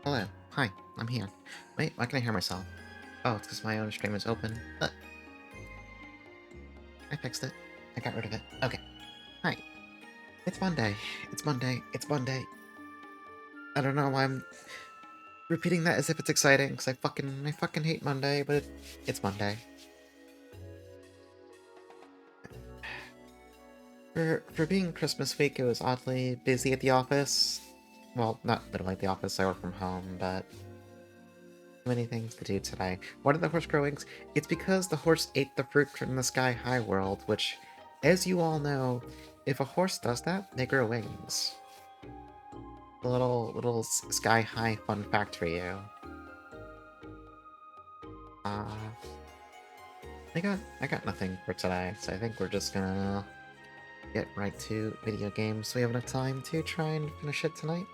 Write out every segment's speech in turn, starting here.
Hello. Hi, I'm here. Wait, why can I hear myself? Oh, it's because my own stream is open. I fixed it. I got rid of it. Okay. Hi. It's Monday. It's Monday. It's Monday. I don't know why I'm repeating that as if it's exciting, because I fucking hate Monday, but it's Monday. For being Christmas week, it was oddly busy at the office. Well, not literally at the office, I work from home, but many things to do today. What are the horse grow wings? It's because the horse ate the fruit from the Sky High world, which, as you all know, if a horse does that, they grow wings. A little Sky High fun fact for you. Uh, I got nothing for today, so I think we're just gonna get right to video games. We have enough time to try and finish it tonight.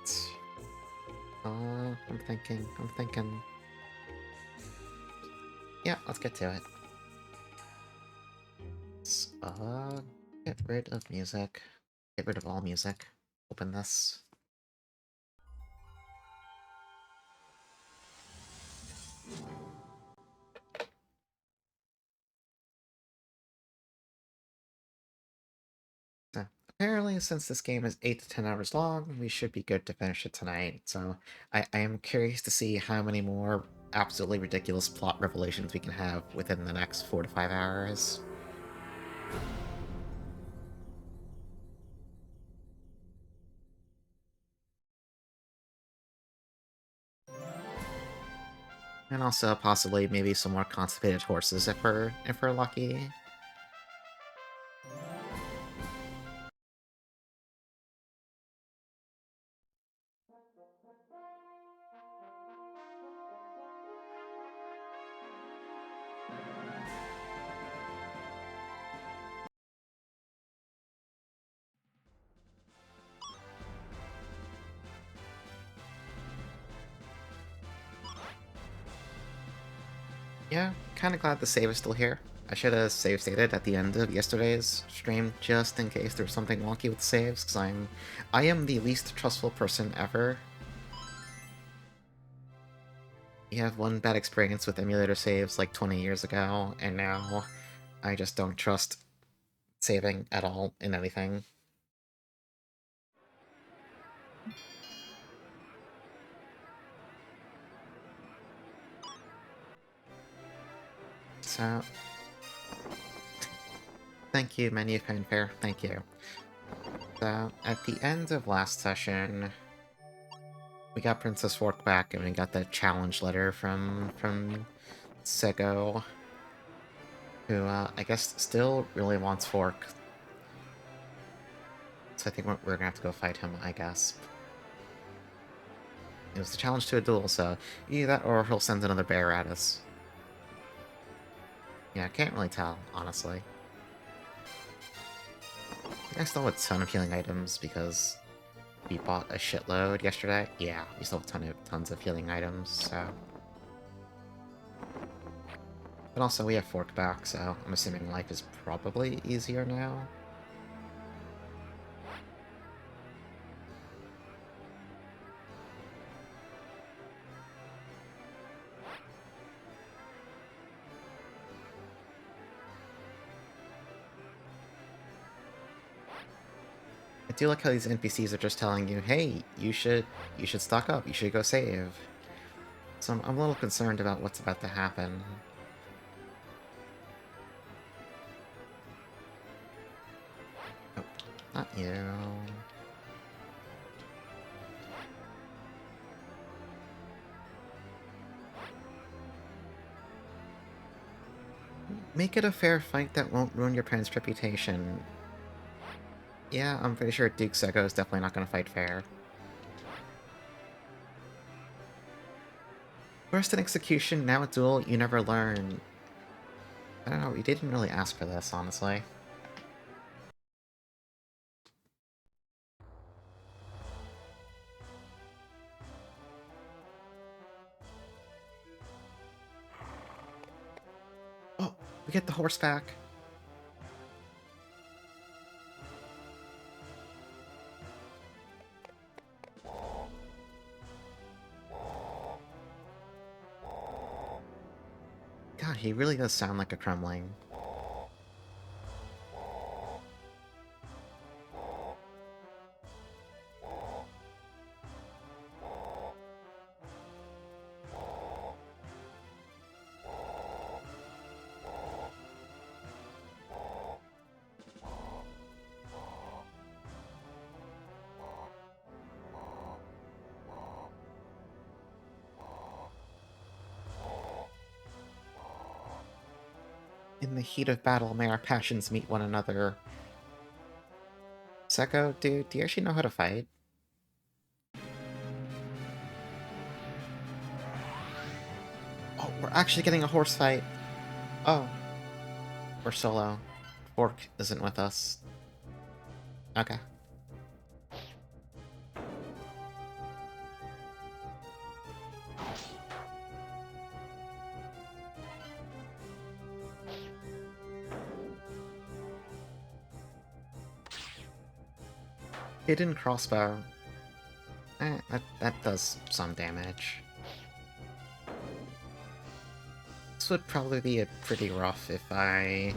I'm thinking. Yeah, let's get to it. Let's, get rid of music. Get rid of all music. Open this. So, apparently, since this game is 8 to 10 hours long, we should be good to finish it tonight. So, I am curious to see how many more absolutely ridiculous plot revelations we can have within the next 4 to 5 hours. And also, possibly, maybe some more constipated horses if we're lucky. Yeah, kinda glad the save is still here. I should have save stated at the end of yesterday's stream just in case there was something wonky with saves, because I am the least trustful person ever. You have one bad experience with emulator saves like 20 years ago, and now I just don't trust saving at all in anything. So, thank you, Menu Fanfare, thank you. So, at the end of last session, we got Princess Fork back, and we got that challenge letter from Sego, who, I guess still really wants Fork. So I think we're gonna have to go fight him, I guess. It was the challenge to a duel, so either that or he'll send another bear at us. Yeah, I can't really tell, honestly. I still have a ton of healing items because we bought a shitload yesterday. Yeah, we still have tons of healing items, so... But also, we have Fork back, so I'm assuming life is probably easier now. I do like how these NPCs are just telling you, hey, you should stock up, you should go save. So I'm a little concerned about what's about to happen. Oh, not you. Make it a fair fight that won't ruin your parents' reputation. Yeah, I'm pretty sure Duke Sego is definitely not going to fight fair. First an execution, now a duel, you never learn. I don't know, we didn't really ask for this, honestly. Oh, we get the horse back. he really does sound like a Kremling. In the heat of battle, may our passions meet one another. Seko, do you actually know how to fight? Oh, we're actually getting a horse fight. Oh. We're solo. Fork isn't with us. Okay. Hidden crossbow. That does some damage. This would probably be pretty rough if I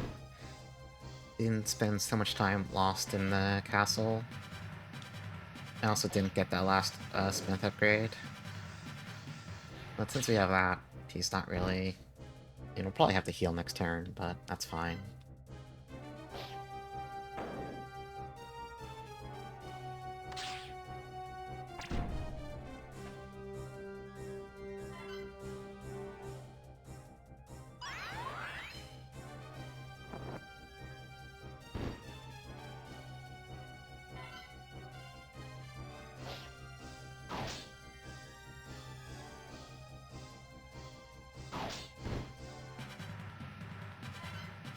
didn't spend so much time lost in the castle. I also didn't get that last smith upgrade. But since we have that, he's not really... You know, probably have to heal next turn, but that's fine.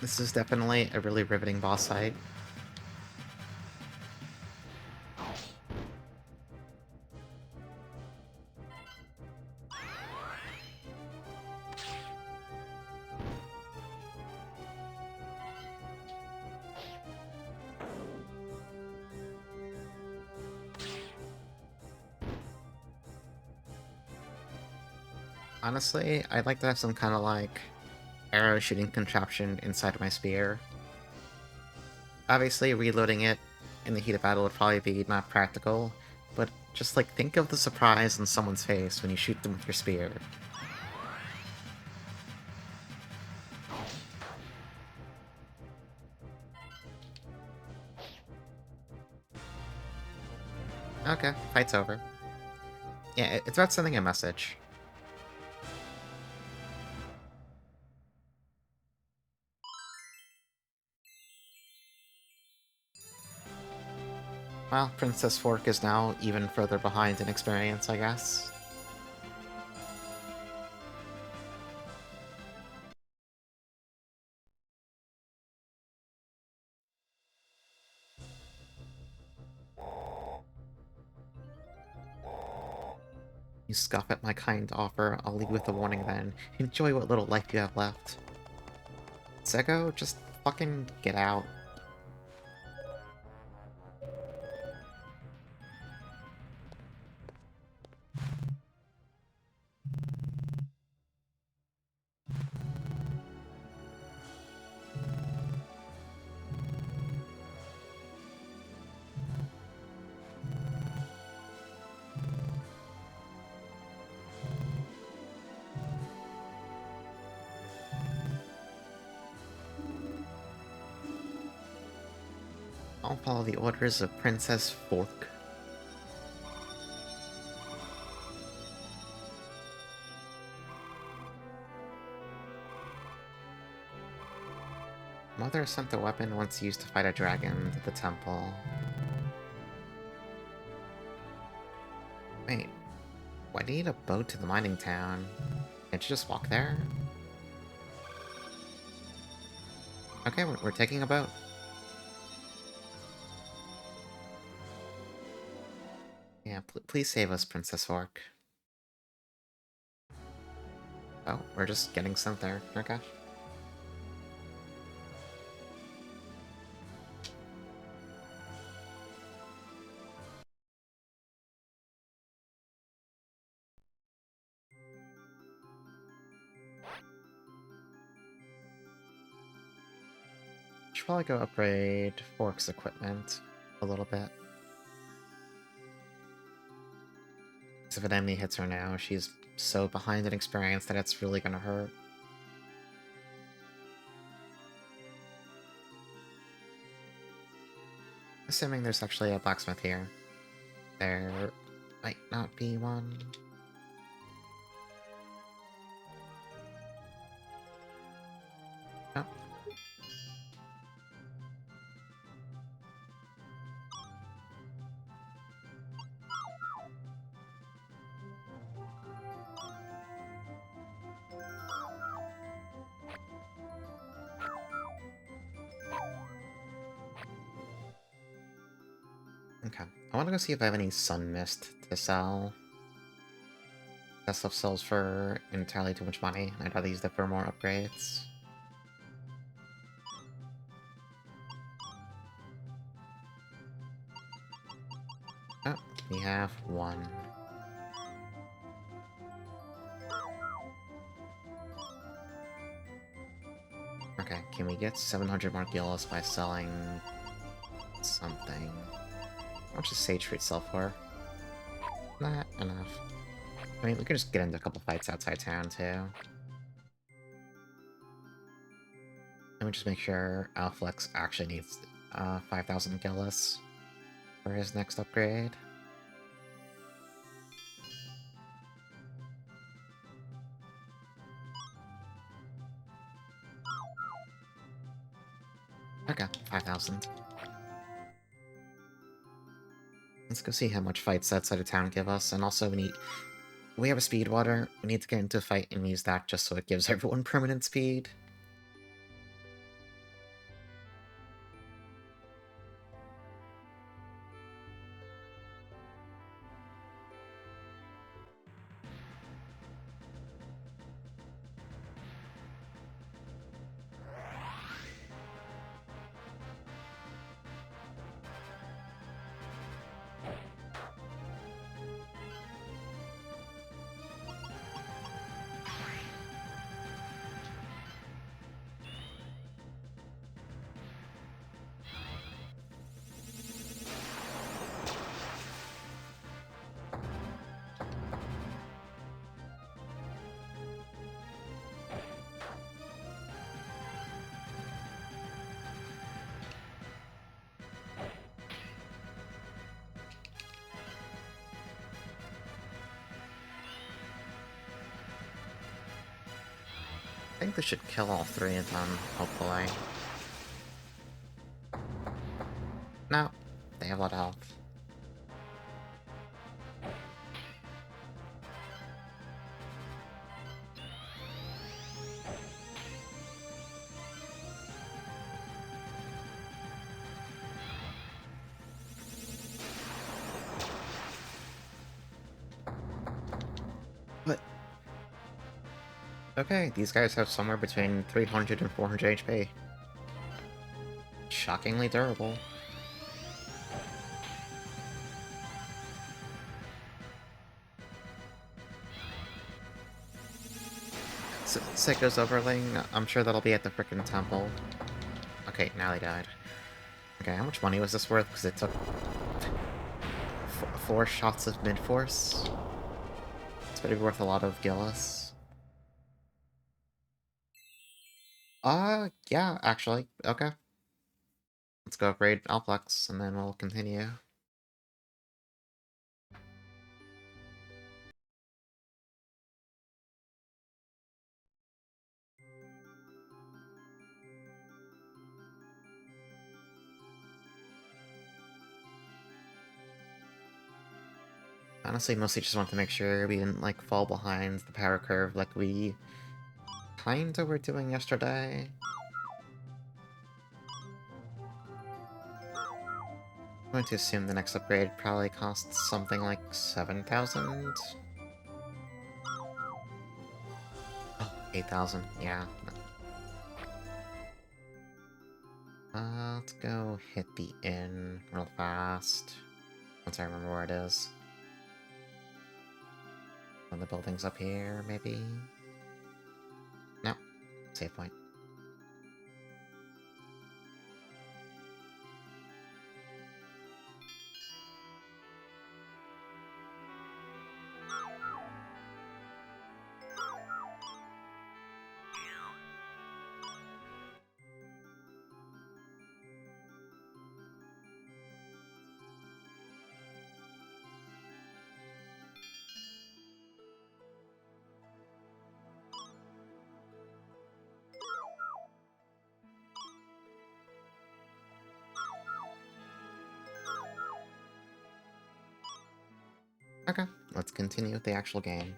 This is definitely a really riveting boss fight. Honestly, I'd like to have some kind of, like, arrow shooting contraption inside of my spear. Obviously, reloading it in the heat of battle would probably be not practical, but just, like, think of the surprise on someone's face when you shoot them with your spear. Okay, fight's over. Yeah, it's about sending a message. Well, Princess Fork is now even further behind in experience, I guess. You scoff at my kind offer, I'll leave with a warning then. Enjoy what little life you have left. Sego, just fucking get out. I'll follow the orders of Princess Fork. Mother sent the weapon once used to fight a dragon to the temple. Wait, why do you need a boat to the mining town? Can't you just walk there? Okay, we're taking a boat. Yeah, please save us, Princess Fork. Oh, we're just getting sent there. Okay. should probably go upgrade Fork's equipment a little bit. Because if an enemy hits her now, she's so behind in experience that it's really gonna hurt. Assuming there's actually a blacksmith here. There might not be one. Oh. Okay. I want to go see if I have any sun mist to sell. That stuff sells for entirely too much money. I'd rather use that for more upgrades. Oh, we have one. Okay, can we get 700 more gills by selling something? How much does Sage Fruit sell for? Not enough. I mean, we could just get into a couple fights outside town, too. Let me just make sure Alflex actually needs 5,000 gillis for his next upgrade. Okay, 5,000. Let's go see how much fights that side of town give us, and also we have a speed water. We need to get into a fight and use that just so it gives everyone permanent speed. I think this should kill all three of them, hopefully. No, they have a lot of health. But okay, these guys have somewhere between 300 and 400 HP. Shockingly durable. Seiko's overling, I'm sure that'll be at the frickin' temple. Okay, now they died. Okay, how much money was this worth? Because it took 4 shots of mid-force. It's better be worth a lot of Gillis. Yeah, actually. Okay. Let's go upgrade Alplex, and then we'll continue. Honestly, mostly just want to make sure we didn't, like, fall behind the power curve like we kinda were doing yesterday. I'm going to assume the next upgrade probably costs something like 7,000? Oh, 8,000, yeah. Let's go hit the inn real fast. Once I remember where it is. One of the buildings up here, maybe? No. Save point. Okay, let's continue with the actual game.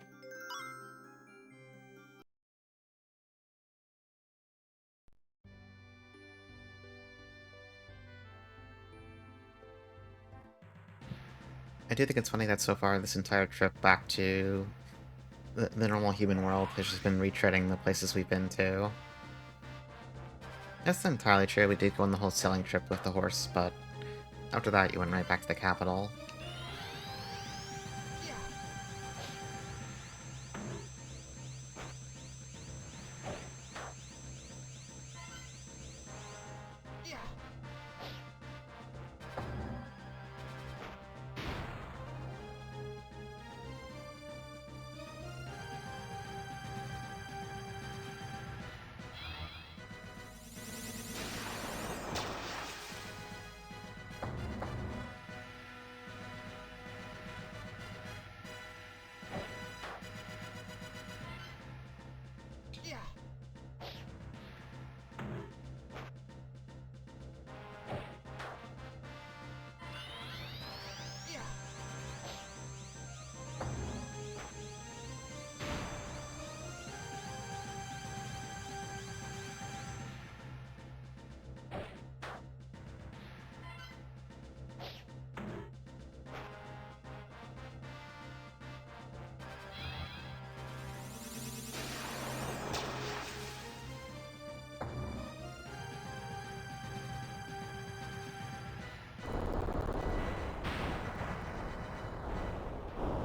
I do think it's funny that so far this entire trip back to the normal human world has just been retreading the places we've been to. That's entirely true, we did go on the whole sailing trip with the horse, but after that you went right back to the capital.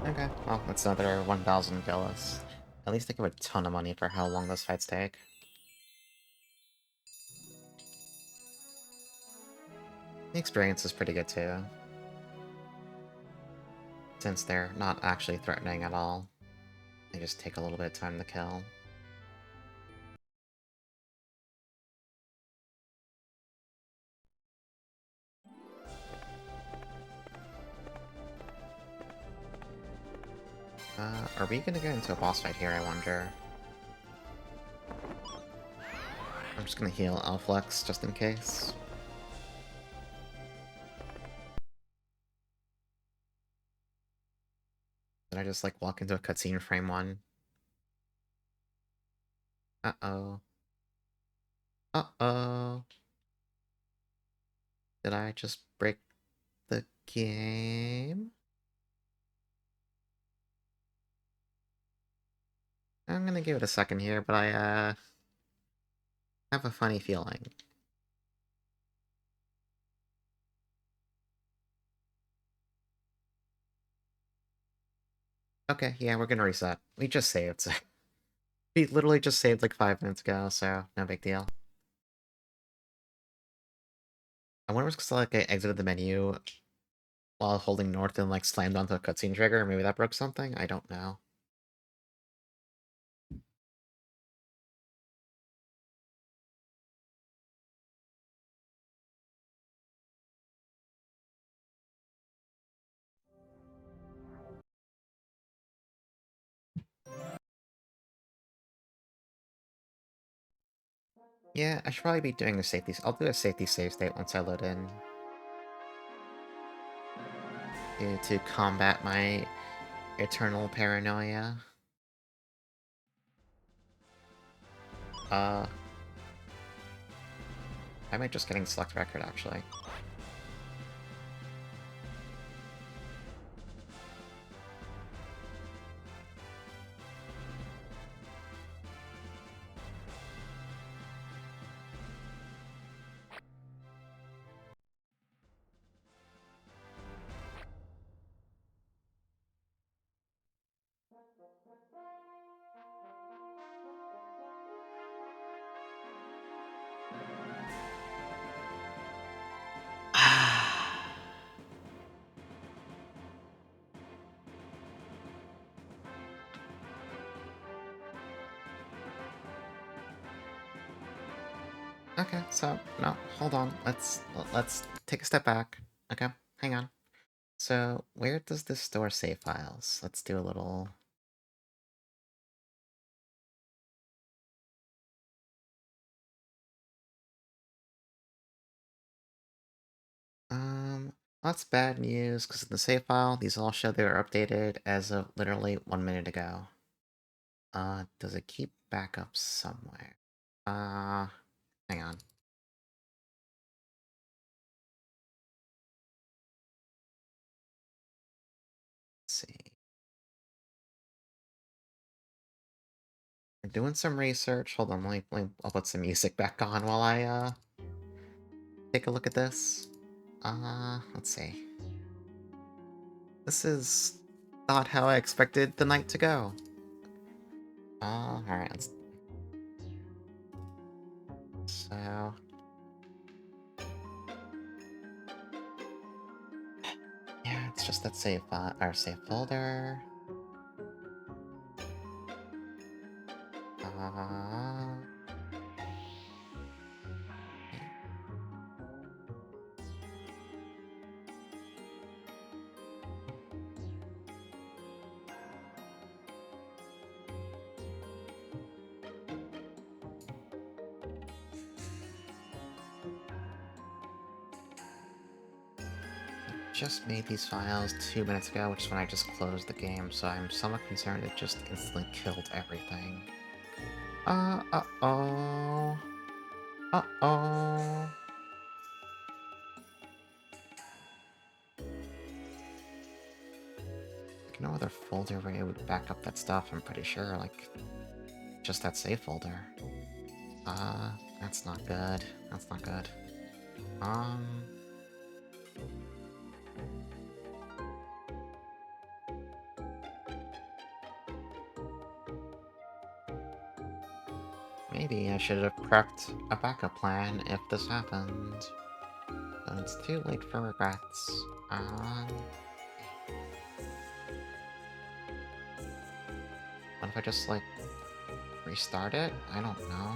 Okay, well, that's another 1,000 Gillis. At least they give a ton of money for how long those fights take. The experience is pretty good too, since they're not actually threatening at all. They just take a little bit of time to kill. Are we gonna get into a boss fight here, I wonder? I'm just gonna heal Alflex, just in case. Did I just, like, walk into a cutscene frame one? Uh-oh. Uh-oh. Did I just break the game? I'm gonna give it a second here, but I have a funny feeling. Okay, yeah, we're gonna reset. We just saved. We literally just saved like 5 minutes ago, so no big deal. I wonder if it's 'cause, like, I exited the menu while holding north and, like, slammed onto a cutscene trigger. Maybe that broke something? I don't know. Yeah, I should probably be doing a safety... I'll do a safety save state once I load in. To combat my eternal paranoia. Uh... I might just getting select record, actually. Okay, so, no, hold on. Let's take a step back. Okay, hang on. So, where does this store save files? Let's do a little... That's bad news, because in the save file, these all show they were updated as of literally 1 minute ago. Does it keep backups somewhere? Hang on. Let's see. We're doing some research. Hold on, I'll put some music back on while I, take a look at this. Let's see. This is not how I expected the night to go. Alright, so... Yeah, it's just that save file, or save folder. Uh... Just made these files 2 minutes ago, which is when I just closed the game, so I'm somewhat concerned it just instantly killed everything. Uh-oh. Uh-oh. Like, no other folder where it would back up that stuff, I'm pretty sure, like, just that save folder. That's not good. That's not good. Maybe I should have prepped a backup plan if this happened. But it's too late for regrets. What if I just, like, restart it? I don't know.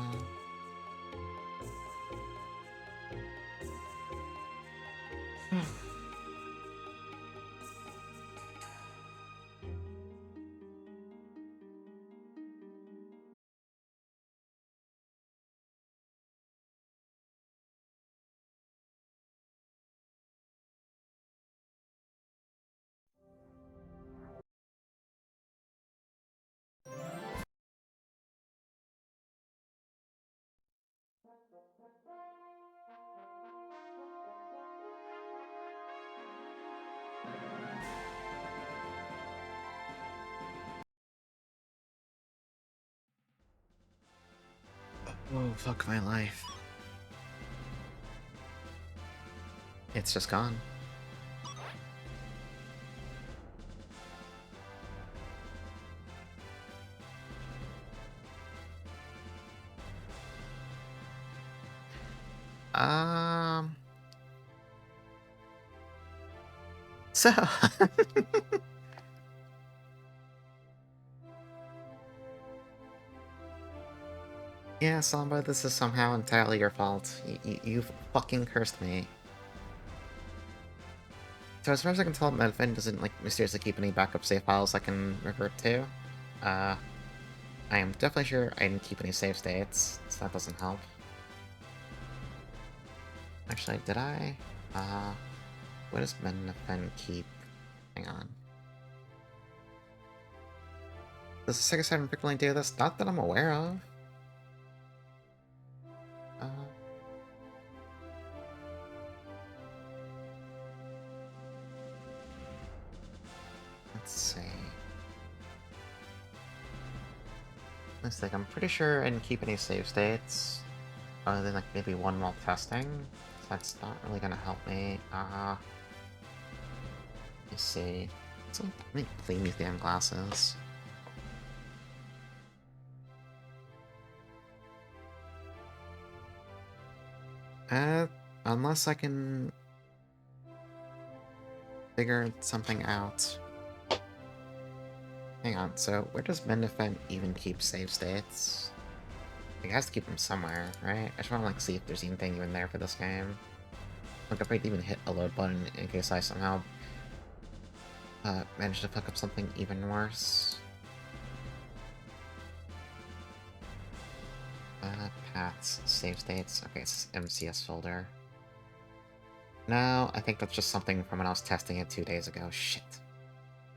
Oh, fuck my life. It's just gone. So... Yeah, Samba, this is somehow entirely your fault. You fucking cursed me. So as far as I can tell, Medvin doesn't, like, mysteriously keep any backup save files I can revert to. I am definitely sure I didn't keep any save states, so that doesn't help. Actually, did I? What does Medvin keep? Hang on. Does the Sega Saturn frequently do this? Not that I'm aware of. Uh... Let's see. Let's think. I'm pretty sure I didn't keep any save states, other than, like, maybe one while testing. So that's not really gonna help me. Let me see. So, let me clean these damn glasses. Unless I can figure something out. Hang on, so where does Mendefend even keep save states? It has to keep them somewhere, right? I just want to, like, see if there's anything even there for this game. Like, if I'd even hit a load button in case I somehow manage to fuck up something even worse. Paths, save states. Okay, it's MCS folder. No, I think that's just something from when I was testing it 2 days ago. Shit.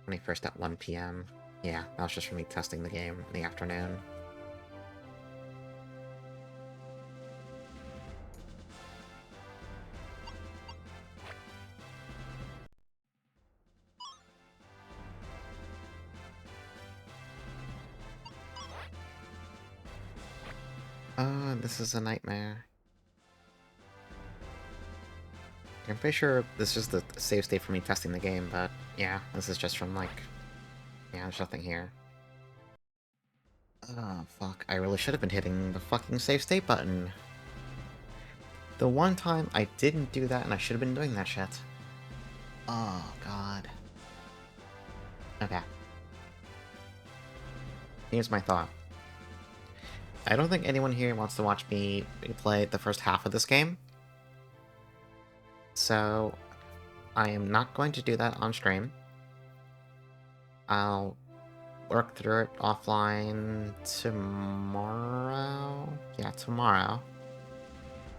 21st at 1 p.m. Yeah, that was just for me testing the game in the afternoon. This is a nightmare. I'm pretty sure this is the save state for me testing the game, but yeah, this is just from, like... Yeah, there's nothing here. Oh, fuck. I really should have been hitting the fucking save state button. The one time I didn't do that, and I should have been doing that shit. Oh, God. Okay. Here's my thought. I don't think anyone here wants to watch me play the first half of this game. So, I am not going to do that on stream. I'll work through it offline tomorrow? Yeah, tomorrow.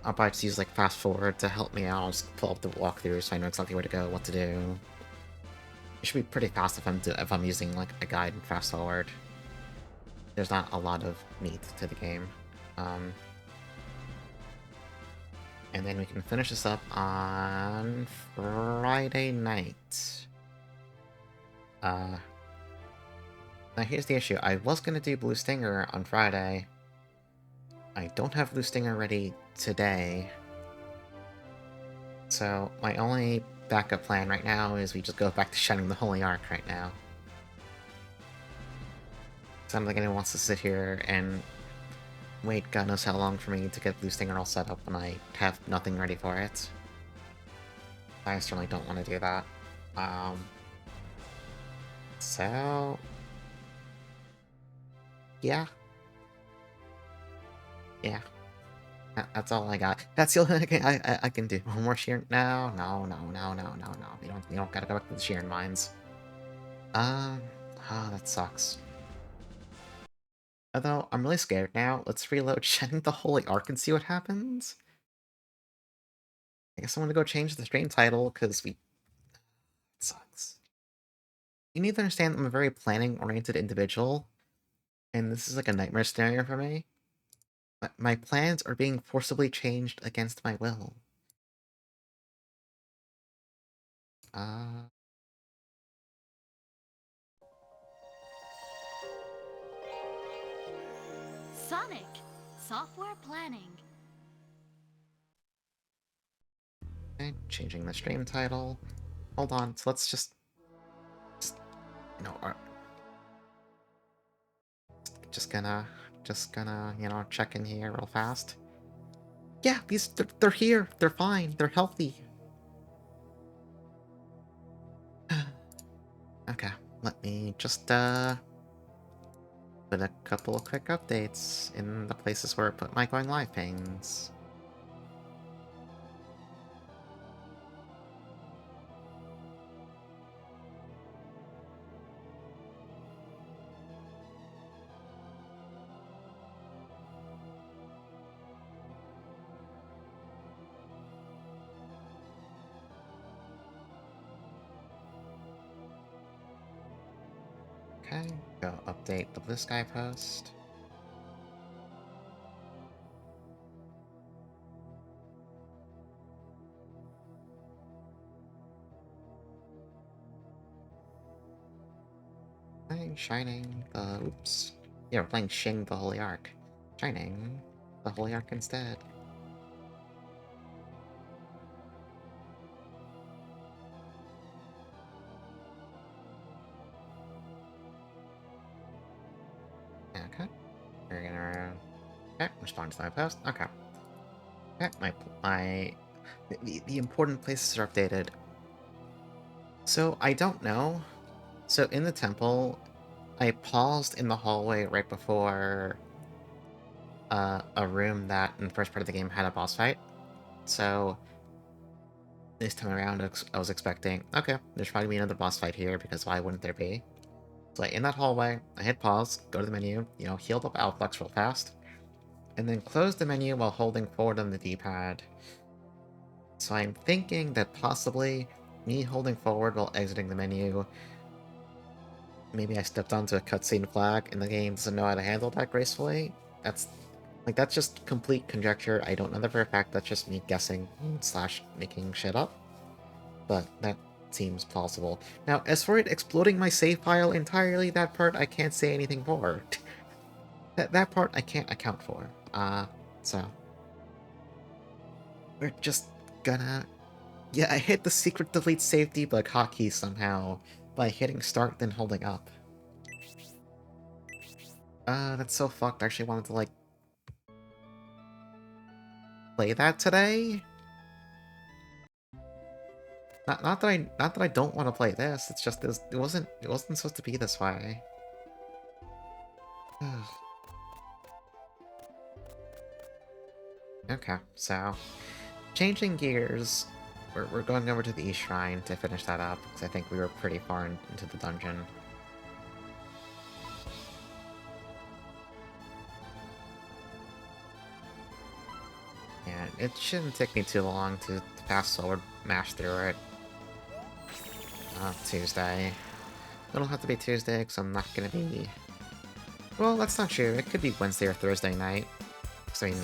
I'll probably just use, like, fast forward to help me out. I'll just pull up the walkthrough so I know exactly where to go, what to do. It should be pretty fast if I'm using, like, a guide and fast forward. There's not a lot of meat to the game. And then we can finish this up on Friday night. Now here's the issue. I was gonna do Blue Stinger on Friday. I don't have Blue Stinger ready today. So my only backup plan right now is we just go back to Shining the Holy Ark right now. So I don't think anyone wants to sit here and wait God knows how long for me to get Blue Stinger all set up when I have nothing ready for it. I certainly don't want to do that. So... yeah. Yeah. That's all I got. That's the only thing I can do. One more Sheeran? No. We don't gotta go back to the Sheeran mines. Oh, that sucks. Although, I'm really scared now. Let's reload Shining the Holy Ark and see what happens. I guess I'm gonna go change the stream title, because it sucks. You need to understand I'm a very planning-oriented individual, and this is like a nightmare scenario for me. My plans are being forcibly changed against my will. Sonic, software planning. Okay, changing the stream title. Hold on, so let's just no, just gonna, you know, check in here real fast. Yeah, they're here. They're fine. They're healthy. Okay, let me just, put a couple of quick updates in the places where I put my going live pings. Okay, go update the Blue Sky post. Playing Shining the... oops. Yeah, we're playing Shing the Holy Ark. Shining the Holy Ark instead. Okay. We're gonna... okay, respond to my post. Okay. Okay, the important places are updated. So, I don't know. So, in the temple, I paused in the hallway right before a room that, in the first part of the game, had a boss fight. So, this time around, I was expecting, okay, there's probably be another boss fight here, because why wouldn't there be? So, in that hallway, I hit pause, go to the menu, you know, healed up Alflex real fast, and then close the menu while holding forward on the D-pad. So I'm thinking that possibly me holding forward while exiting the menu, maybe I stepped onto a cutscene flag and the game doesn't know how to handle that gracefully. That's just complete conjecture. I don't know that for a fact. That's just me guessing slash making shit up. But that seems plausible. Now, as for it exploding my save file entirely, that part I can't say anything for. That part I can't account for. So we're just gonna... Yeah, I hit the secret delete save debug hotkey somehow by hitting start then holding up. That's so fucked. I actually wanted to, like, play that today? Not that I don't want to play this, it's just this, it wasn't supposed to be this way. Okay, so changing gears, we're going over to the East Shrine to finish that up, because I think we were pretty far into the dungeon. And it shouldn't take me too long to fast forward, mash through it. Tuesday. It'll have to be Tuesday, because I'm not gonna be... Well, that's not true. It could be Wednesday or Thursday night. Because, I mean,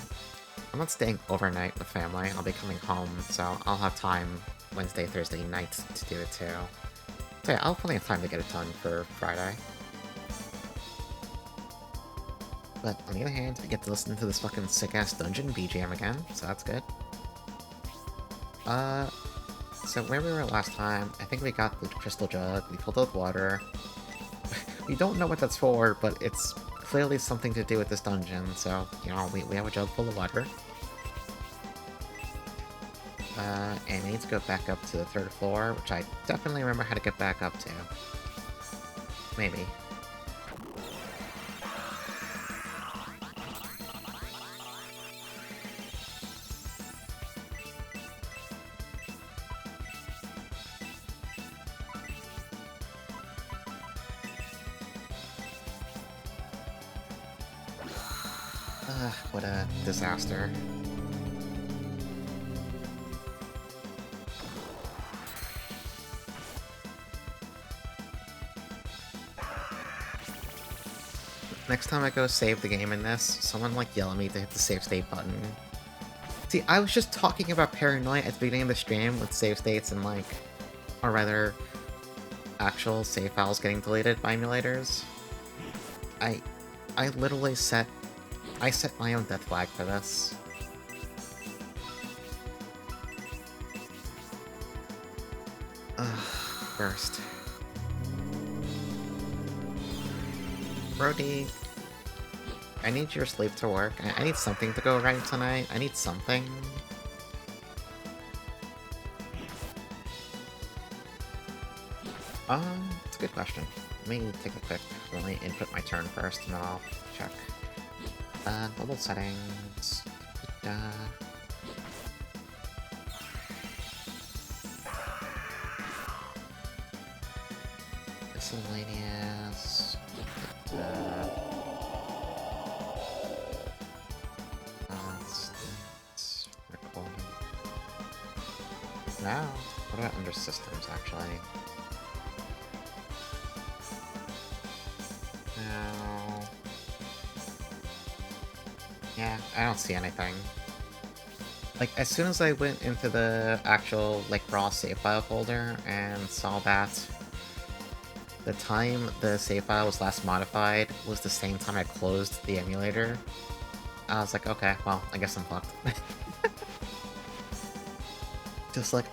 I'm not staying overnight with family. I'll be coming home, so I'll have time Wednesday, Thursday night to do it too. So yeah, I'll have plenty of time to get it done for Friday. But on the other hand, we get to listen to this fucking sick-ass dungeon BGM again, so that's good. So where we were last time, I think we got the crystal jug, we filled it with water. We don't know what that's for, but it's clearly something to do with this dungeon, so, you know, we have a jug full of water. And we need to go back up to the 3rd floor, which I definitely remember how to get back up to. Maybe. Ugh, what a disaster. Next time I go save the game in this, someone, like, yell at me to hit the save state button. See, I was just talking about paranoia at the beginning of the stream with save states and, like... Or rather, actual save files getting deleted by emulators. I literally set... I set my own death flag for this. Ugh, first. Brody, I need your sleep to work. I need something to go right tonight. I need something. It's a good question. Let me take a quick... Let me input my turn first, and then I'll check. Global settings... Miscellaneous... recording. Now, what about under systems, actually? No. Yeah, I don't see anything. Like, as soon as I went into the actual, like, raw save file folder and saw that the time the save file was last modified was the same time I closed the emulator, I was like, okay, well, I guess I'm fucked. Just like,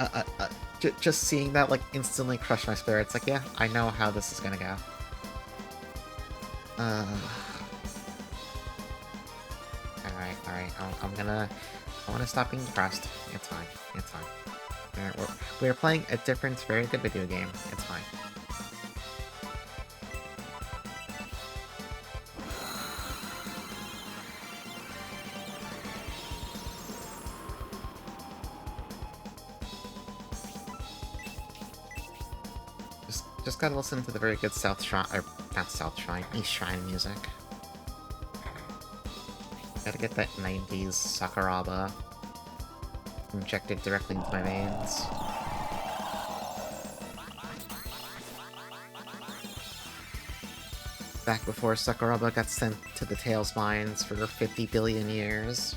just seeing that, like, instantly crushed my spirits. Like, yeah, I know how this is gonna go. Alright, I wanna stop being depressed. It's fine, it's fine. Alright, we're playing a different, very good video game. It's fine. Just gotta listen to the very good South Shrine, or not South Shrine, East Shrine music. Gotta get that 90s Sakuraba. injected directly into my veins. Back before Sakuraba got sent to the Tails Mines for 50 billion years.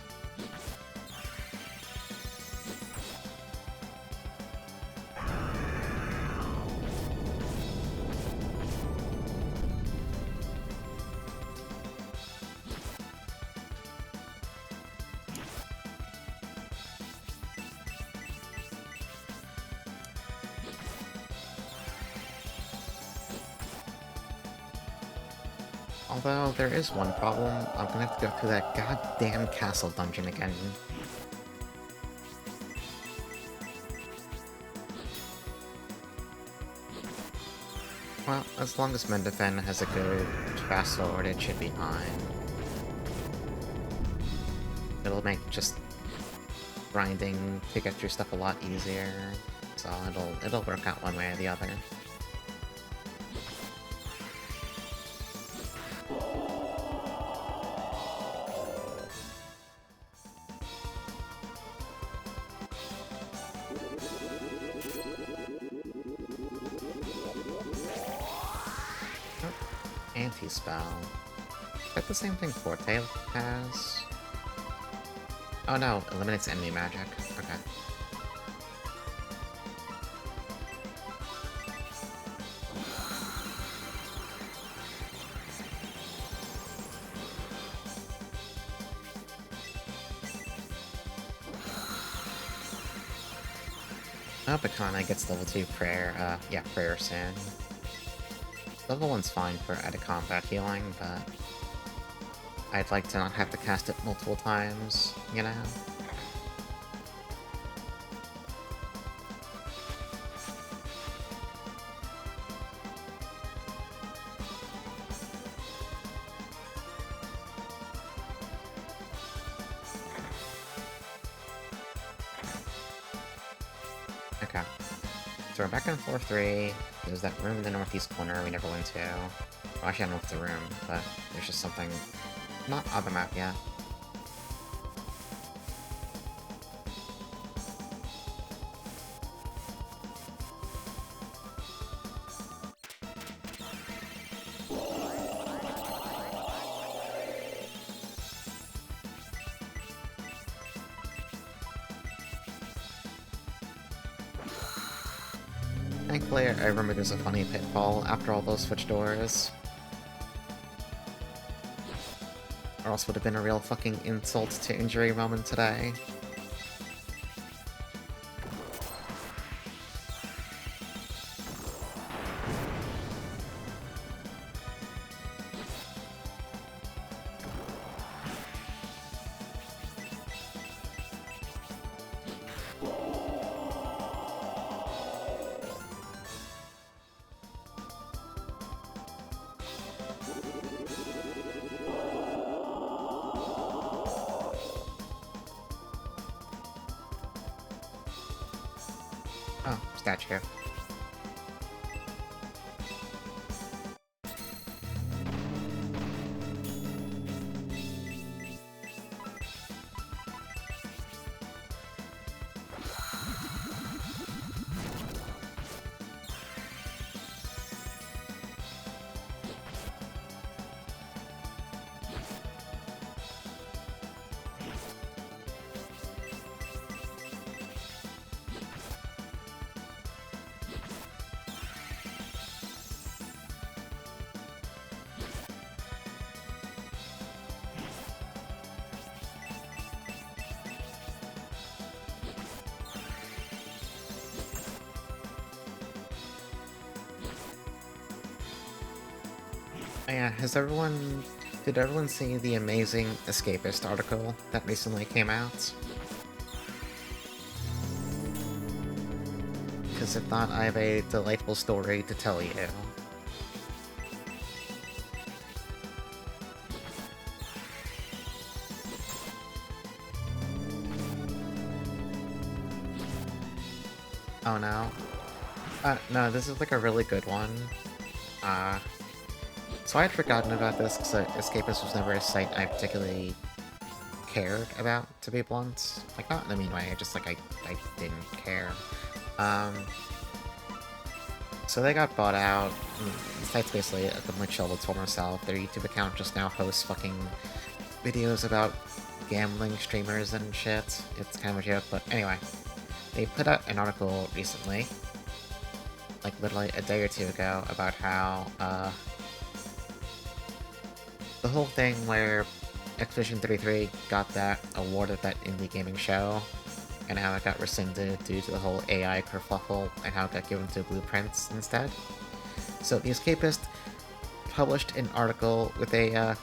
Although, there is one problem. I'm gonna have to go through that goddamn castle dungeon again. Well, as long as Mendefen has a good fast forward, it should be fine. It'll make just grinding to get through stuff a lot easier, so it'll work out one way or the other. Anti-spell. Is that the same thing Forte has? Oh no, eliminates enemy magic. Okay. Oh, Bakana gets level 2 prayer, prayer sin. Level 1's fine for out of combat healing, but I'd like to not have to cast it multiple times, you know? Okay. So we're back on floor 3. There's that room in the northeast corner we never went to. Well, actually, I don't know if it's a room, but there's just something not on the map yet. Thankfully, I remember there's a funny pitfall after all those switch doors. Or else would have been a real fucking insult to injury moment today. Oh, statue. Oh yeah, did everyone see the amazing Escapist article that recently came out? Because if not, I have a delightful story to tell you. Oh no. No, this is like a really good one. So I had forgotten about this because Escapist was never a site I particularly cared about, to be blunt. Like, not in a mean way, just like I didn't care. So they got bought out. The site's basically a complete shell of its former self. Their YouTube account just now hosts fucking videos about gambling streamers and shit. It's kind of a joke, but anyway. They put out an article recently, like literally a day or two ago, about how, the whole thing where Expedition 33 got that award at that indie gaming show, and how it got rescinded due to the whole AI kerfuffle, and how it got given to Blueprints instead. So The Escapist published an article with a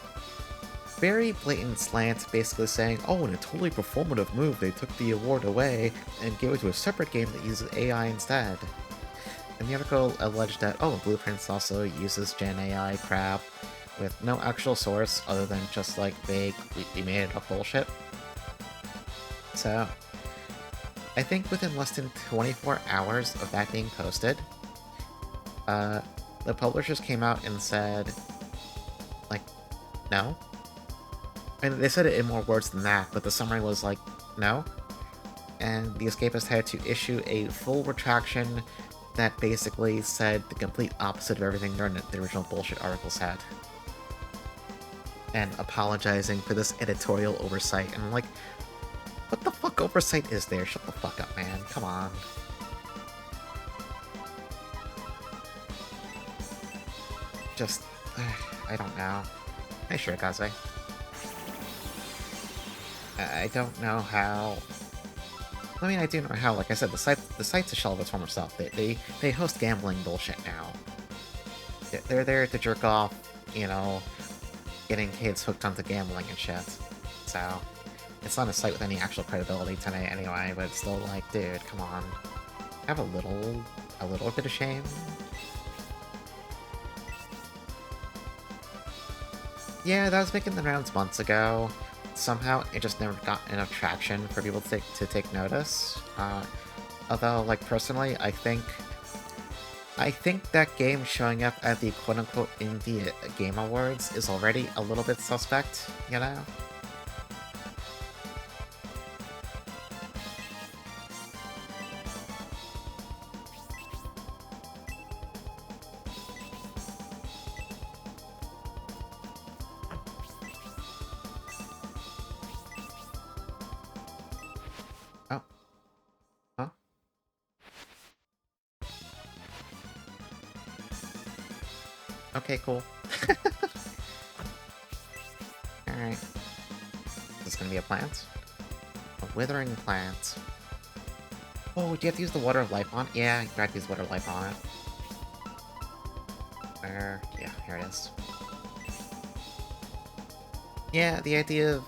very blatant slant, basically saying, oh, in a totally performative move, they took the award away and gave it to a separate game that uses AI instead. And the article alleged that, oh, Blueprints also uses Gen AI crap with no actual source other than just like vague, we made it up bullshit. So, I think within less than 24 hours of that being posted, the publishers came out and said, like, no. And they said it in more words than that, but the summary was like, no. And The Escapist had to issue a full retraction that basically said the complete opposite of everything the original bullshit article said. And apologizing for this editorial oversight. And I'm like, what the fuck oversight is there? Shut the fuck up, man. Come on. Just, I don't know. Hey, sure, Kaze. I don't know how... I mean, I do know how. Like I said, the site's a shell of its former self. They host gambling bullshit now. They're there to jerk off, you know, getting kids hooked onto gambling and shit. So, it's not a site with any actual credibility today anyway, but it's still like, dude, come on. Have a little bit of shame. Yeah, that was making the rounds months ago. Somehow, it just never got enough traction for people to take notice. Although, like, personally, I think that game showing up at the quote-unquote Indie Game Awards is already a little bit suspect, you know? Oh. Huh? Okay, cool. Alright. Is this gonna be a plant? A withering plant. Oh, do you have to use the water of life on it? Yeah, you have to use water of life on it. Where? Yeah, here it is. Yeah, the idea of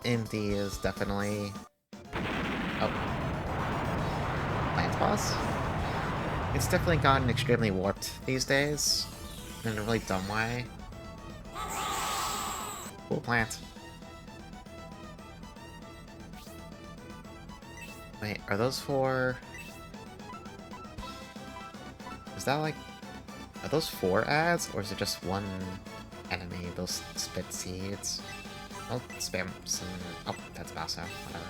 indie is definitely... Oh. Plant boss? It's definitely gotten extremely warped these days. In a really dumb way. Cool plant. Wait, are those for... Is that like... Are those 4 ads, or is it just one enemy, those spit seeds? I'll spam some... Oh, that's Basso. Whatever.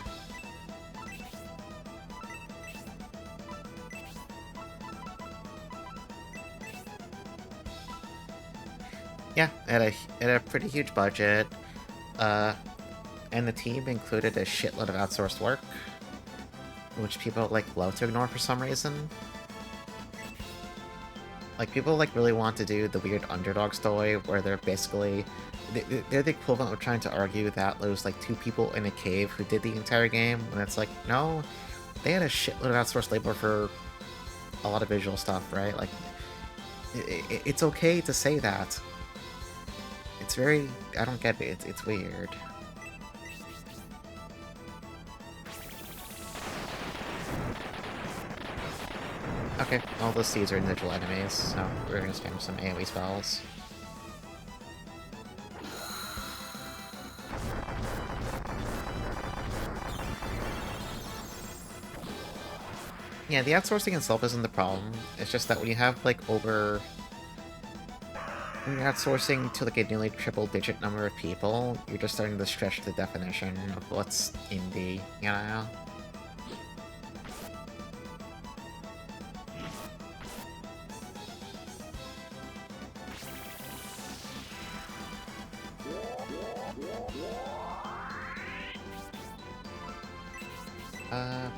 Yeah, it had a pretty huge budget, and the team included a shitload of outsourced work, which people, like, love to ignore for some reason. Like, people, like, really want to do the weird underdog story, where they're basically... They're the equivalent of trying to argue that there was, like, 2 people in a cave who did the entire game, when it's like, no, they had a shitload of outsourced labor for a lot of visual stuff, right? Like, it's okay to say that. It's very... I don't get it. It's weird. Okay, all those seeds are individual enemies, so we're gonna spam some AoE spells. Yeah, the outsourcing itself isn't the problem. It's just that when you have, like, over... When you're outsourcing to like a nearly triple-digit number of people, you're just starting to stretch the definition of what's indie, you know?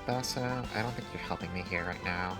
Basso, I don't think you're helping me here right now.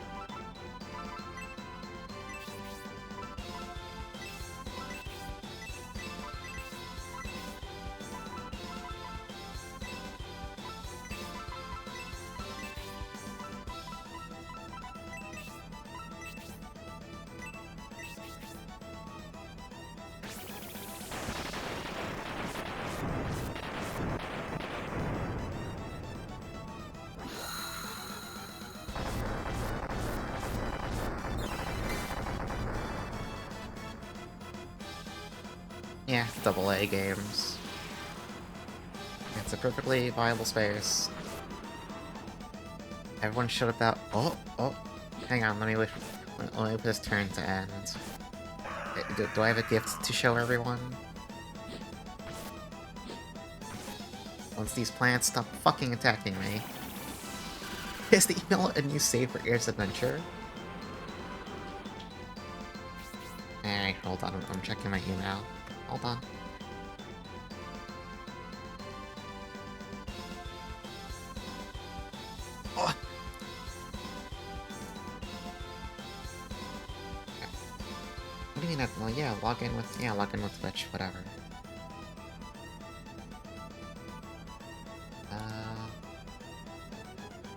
Yeah, AA games. It's a perfectly viable space. Everyone shut up that. Oh, hang on, let me wait for this turn to end. Do I have a gift to show everyone? Once these plants stop fucking attacking me. Is the email a new save for Air's Adventure? Alright, hold on, I'm checking my email. Hold on. Oh. What do you mean? Well, yeah, log in with Twitch, whatever.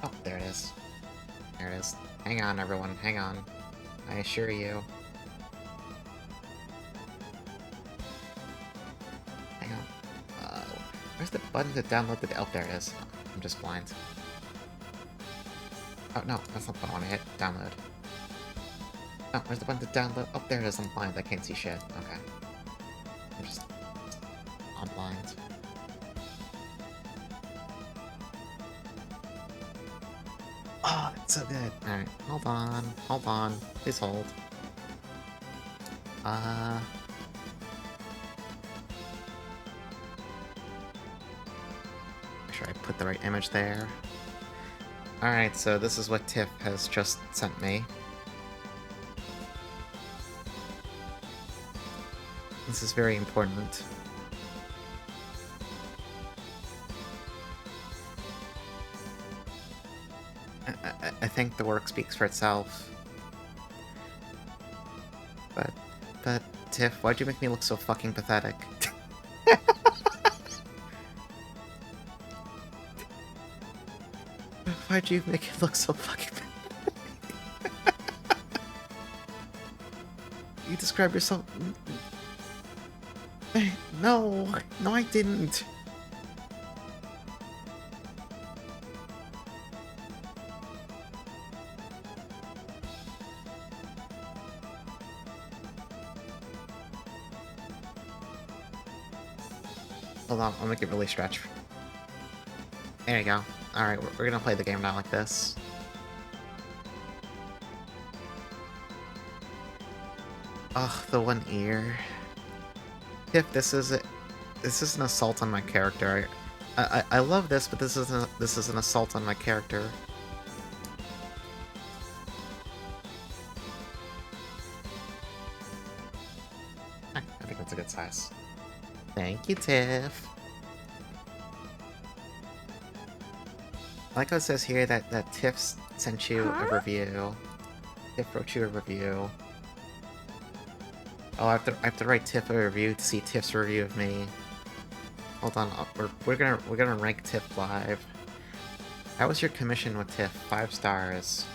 Oh, there it is. There it is. Hang on, everyone, hang on. I assure you. Hang on. Where's the button to download the... Oh, there it is. I'm just blind. Oh, no, that's not the one I want to hit. Download. Oh, where's the button to download? Oh, there it is. I'm blind. I can't see shit. Okay. I'm blind. Oh, that's so good. Alright, hold on. Please hold. Make sure I put the right image there. Alright, so this is what Tiff has just sent me. This is very important. I think the work speaks for itself. But, Tiff, why'd you make me look so fucking pathetic? Why'd you make it look so fucking pathetic? You describe yourself... No, I didn't. Hold on, I'll make it really stretch. There you go. Alright, we're gonna play the game now like this. Ugh, the one ear. If this is an assault on my character. I love this, but this is an assault on my character. I think that's a good size. Thank you, Tiff. I like how it says here that Tiff sent you a review. Tiff wrote you a review. Oh, I have to write Tiff a review to see Tiff's review of me. Hold on, we're gonna rank Tiff live. How was your commission with Tiff? 5 stars.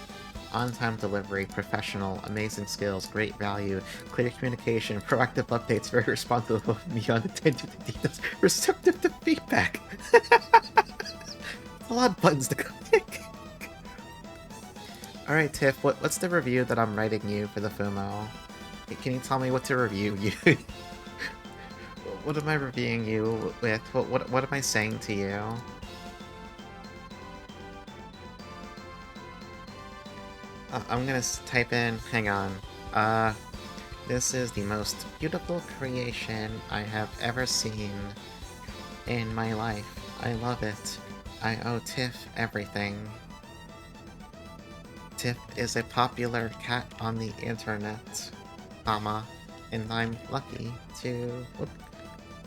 On-time delivery, professional, amazing skills, great value, clear communication, proactive updates, very responsive, beyond attention to details, receptive to feedback. A lot of buttons to click. Alright, Tiff, what's the review that I'm writing you for the Fumo? Can you tell me what to review you? What am I reviewing you with? What am I saying to you? I'm gonna type in... Hang on. This is the most beautiful creation I have ever seen in my life. I love it. I owe Tiff everything. Tiff is a popular cat on the internet, comma, and I'm lucky to... Whoop,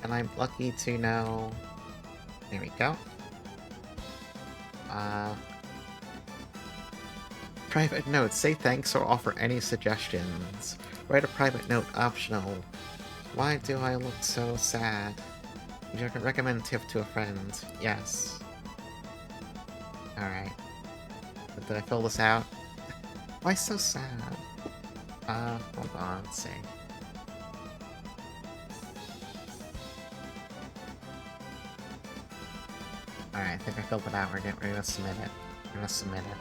and I'm lucky to know... There we go. Private notes. Say thanks or offer any suggestions. Write a private note optional. Why do I look so sad? You can recommend Tiff to a friend. Yes. Alright. Did I fill this out? Why so sad? Hold on, let's see. Alright, I think I filled it out. We're gonna submit it. We're gonna submit it.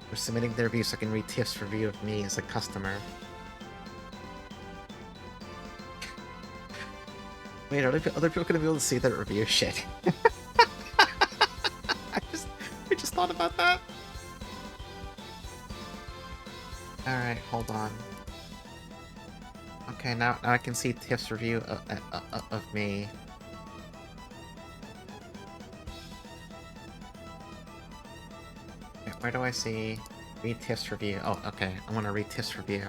We're submitting the review so I can read Tiff's review of me as a customer. Wait, are other people gonna be able to see that review? Shit. I just thought about that. Alright, hold on. Okay, now I can see Tiff's review of me. Where do I see read Tiff's review? Oh, okay. I want to read Tiff's review.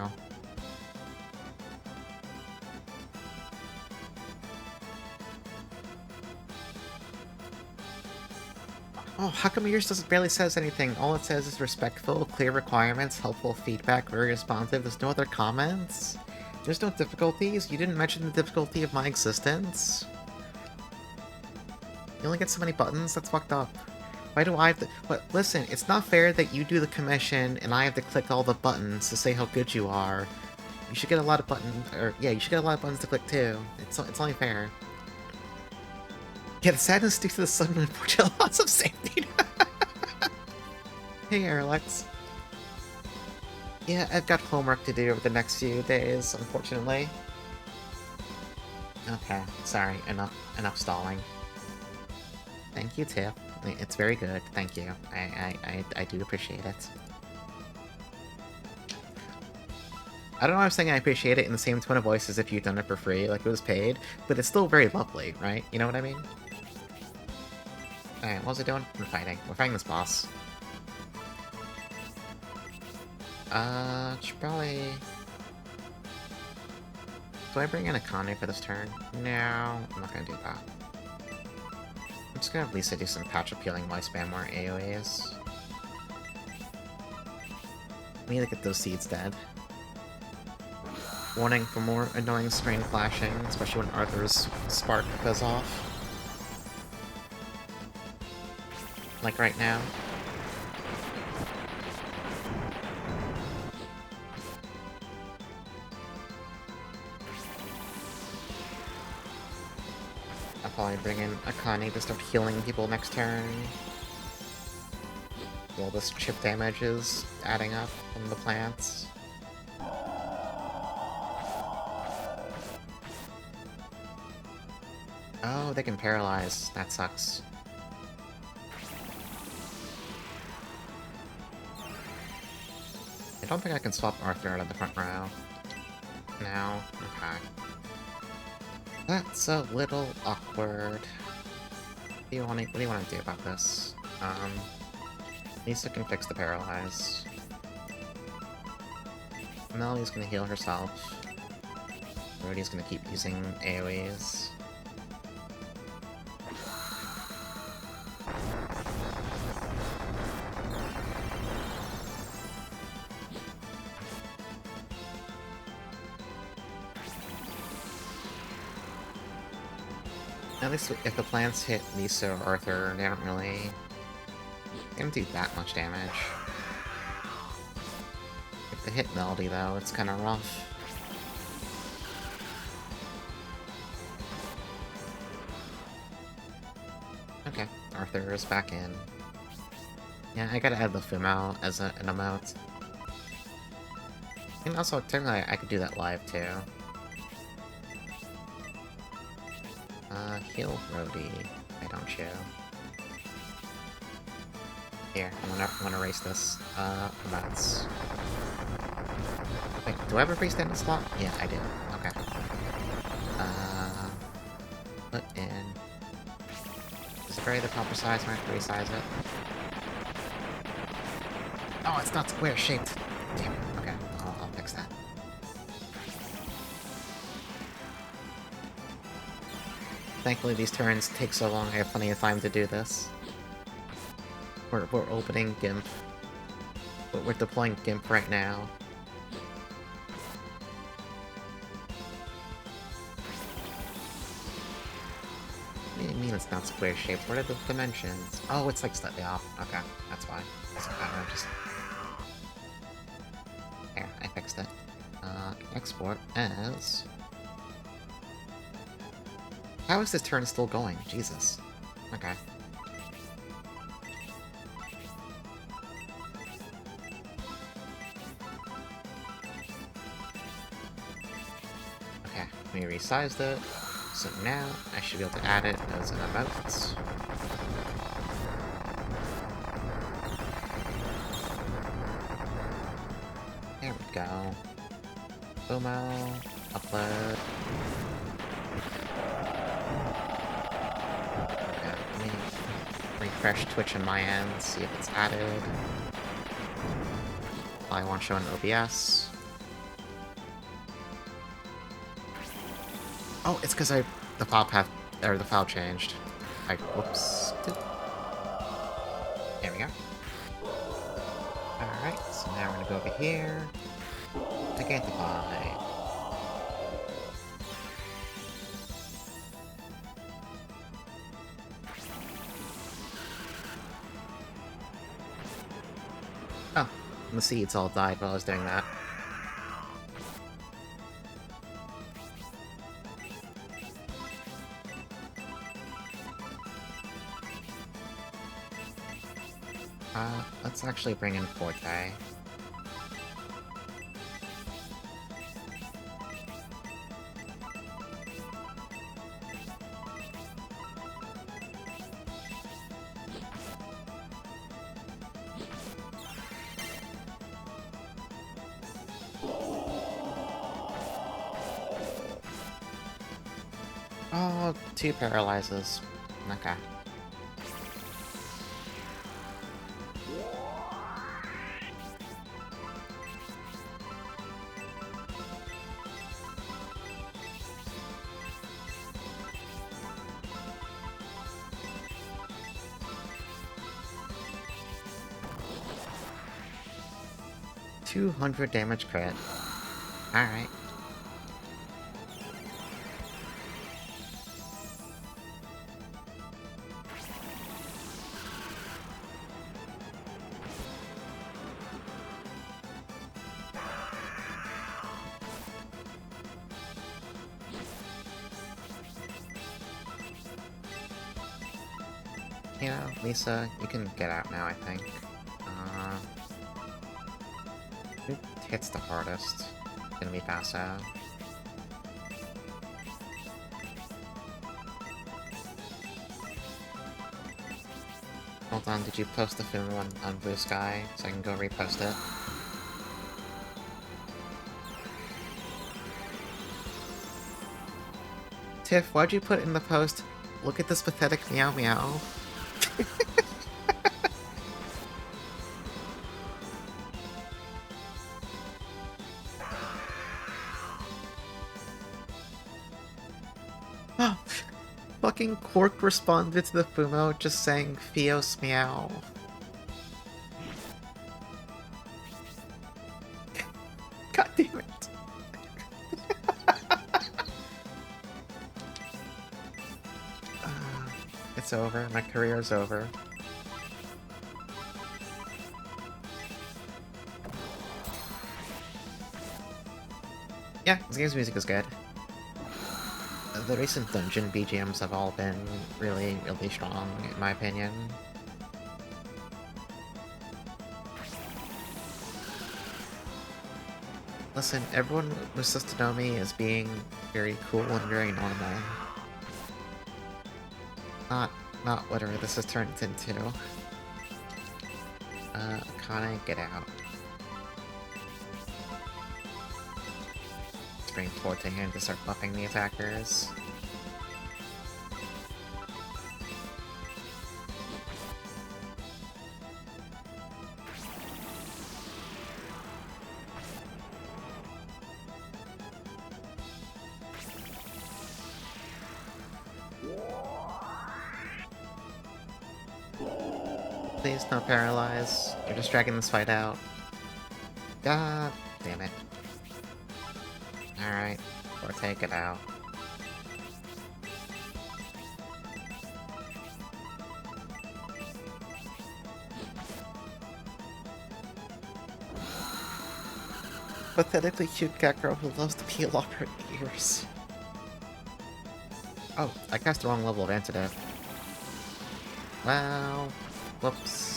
Oh, how come yours barely says anything? All it says is respectful, clear requirements, helpful feedback, very responsive. There's no other comments? There's no difficulties? You didn't mention the difficulty of my existence? You only get so many buttons? That's fucked up. Why do I have to... But listen, it's not fair that you do the commission and I have to click all the buttons to say how good you are. You should get a lot of buttons... Or, yeah, you should get a lot of buttons to click too. It's only fair. Yeah, the sadness sticks to the sun and unfortunately lots of safety. Hey, Erlex. Yeah, I've got homework to do over the next few days, unfortunately. Okay, sorry, enough stalling. Thank you, Tiff. It's very good, thank you. I do appreciate it. I don't know, I was saying I appreciate it in the same tone of voice as if you'd done it for free, like it was paid, but it's still very lovely, right? You know what I mean? Alright, what was I doing? We're fighting. We're fighting this boss. Should probably... Do I bring in a Kane for this turn? No, I'm not gonna do that. I'm just gonna at least do some patch appealing while I spam more AoEs. I need to get those seeds dead. Warning for more annoying screen flashing, especially when Arthur's spark goes off. Like right now. I'll probably bring in a Kane to start healing people next turn. All this chip damage is adding up from the plants. Oh, they can paralyze. That sucks. I don't think I can swap Arthur out of the front row. No? Okay. That's a little awkward. What do you want to do about this? Lisa can fix the paralyze. Melody's gonna heal herself. Rudy's gonna keep using AoEs. At least if the plants hit Lisa or Arthur, they don't do that much damage. If they hit Melody, though, it's kind of rough. Okay, Arthur is back in. Yeah, I gotta add the Fumao as an emote. And also, technically, I could do that live, too. Heal Rhodey, why don't you? Here, I'm gonna erase this. That's... Wait, Do I have a freestanding slot? Yeah, I do. Okay. Put in... Is it very the proper size? I have to resize it. Oh, it's not square-shaped. Damn it. Okay, I'll fix that. Thankfully, these turns take so long, I have plenty of time to do this. We're opening GIMP. But we're deploying GIMP right now. What do you mean it's not square-shaped? What are the dimensions? Oh, it's like slightly off. Okay, that's why. Doesn't matter, just... There, I fixed it. Export as... How is this turn still going? Jesus. Okay. Okay, we resized it. So now, I should be able to add it as an emote. There we go. Bomo. Upload. Okay, let me refresh Twitch on my end, see if it's added. I won't show in OBS. Oh, it's because the file path, or the file changed. Whoops. There we go. Alright, so now we're gonna go over here. To Gigantify. Oh, the seeds all died while I was doing that. Let's actually bring in Forte. Oh, 2 paralyzes. Okay. $200 damage crit. Alright. You know, Lisa, you can get out now, I think. Who hits the hardest? Gonna be Basso. Hold on, did you post the film on Blue Sky so I can go repost it? Tiff, why'd you put in the post, look at this pathetic meow meow? Oh, fucking Quark responded to the Fumo just saying Fios meow. God damn it. It's over. My career is over. Yeah, this game's music is good. The recent dungeon BGMs have all been really, really strong, in my opinion. Listen, everyone was supposed to know me as being very cool and very normal. Not whatever this has turned into. Akane, get out. bring Torte in to start buffing the attackers. Please, no paralyze. You're just dragging this fight out. God damn it. Alright, or take it out. Pathetically cute cat girl who loves to peel off her ears. Oh, I cast the wrong level of antidote. Wow. Whoops.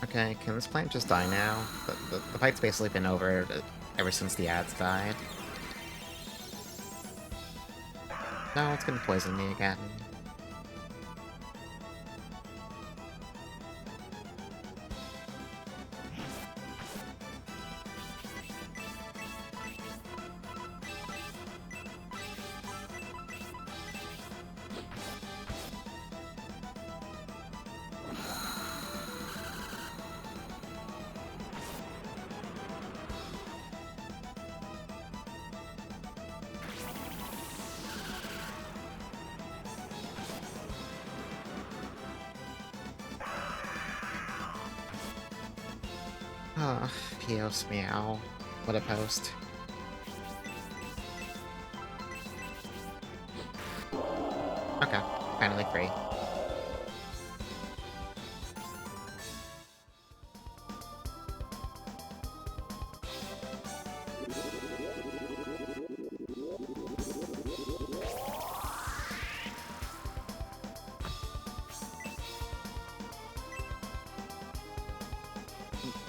Okay, can this plant just die now? The fight's basically been over ever since the ads died. No, it's gonna poison me again. Ah, Pios meow. What a post. Okay, finally free.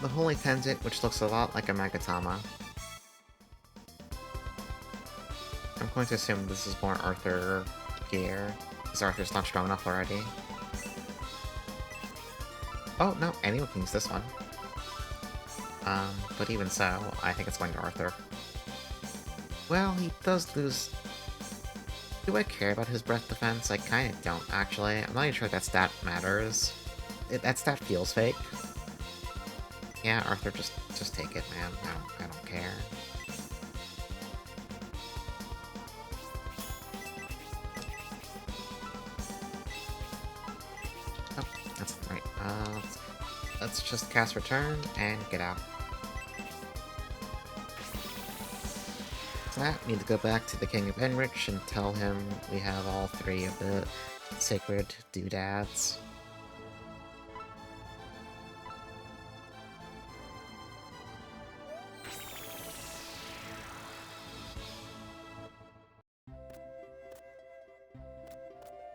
The Holy Pendant, which looks a lot like a Magatama. I'm going to assume this is more Arthur gear, because Arthur's not strong enough already. Oh, no, anyone can use this one. But even so, I think it's going to Arthur. Well, he does lose... Do I care about his breath defense? I kinda don't, actually. I'm not even sure that stat matters. That stat feels fake. Yeah, Arthur, just take it, man. I don't care. Oh, that's right. Let's just cast Return and get out. So that, need to go back to the King of Enrich and tell him we have all 3 of the sacred doodads.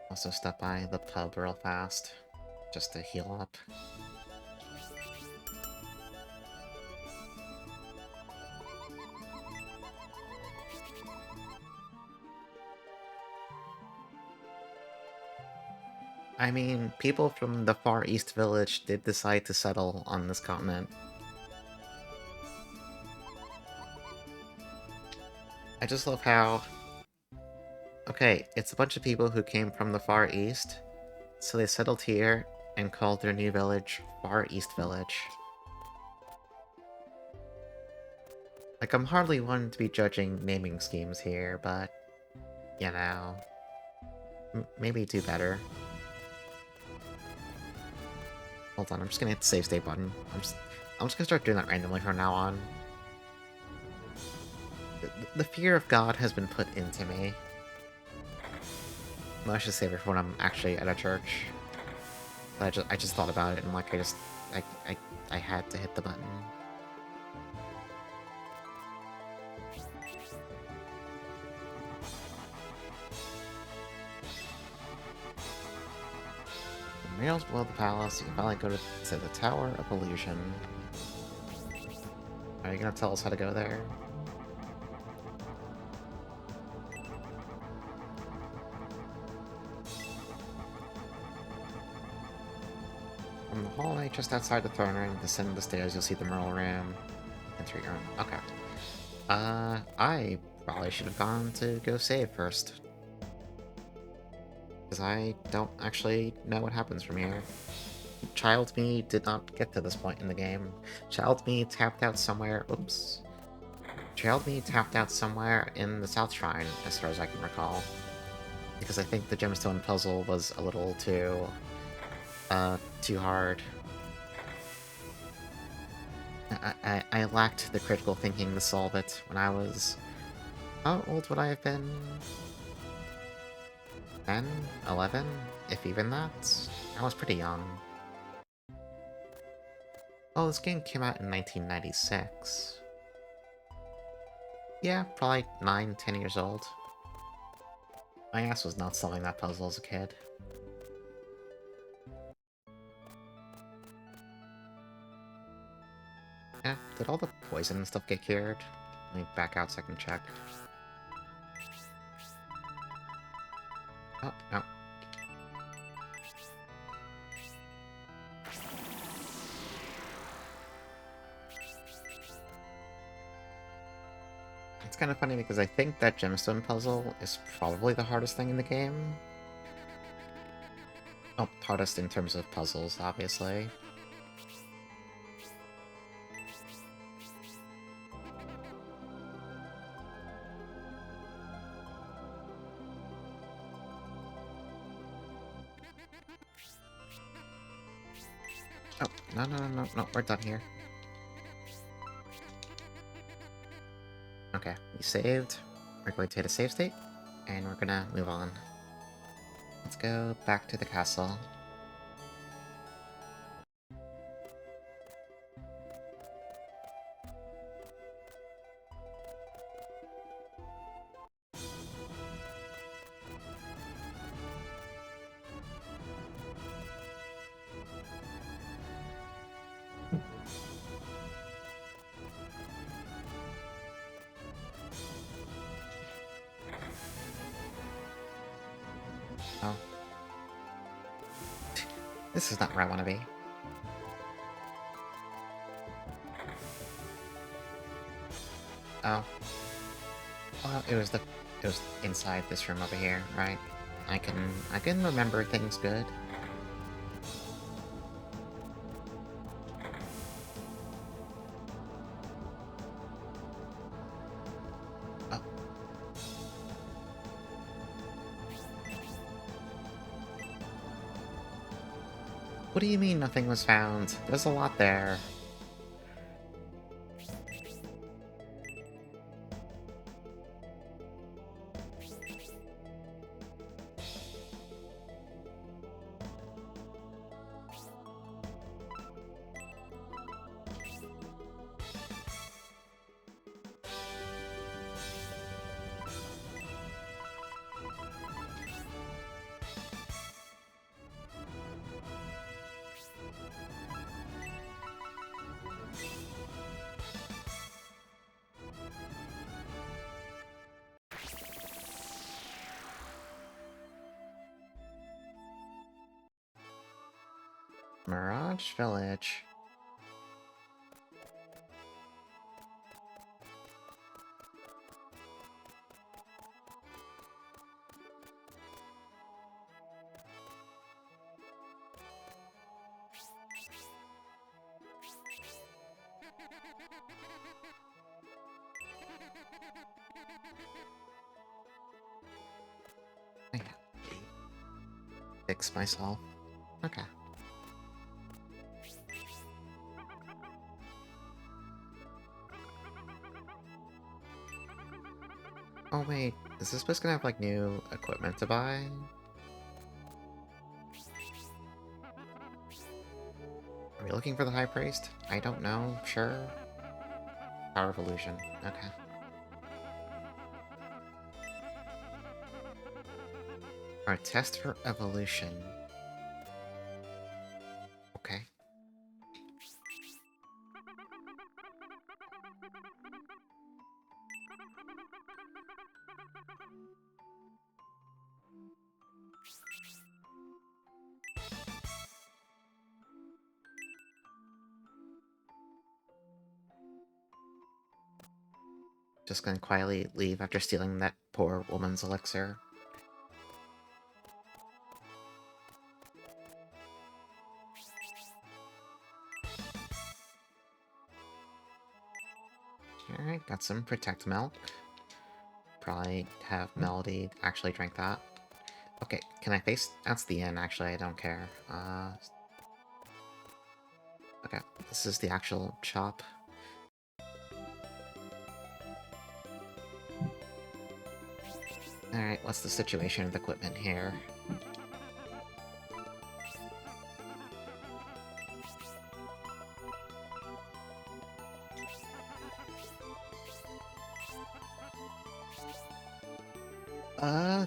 Also stop by the pub real fast, just to heal up. I mean, people from the Far East Village did decide to settle on this continent. I just love how... Okay, it's a bunch of people who came from the Far East, so they settled here and called their new village Far East Village. Like, I'm hardly one to be judging naming schemes here, but... You know... maybe do better. Hold on, I'm just gonna hit the save state button. I'm just gonna start doing that randomly from now on. The fear of God has been put into me. Well, I should save it for when I'm actually at a church. But I just thought about it and like I had to hit the button. Rails below the palace, you can finally go to the Tower of Illusion. Are you gonna tell us how to go there? From the hallway just outside the throne room, descend the stairs, you'll see the Merle room. Enter your room. Okay. I probably should have gone to go save first. Because I don't actually know what happens from here. Child me did not get to this point in the game. Child me tapped out somewhere. Oops. Child me tapped out somewhere in the South Shrine, as far as I can recall. Because I think the gemstone puzzle was a little too hard. I lacked the critical thinking to solve it when I was... How old would I have been? 10? 11? If even that? I was pretty young. Oh, this game came out in 1996. Yeah, probably 9, 10 years old. My ass was not solving that puzzle as a kid. Yeah, did all the poison and stuff get cured? Let me back out so I can check. Oh, no. It's kind of funny because I think that gemstone puzzle is probably the hardest thing in the game. Oh, hardest in terms of puzzles, obviously. Oh, no, we're done here. Okay, we saved. We're going to hit a save state, and we're gonna move on. Let's go back to the castle. Oh. This is not where I want to be. Oh. Well, it was inside this room over here, right? I can remember things good. Oh. What do you mean nothing was found? There's a lot there. Mirage Village. I gotta fix myself. Okay. Oh wait, is this place gonna have like new equipment to buy? Are we looking for the High Priest? I don't know. Sure. Power of Illusion. Okay. Alright, test for evolution. Just gonna quietly leave after stealing that poor woman's elixir. Alright, got some Protect Milk. Probably have Melody actually drink that. Okay, can I face... That's the inn, actually, I don't care. Okay, this is the actual shop. Alright, what's the situation with equipment here?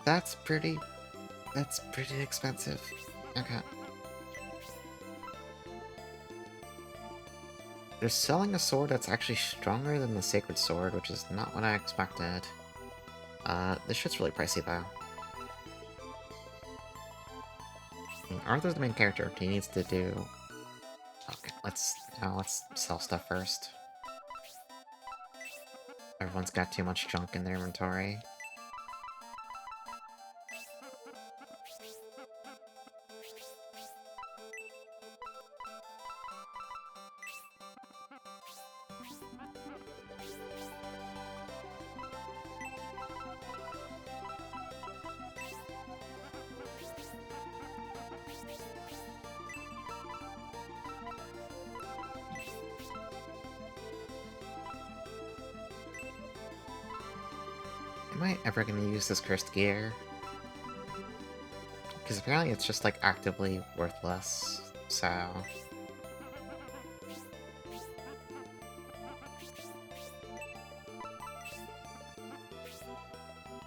That's pretty... That's pretty expensive. Okay. They're selling a sword that's actually stronger than the Sacred Sword, which is not what I expected. This shit's really pricey, though. I mean, Arthur's the main character. He needs to do... Okay, let's sell stuff first. Everyone's got too much junk in their inventory. Am I ever gonna use this cursed gear? Because apparently it's just, like, actively worthless, so...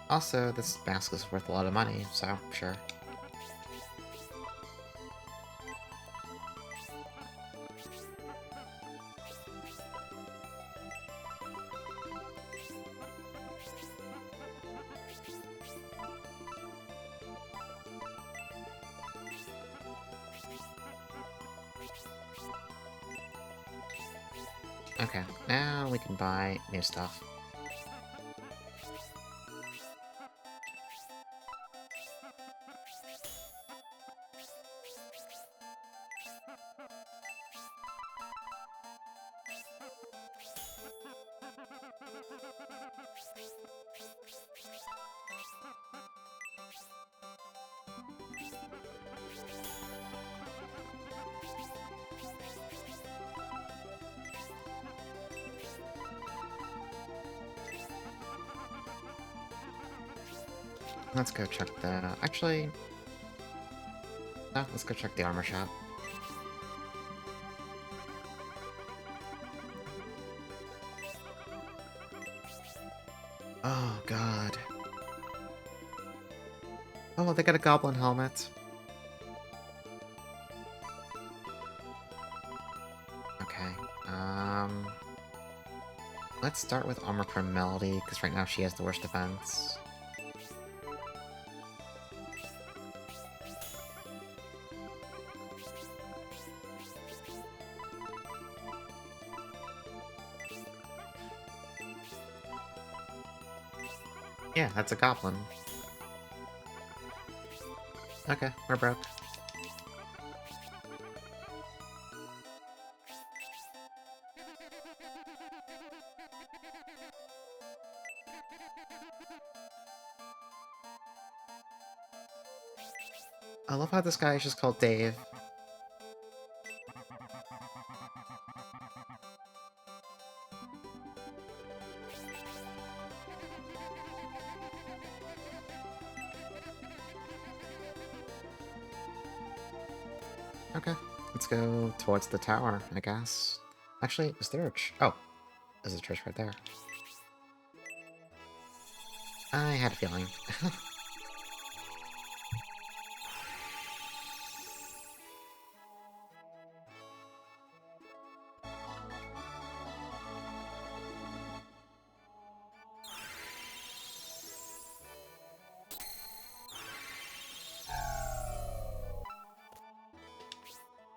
Also, this mask is worth a lot of money, so sure. Okay, now we can buy new stuff. Let's go check the... Actually... No, let's go check the armor shop. Oh, God. Oh, they got a goblin helmet. Okay, let's start with armor for Melody, because right now she has the worst defense. Yeah, that's a goblin. Okay, we're broke. I love how this guy is just called Dave. Okay, let's go towards the tower, I guess. Actually, is there a oh, there's a church right there. I had a feeling.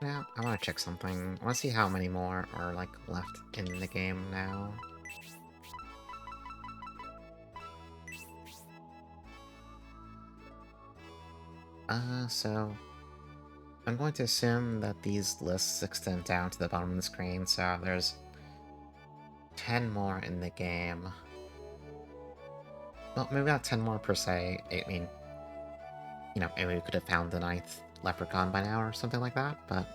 Now, I want to check something. I want to see how many more are, like, left in the game now. So I'm going to assume that these lists extend down to the bottom of the screen, so there's 10 more in the game. Well, maybe not 10 more per se. I mean, you know, maybe we could have found the ninth leprechaun by now or something like that, but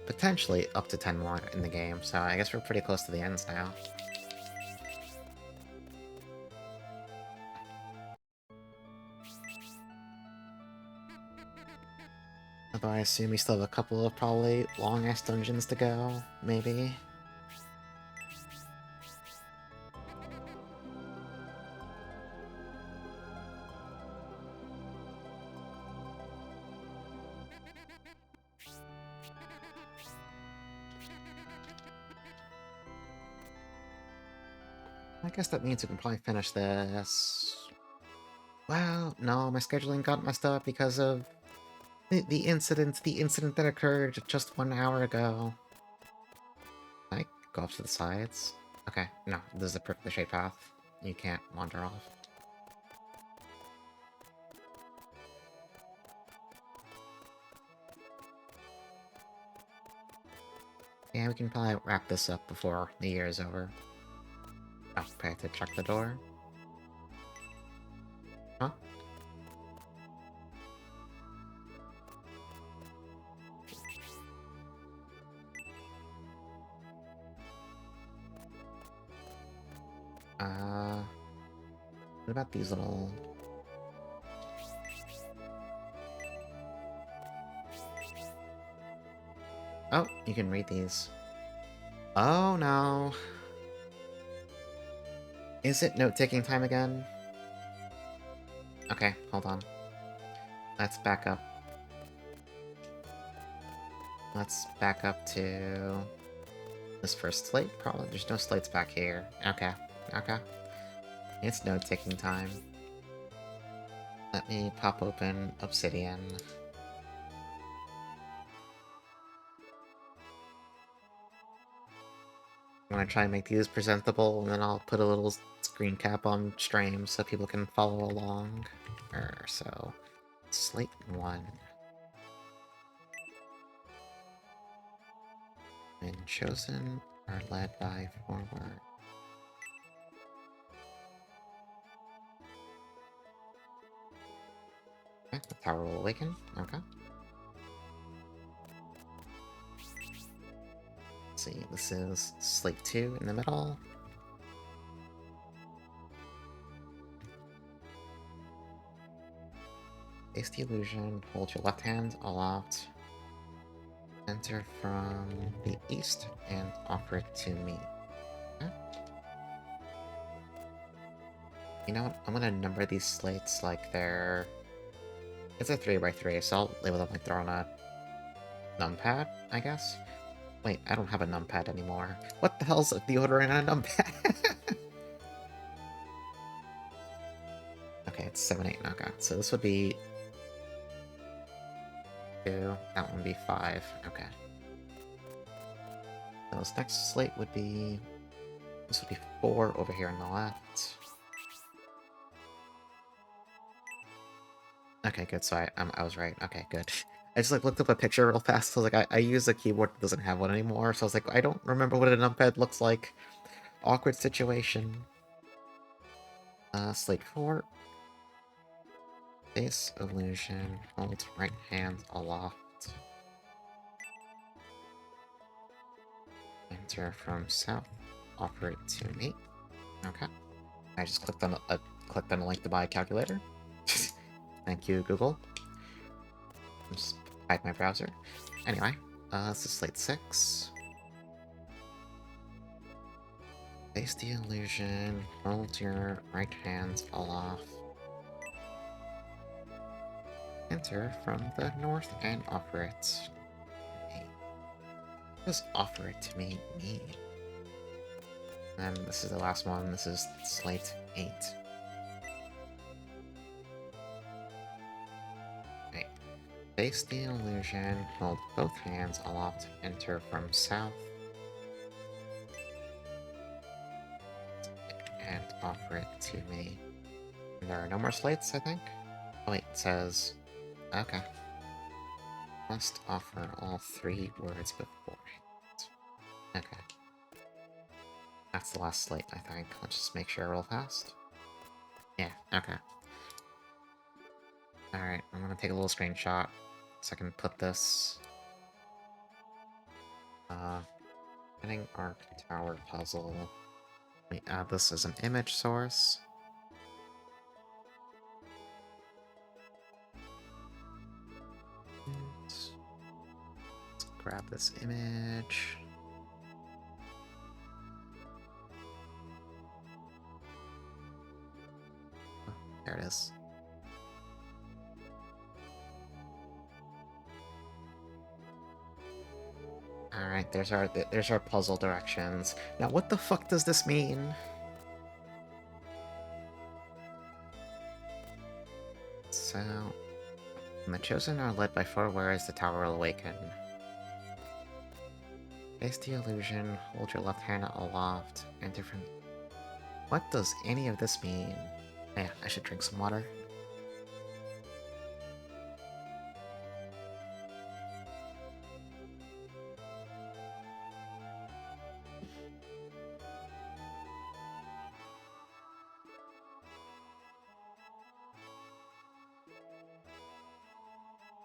potentially up to 10 more in the game, so I guess we're pretty close to the ends now. Although I assume we still have a couple of probably long-ass dungeons to go, maybe. I guess that means we can probably finish this. Well, no, my scheduling got messed up because of the incident that occurred just 1 hour ago. Can I go off to the sides? Okay, no, this is a perfectly straight path. You can't wander off. Yeah, we can probably wrap this up before the year is over. Oh, I have to check the door. Huh? What about these little... Oh, you can read these. Oh no. Is it note-taking time again? Okay, hold on. Let's back up. Let's back up to this first slate. Probably there's no slates back here. Okay, okay. It's note-taking time. Let me pop open Obsidian. I'm gonna try and make these presentable, and then I'll put a little screen cap on stream so people can follow along. So, slate 1. When chosen are led by forward. Okay, the tower will awaken. Okay. Let's see, this is slate 2 in the middle. Face the illusion, hold your left hand aloft. Enter from the east and offer it to me. Okay. You know what? I'm gonna number these slates like they're... It's a 3x3, so I'll label them like they're on a numpad, I guess? Wait, I don't have a numpad anymore. What the hell's the order in a numpad? Okay, it's 7, 8, okay. So this would be 2, that one would be 5, okay. So this next slate would be... This would be 4 over here on the left. Okay, good, so I was right. Okay, good. I just, like, looked up a picture real fast, so I was like, I use a keyboard that doesn't have one anymore, so I was like, I don't remember what a numpad looks like. Awkward situation. Slate 4. Face illusion, hold right hand aloft. Enter from south, offer it to me. Okay. I just clicked on a link to buy a calculator. Thank you, Google. Just hide my browser. Anyway, this is slate 6. Face the illusion, hold your right hand aloft. Enter from the north and offer it to me. What does offer it to me mean? And this is the last one. This is slate 8. Right. Face the illusion, hold both hands aloft, enter from south, and offer it to me. And there are no more slates, I think? Oh, wait, it says... Okay. Must offer all 3 words before. Okay. That's the last slate, I think. Let's just make sure real fast. Yeah, okay. Alright, I'm gonna take a little screenshot so I can put this... Shining Ark Tower Puzzle. Let me add this as an image source. Let's grab this image. Oh, there it is. Alright, there's our puzzle directions. Now what the fuck does this mean? So... When the Chosen are led by 4 words, the tower will awaken. Face the illusion, hold your left hand aloft, enter from... What does any of this mean? Yeah, I should drink some water.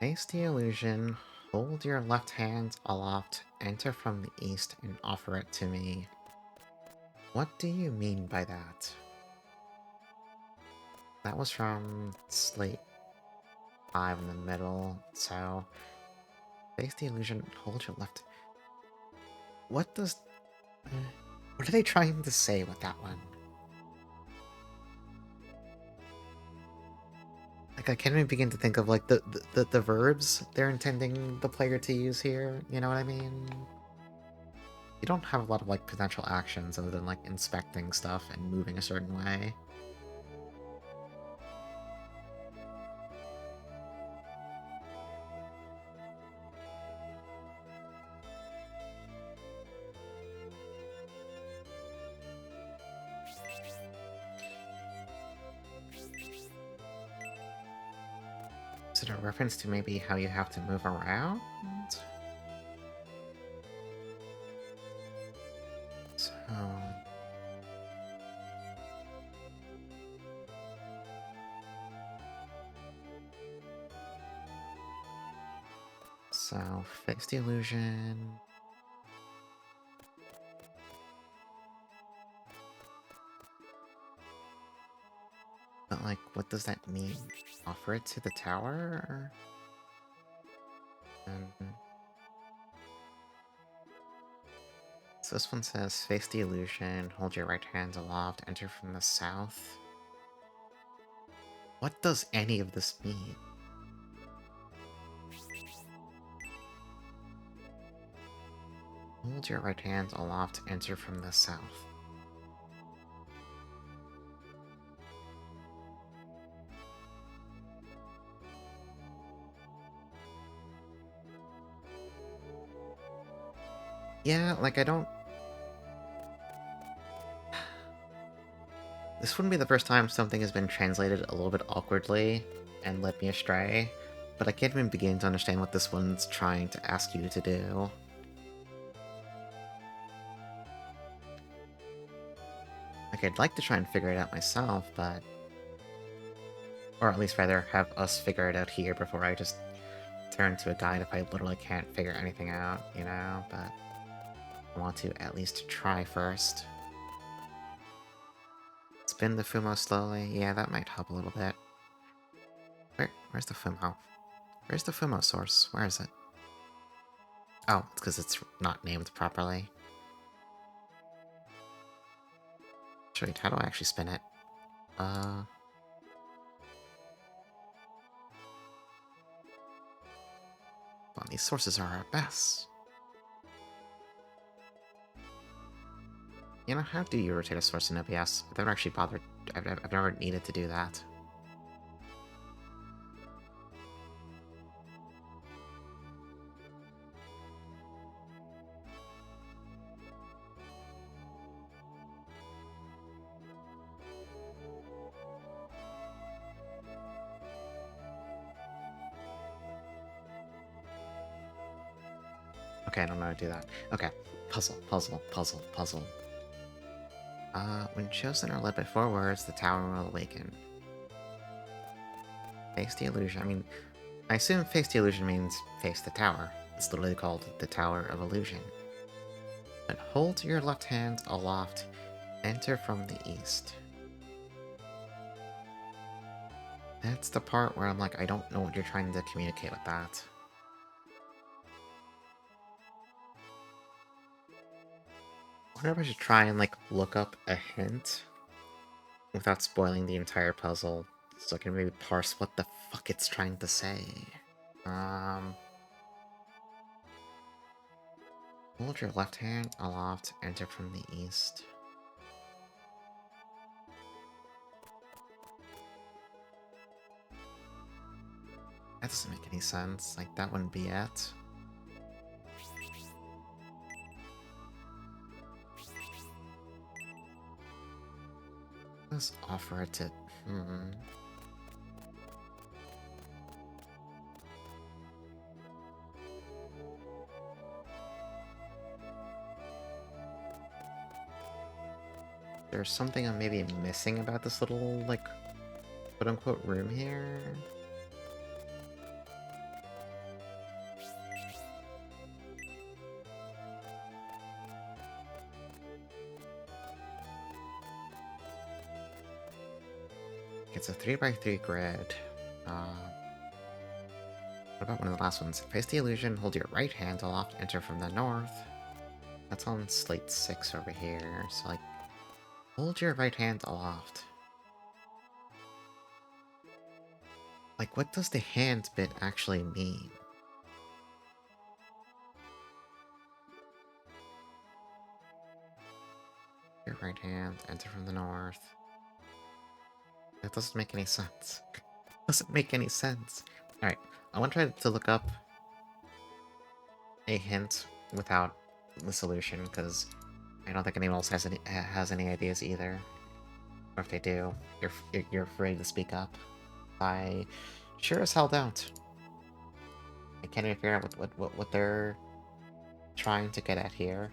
Face the illusion, hold your left hand aloft, enter from the east, and offer it to me. What do you mean by that? That was from Slate 5 in the middle, so... Face the illusion, hold your left... What does... What are they trying to say with that one? Like, I can't even begin to think of, like, the verbs they're intending the player to use here, you know what I mean? You don't have a lot of, like, potential actions other than, like, inspecting stuff and moving a certain way. Is it a reference to maybe how you have to move around? So... So, fix the illusion... But, like, what does that mean? Offer it to the tower? So this one says, face the illusion, hold your right hand aloft, enter from the south. What does any of this mean? Hold your right hand aloft, enter from the south. Yeah, like, I don't... This wouldn't be the first time something has been translated a little bit awkwardly and led me astray, but I can't even begin to understand what this one's trying to ask you to do. Like, I'd like to try and figure it out myself, but... Or at least rather, have us figure it out here before I just turn to a guide if I literally can't figure anything out, you know? But I want to at least try first. Spin the Fumo slowly. Yeah, that might help a little bit. Where's the Fumo? Where's the Fumo source? Where is it? Oh, it's because it's not named properly. Wait, how do I actually spin it? Well, these sources are our best. You know, how do you rotate a source in OBS? I've never actually bothered... I've never needed to do that. Okay, I don't know how to do that. Okay. Puzzle, puzzle, puzzle, puzzle. When chosen or led by 4 words, the tower will awaken. Face the illusion. I mean, I assume face the illusion means face the tower. It's literally called the Tower of Illusion. But hold your left hand aloft. Enter from the east. That's the part where I'm like, I don't know what you're trying to communicate with that. I wonder if I should try and, like, look up a hint without spoiling the entire puzzle, so I can maybe parse what the fuck it's trying to say. Hold your left hand aloft, enter from the east. That doesn't make any sense. Like, that wouldn't be it. Let's offer it to... There's something I'm maybe missing about this little, like, quote-unquote room here. It's a 3x3 grid. What about one of the last ones? Face the illusion, hold your right hand aloft, enter from the north. That's on slate 6 over here, so, like, hold your right hand aloft. Like, what does the hand bit actually mean? Your right hand, enter from the north. That doesn't make any sense. Doesn't make any sense. Alright, I want to try to look up a hint without the solution, because I don't think anyone else has any ideas either. Or if they do, you're afraid to speak up. I sure as hell don't. I can't even figure out what they're trying to get at here.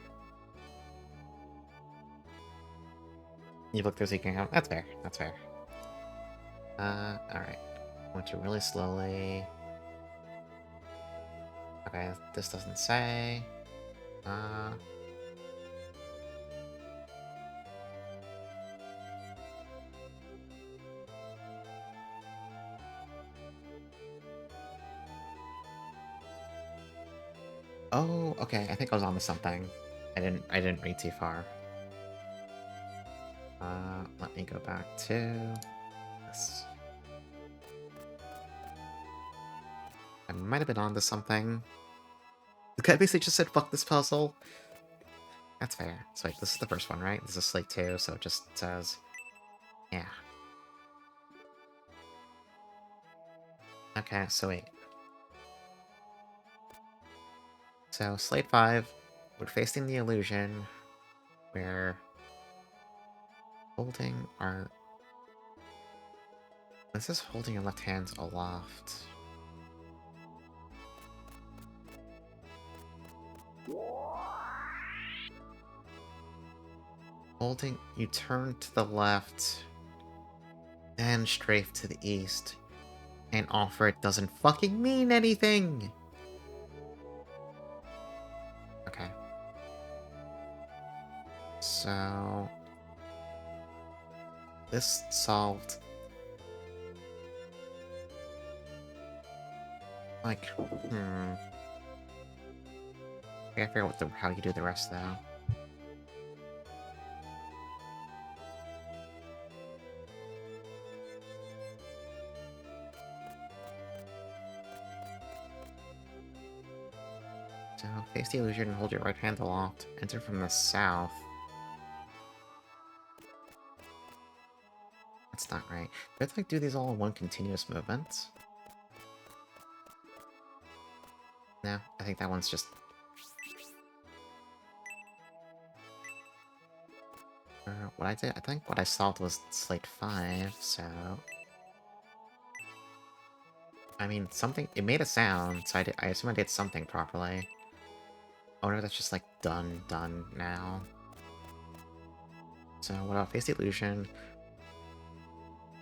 You look through seeking out. That's fair. That's fair. Alright. Went to really slowly. Okay, this doesn't say. Oh, okay. I think I was onto something. I didn't read too far. Let me go back to this. I might have been onto something. The guy basically just said, fuck this puzzle. That's fair. So wait, this is the first one, right? This is slate 2, so it just says... Yeah. Okay, so wait. So, slate 5, we're facing the illusion. We're holding our... This is holding your left hand aloft. Holding... You turn to the left, and strafe to the east, and offer it doesn't fucking mean anything! Okay. So... This solved... Like, I gotta figure out how you do the rest, though. So, face the illusion and hold your right hand aloft. Enter from the south. That's not right. Do I have to, like, do these all in one continuous movement? No, I think that one's just... what I did, I think what I solved was slate 5, so... I mean, something... It made a sound, so I assume I did something properly. Oh no, that's just like done now. So what about face the illusion?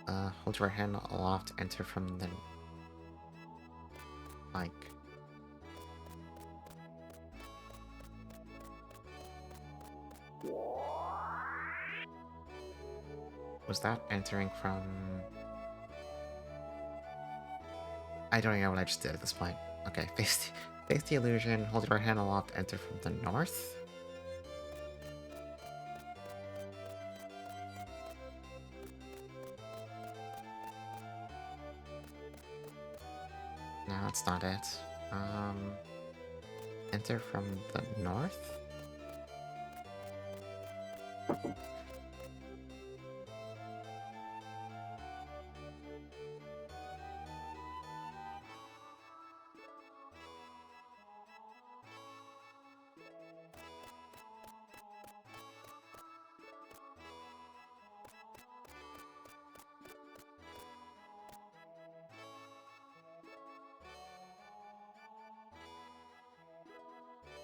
Hold your right hand aloft, enter from the like. Was that entering from? I don't even know what I just did at this point. Okay, face the illusion, hold your right hand aloft, enter from the north. No, that's not it. Enter from the north?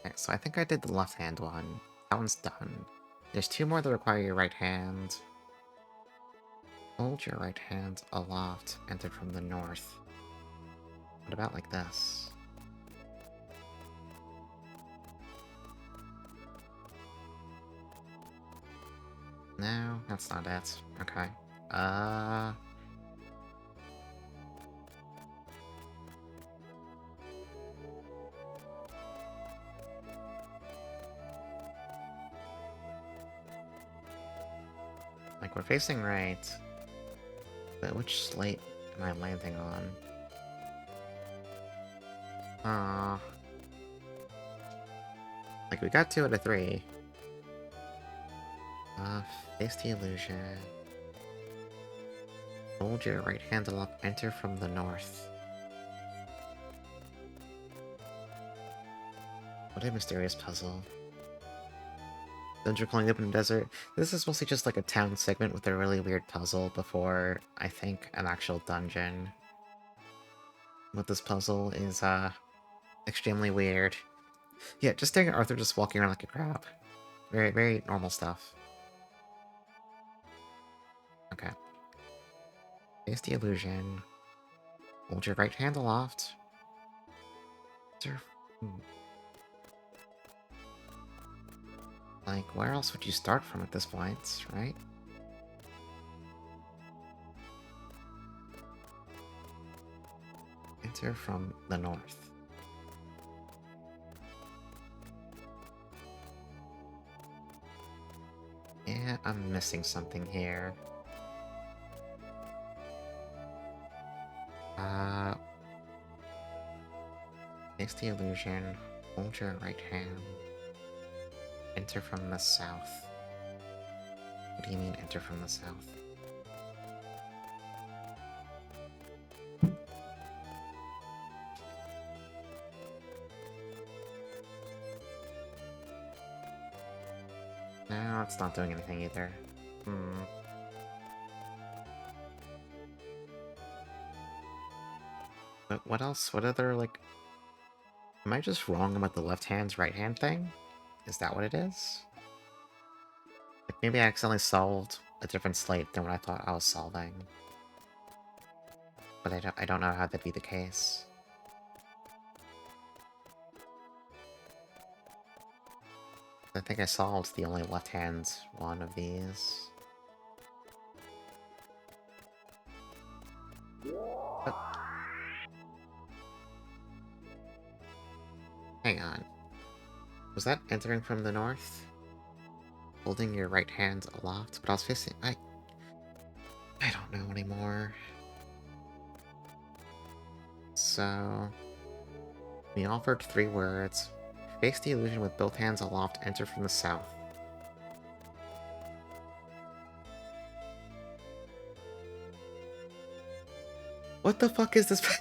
Okay, so I think I did the left hand one. That one's done. There's two more that require your right hand. Hold your right hand aloft, enter from the north. What about like this? No, that's not it. Okay. Like, we're facing right. But which slate am I landing on? Like, we got 2 out of 3. Face the illusion. Hold your right hand aloft, enter from the north. What a mysterious puzzle. Dungeon crawling up in the desert. This is mostly just like a town segment with a really weird puzzle before, I think, an actual dungeon. But this puzzle is, extremely weird. Yeah, just staring at Arthur just walking around like a crab. Very, very normal stuff. Okay. Face the illusion. Hold your right hand aloft. Like, where else would you start from at this point, right? Enter from the north. Yeah, I'm missing something here. Face the illusion. Hold your right hand. Enter from the south. What do you mean, enter from the south? No, it's not doing anything either. But what else? What other, like... Am I just wrong about the left hand's right hand thing? Is that what it is? Like, maybe I accidentally solved a different slate than what I thought I was solving. But I don't know how that'd be the case. I think I solved the only left-hand one of these. But... Hang on. Was that entering from the north? Holding your right hand aloft? But I was facing... I don't know anymore. So... We offered 3 words. Face the illusion with both hands aloft, enter from the south. What the fuck is this?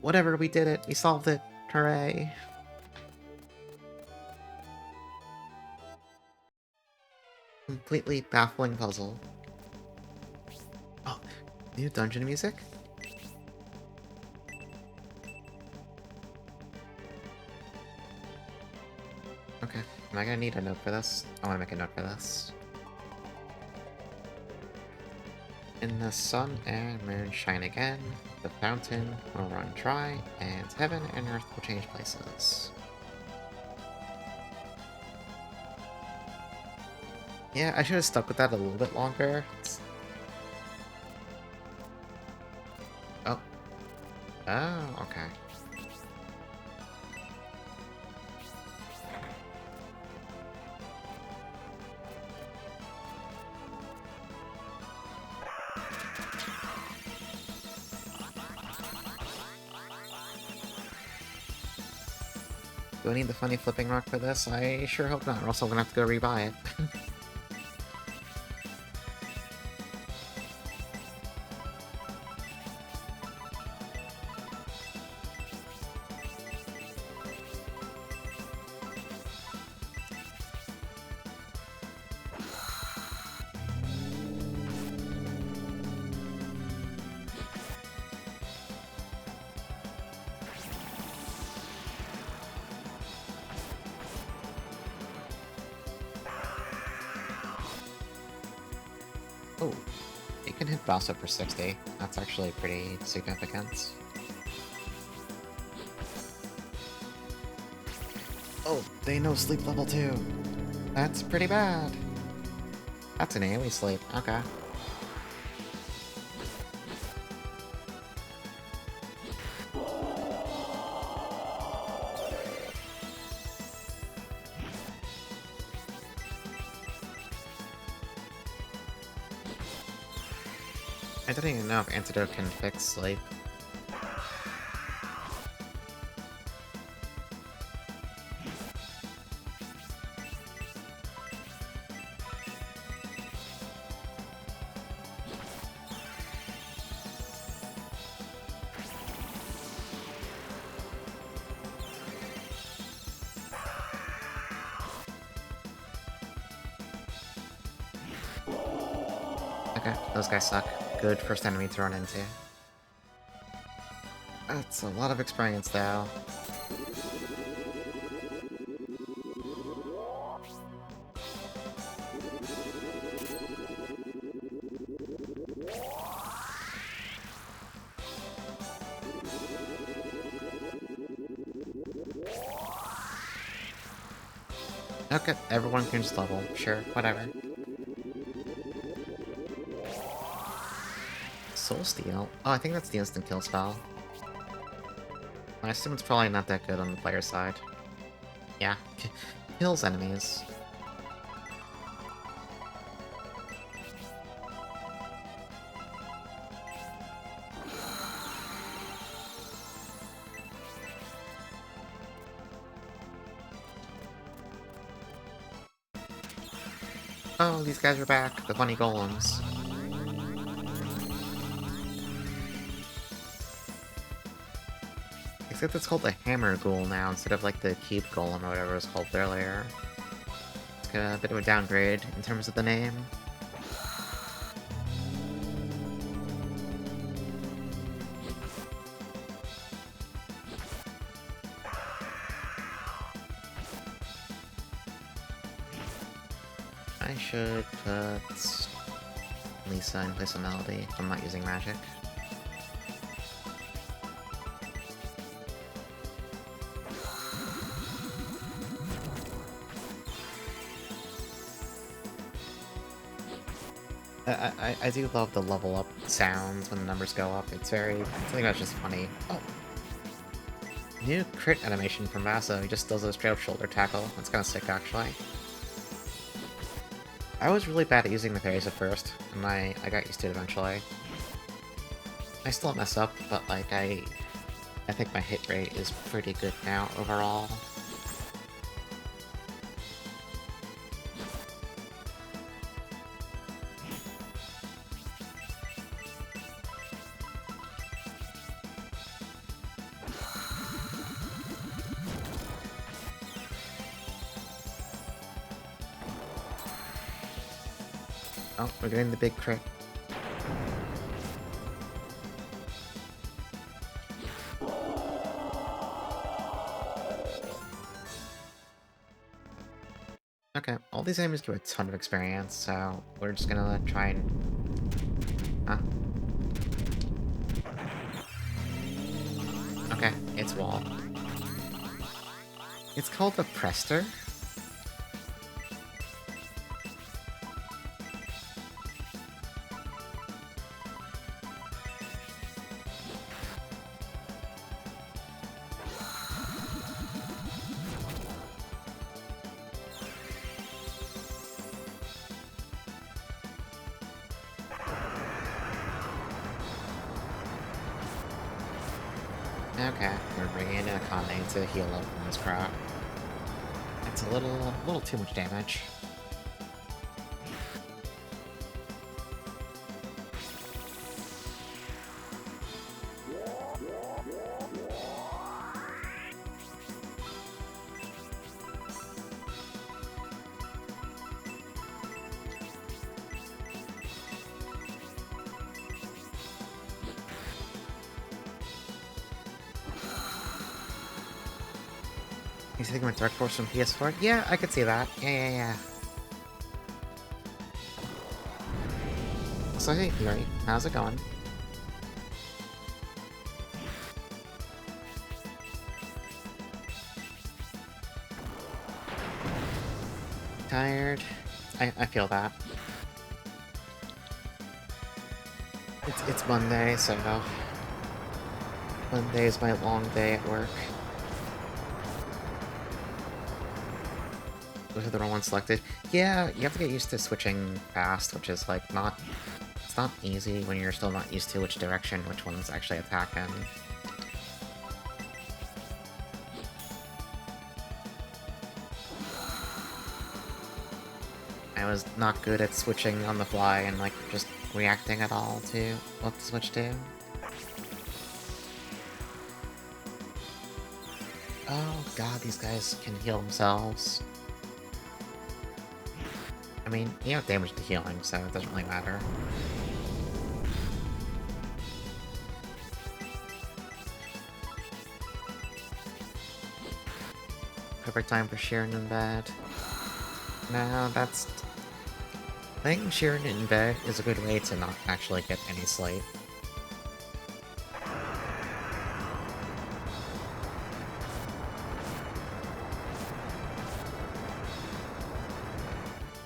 Whatever, we did it. We solved it. Hooray. Completely baffling puzzle. Oh, new dungeon music? Okay. Am I gonna need a note for this? I wanna make a note for this. In the sun and moon shine again, the fountain will run dry, and heaven and earth will change places. Yeah, I should have stuck with that a little bit longer. Oh. Oh, okay. Do I need the funny flipping rock for this? I sure hope not, or else I'm gonna have to go rebuy it. Oh, you can hit boss up for 60. That's actually pretty significant. Oh, they know sleep level 2. That's pretty bad. That's an AoE sleep. Okay. I don't even know if Antidote can fix sleep. Okay, those guys suck. Good first enemy to run into. That's a lot of experience, though. Okay, everyone can just level. Sure, whatever. Soul Steal? Oh, I think that's the instant kill spell. I assume it's probably not that good on the player side. Yeah, kills enemies. Oh, these guys are back, the funny golems. Except it's called the Hammer Ghoul now, instead of like the Cube Golem or whatever it was called earlier. It's got a bit of a downgrade in terms of the name. I should put Lisa in place of Melody if I'm not using magic. I do love the level up sounds when the numbers go up. It's very, I think that's just funny. Oh. New crit animation from Massa. He just does a straight up shoulder tackle. That's kind of sick, actually. I was really bad at using the parries at first, and I got used to it eventually. I still mess up, but like I think my hit rate is pretty good now overall. Oh, we're getting the big crit. Okay, all these enemies give a ton of experience, so we're just gonna try and... Huh? Okay, it's wall. It's called the Prester. Okay, we're bringing in a Akane to heal up from this crap. That's a little too much damage. He's taking my Dark Force from PS4? Yeah, I could see that. Yeah. So hey, Yuri, how's it going? Tired? I feel that. It's Monday, so... Monday is my long day at work. Those are the wrong ones selected. Yeah, you have to get used to switching fast, which is, like, not... It's not easy when you're still not used to which direction which one's actually attacking. I was not good at switching on the fly and, like, just reacting at all to what to switch to. Oh god, these guys can heal themselves. I mean, you have damage to healing, so it doesn't really matter. Perfect time for Sheeran in bed. No, that's... Playing Sheeran in bed is a good way to not actually get any sleep.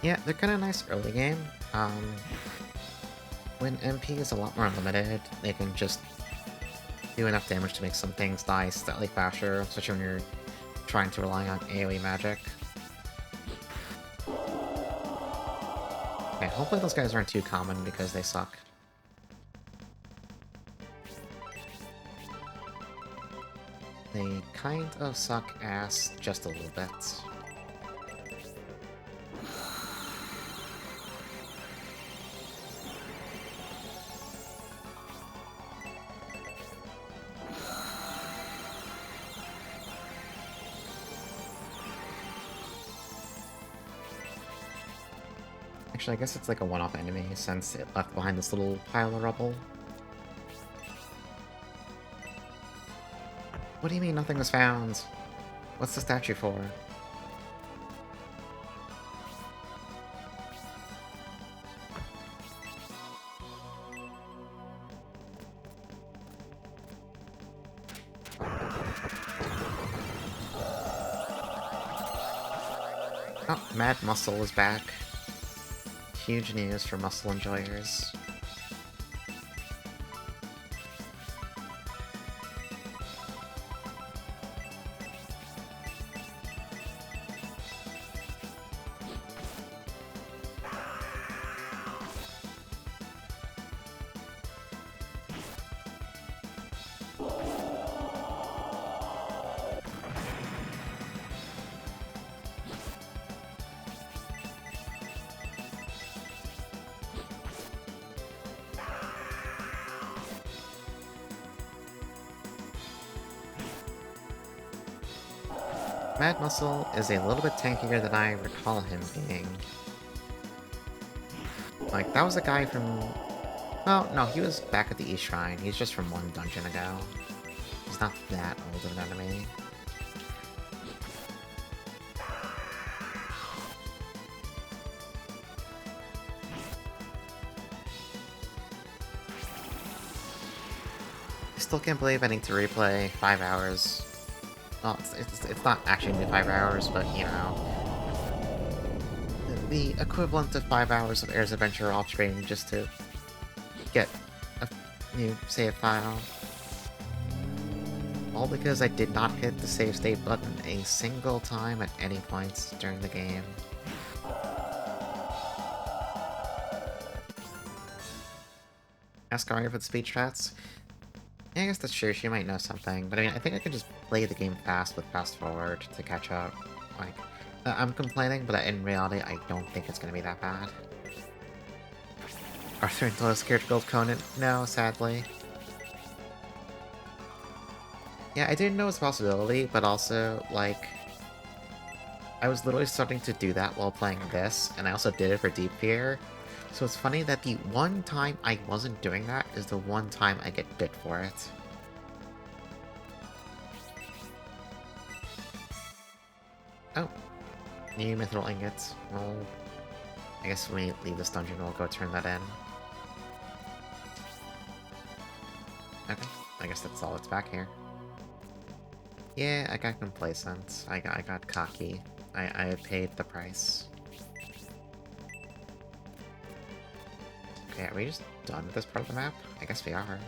Yeah, they're kind of nice early game. When MP is a lot more limited, they can just do enough damage to make some things die slightly faster, especially when you're trying to rely on AoE magic. Okay, hopefully those guys aren't too common because they suck. They kind of suck ass just a little bit. Actually, I guess it's like a one-off enemy since it left behind this little pile of rubble. What do you mean nothing was found? What's the statue for? Oh, Mad Muscle is back. Huge news for muscle enjoyers. Mad Muscle is a little bit tankier than I recall him being. Like, that was a guy from... Oh, no, he was back at the East Shrine. He's just from one dungeon ago. He's not that old of an enemy. still can't believe I need to replay 5 hours. Well, it's not actually only 5 hours, but, you know, the equivalent of 5 hours of Air's Adventure off stream just to get a new save file. All because I did not hit the save state button a single time at any points during the game. Ask Aria for the speech chats. Yeah, I guess that's true, she might know something, but I mean, I think I could just play the game fast with fast forward to catch up. Like, I'm complaining, but in reality, I don't think it's gonna be that bad. Arthur and Toa scared to build Conan? No, sadly. Yeah, I didn't know it was a possibility, but also, like, I was literally starting to do that while playing this, and I also did it for Deep Fear. So it's funny that the one time I wasn't doing that is the one time I get bit for it. Oh. New mithril ingots. Well, I guess when we leave this dungeon, we'll go turn that in. Okay, I guess that's all that's back here. Yeah, I got complacent. I got cocky. I paid the price. Okay, are we just done with this part of the map? I guess we are.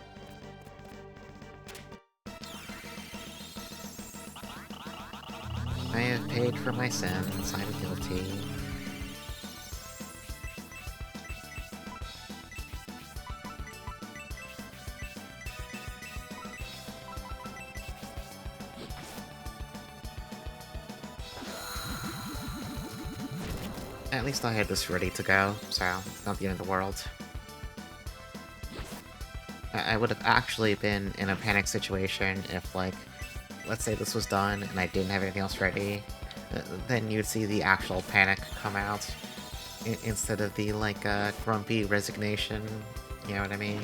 I have paid for my sins. I'm guilty. At least I had this ready to go, so it's not the end of the world. I would have actually been in a panic situation if, like, let's say this was done and I didn't have anything else ready, then you'd see the actual panic come out instead of the, like, grumpy resignation, you know what I mean?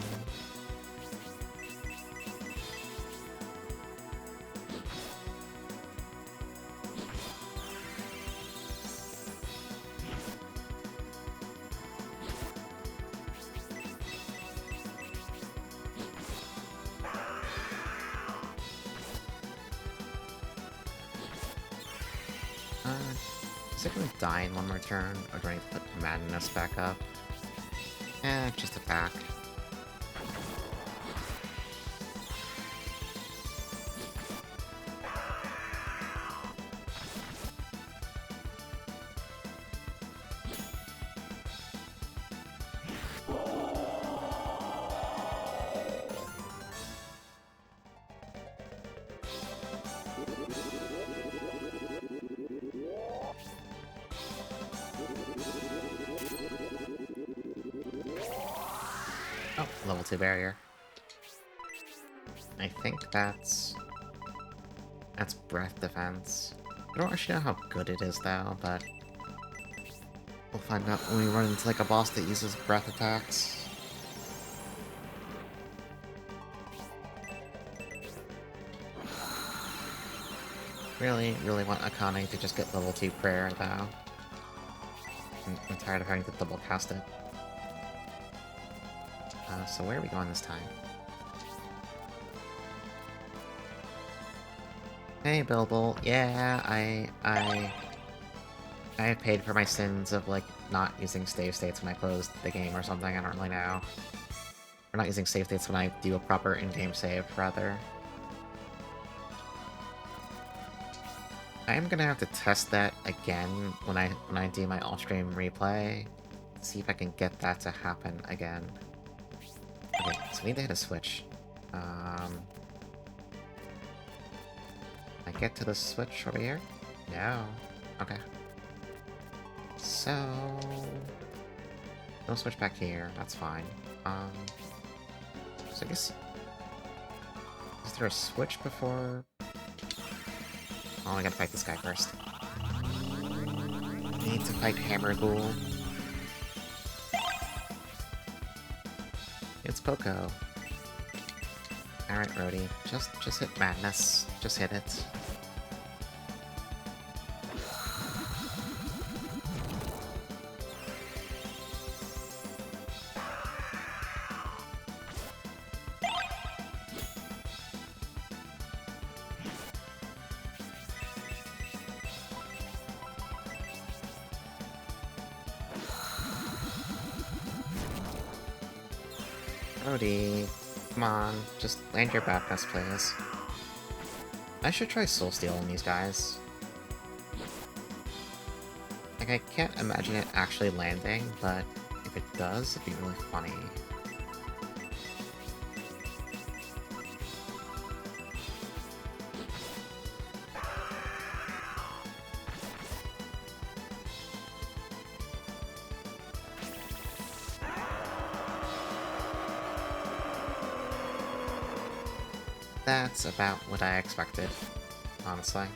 Is it gonna die in one more turn, or do I need to put Madness back up? Just attack. Oh, level 2 barrier. I think that's breath defense. I don't actually know how good it is though, but we'll find out when we run into like a boss that uses breath attacks. Really want Akane to just get level 2 prayer though. I'm tired of having to double cast it. So where are we going this time? Hey, Bilbil. Yeah, I paid for my sins of, like, not using save states when I closed the game or something, I don't really know. Or not using save states when I do a proper in-game save, rather. I am gonna have to test that again when I do my off-stream replay. See if I can get that to happen again. Okay, so we need to hit a switch. I get to the switch over here? No. Okay. So... no switch back here, that's fine. So I guess... is there a switch before... oh, I gotta fight this guy first. I need to fight Hammer Ghoul. It's Poco. Alright, Rhodey. Just hit Madness. Just hit it. Brody, come on, just land your badness, please. I should try Soul Steal on these guys. Like, I can't imagine it actually landing, but if it does, it'd be really funny. That's about what I expected, honestly.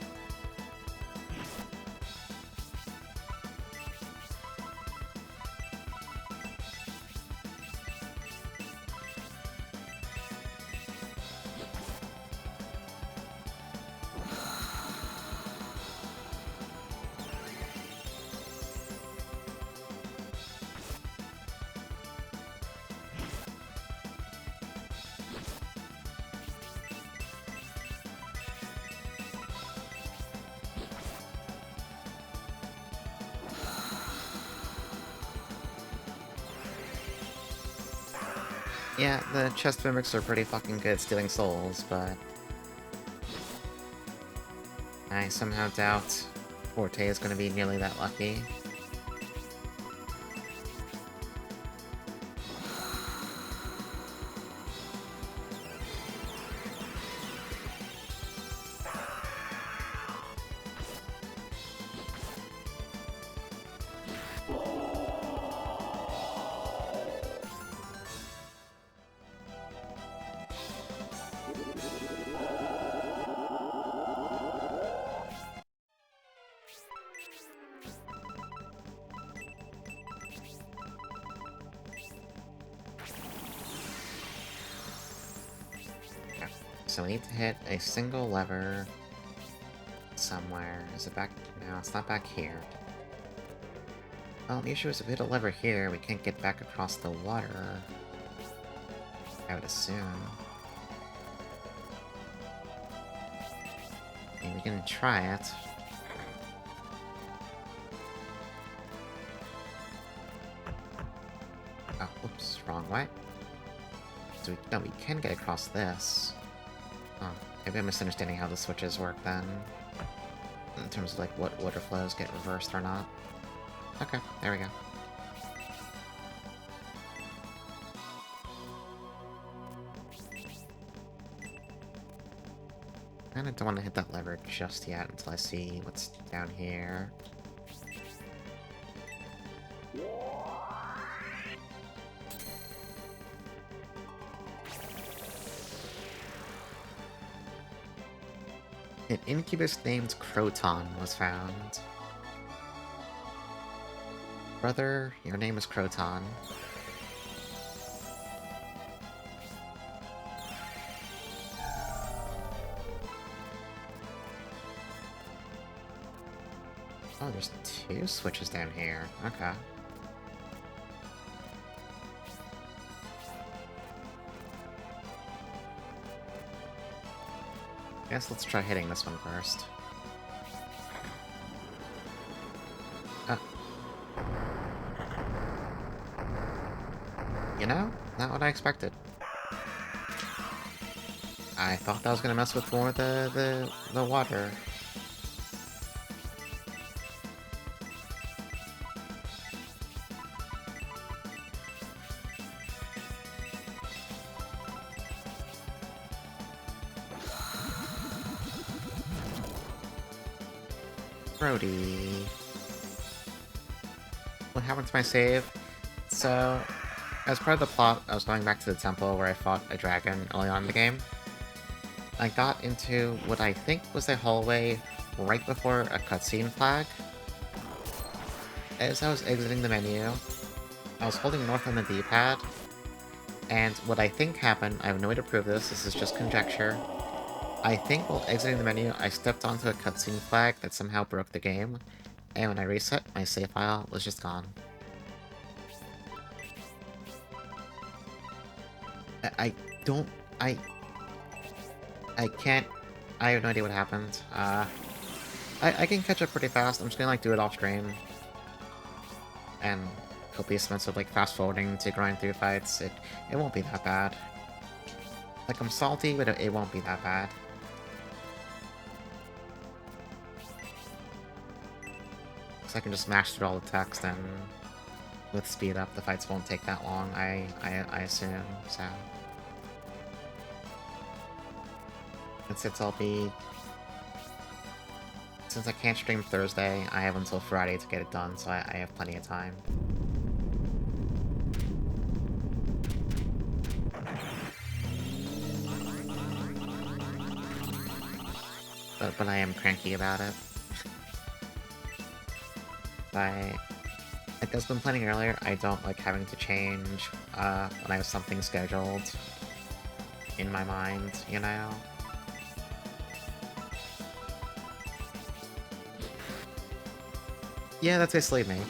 Yeah, the chest mimics are pretty fucking good at stealing souls, but I somehow doubt Forte is going to be nearly that lucky. So we need to hit a single lever somewhere. Is it back? No, it's not back here. Well, the issue is if we hit a lever here, we can't get back across the water. I would assume. I mean, we can try it. Oh, whoops, wrong way. So no, we can get across this. Oh, maybe I'm misunderstanding how the switches work then. In terms of like what water flows get reversed or not. Okay, there we go. I kinda don't want to hit that lever just yet until I see what's down here. An incubus named Croton was found. Brother, your name is Croton. Oh, there's two switches down here. Okay. Guess let's try hitting this one first. You know, not what I expected. I thought that was gonna mess with more of the water. Brody. What happened to my save? So, as part of the plot, I was going back to the temple where I fought a dragon early on in the game. I got into what I think was a hallway right before a cutscene flag. As I was exiting the menu, I was holding north on the D-pad, and what I think happened, I have no way to prove this is just conjecture. I think while exiting the menu, I stepped onto a cutscene flag that somehow broke the game, and when I reset, my save file was just gone. I can't... I have no idea what happened. I can catch up pretty fast. I'm just gonna, like, do it off screen. And copious amounts of like fast forwarding to grind through fights, it won't be that bad. Like, I'm salty, but it won't be that bad. So I can just mash through all the text, and with speed up, the fights won't take that long, I assume, so... And since I can't stream Thursday, I have until Friday to get it done, so I have plenty of time. But I am cranky about it. Like I was complaining earlier, I don't like having to change when I have something scheduled in my mind, you know? Yeah, that's basically me.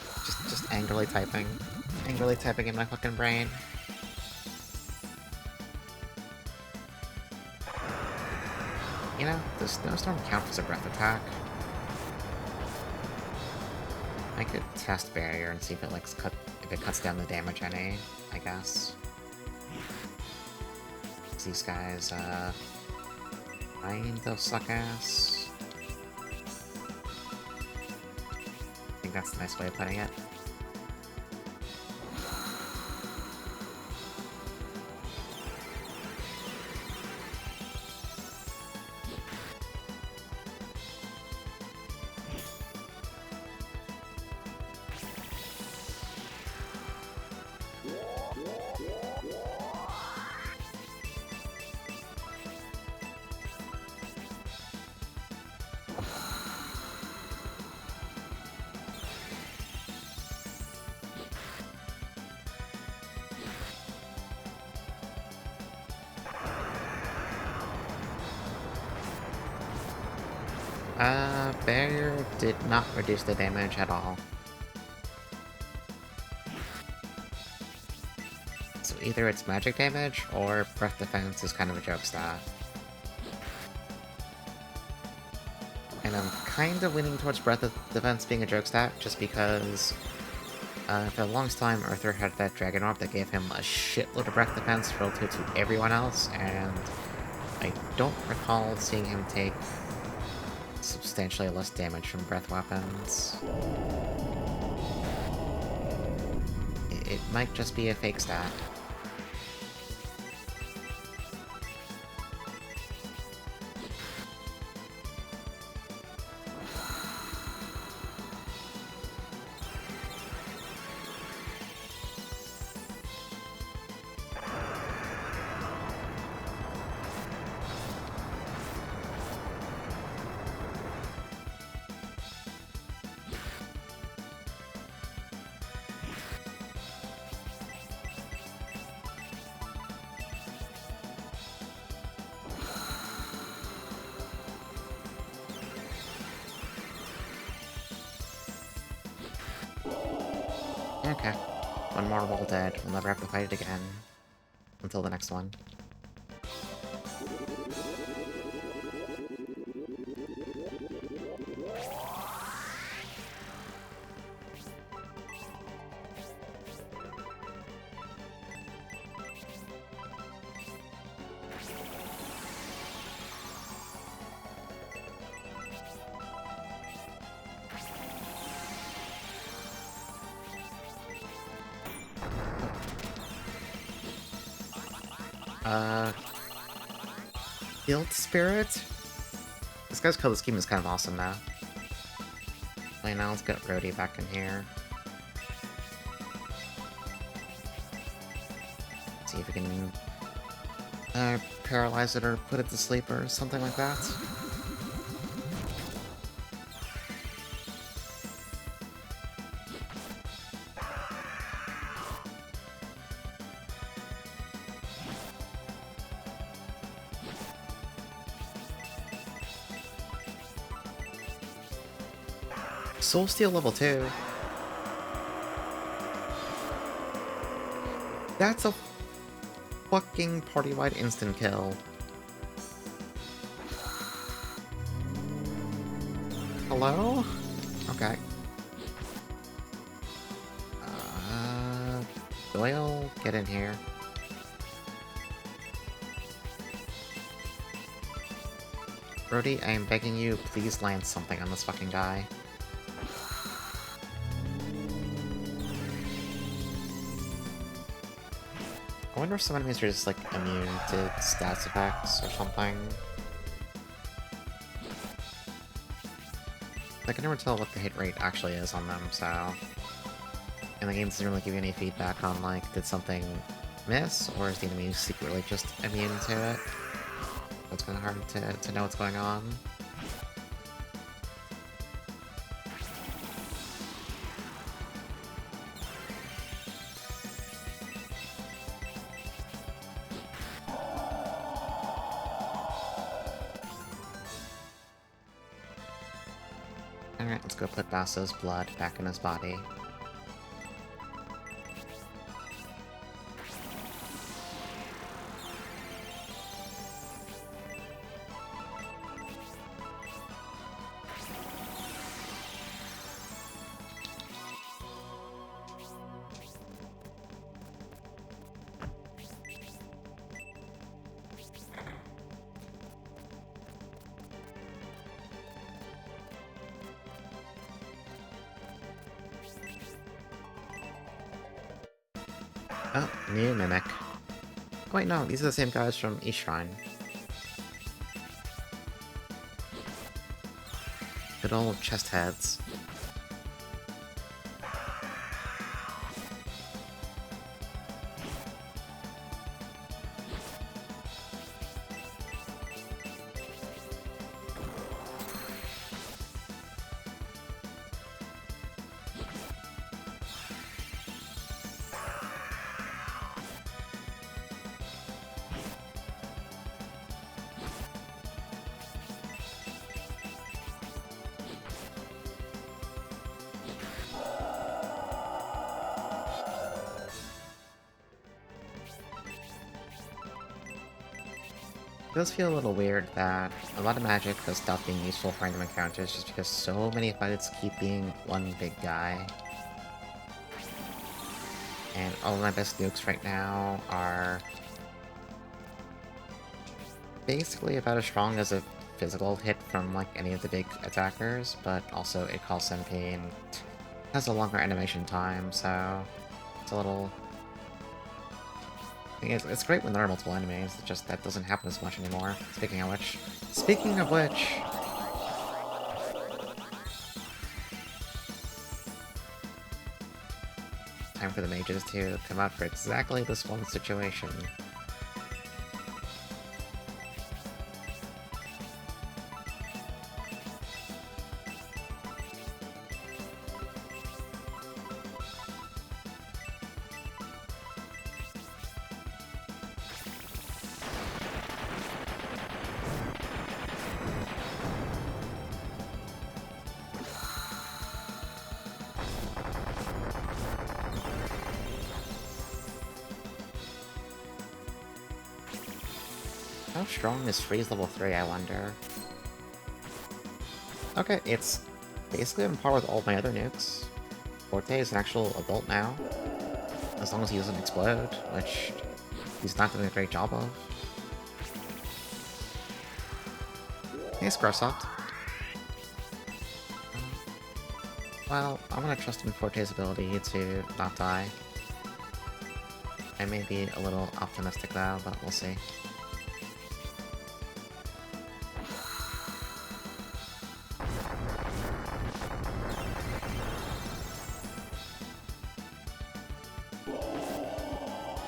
Just angrily typing. Angrily typing in my fucking brain. You know, does Snowstorm count as a breath attack? I could test Barrier and see if it if it cuts down the damage any, I guess. These guys, kind of suck ass. I think that's a nice way of putting it. Barrier did not reduce the damage at all. So either it's magic damage, or breath defense is kind of a joke stat. And I'm kind of leaning towards breath defense being a joke stat, just because for the longest time, Arthur had that Dragon Orb that gave him a shitload of breath defense relative to everyone else, and I don't recall seeing him take substantially less damage from breath weapons. It might just be a fake stat. Okay. One more wall dead. We'll never have to fight it again. Until the next one. Guild Spirit? This guy's color scheme is kind of awesome now. Right now, let's get Rhodey back in here. See if we can paralyze it or put it to sleep or something like that. Soul Steel level 2. That's a fucking party-wide instant kill. Hello? Okay. Doyle, get in here. Brody, I am begging you, please land something on this fucking guy. I wonder if some enemies are just, like, immune to stats effects or something. I can never tell what the hit rate actually is on them, so... And the game doesn't really give you any feedback on, like, did something miss, or is the enemy secretly just immune to it? So it's kind of hard to know what's going on. Alright, let's go put Basso's blood back in his body. Oh, new Mimic. Wait, no, these are the same guys from East Shrine. Good old chest heads. It does feel a little weird that a lot of magic has stopped being useful for random encounters just because so many fights keep being one big guy. And all of my best nukes right now are basically about as strong as a physical hit from like any of the big attackers, but also it calls MP and has a longer animation time, so it's a little... It's great when there are multiple enemies, it's just that doesn't happen as much anymore. Speaking of which... Time for the mages to come out for exactly this one situation. How strong is Freeze level 3, I wonder? Okay, it's basically on par with all my other nukes. Forte is an actual adult now, as long as he doesn't explode, which he's not doing a great job of. Hey, Screwsoft. Well, I'm gonna trust in Forte's ability to not die. I may be a little optimistic though, but we'll see.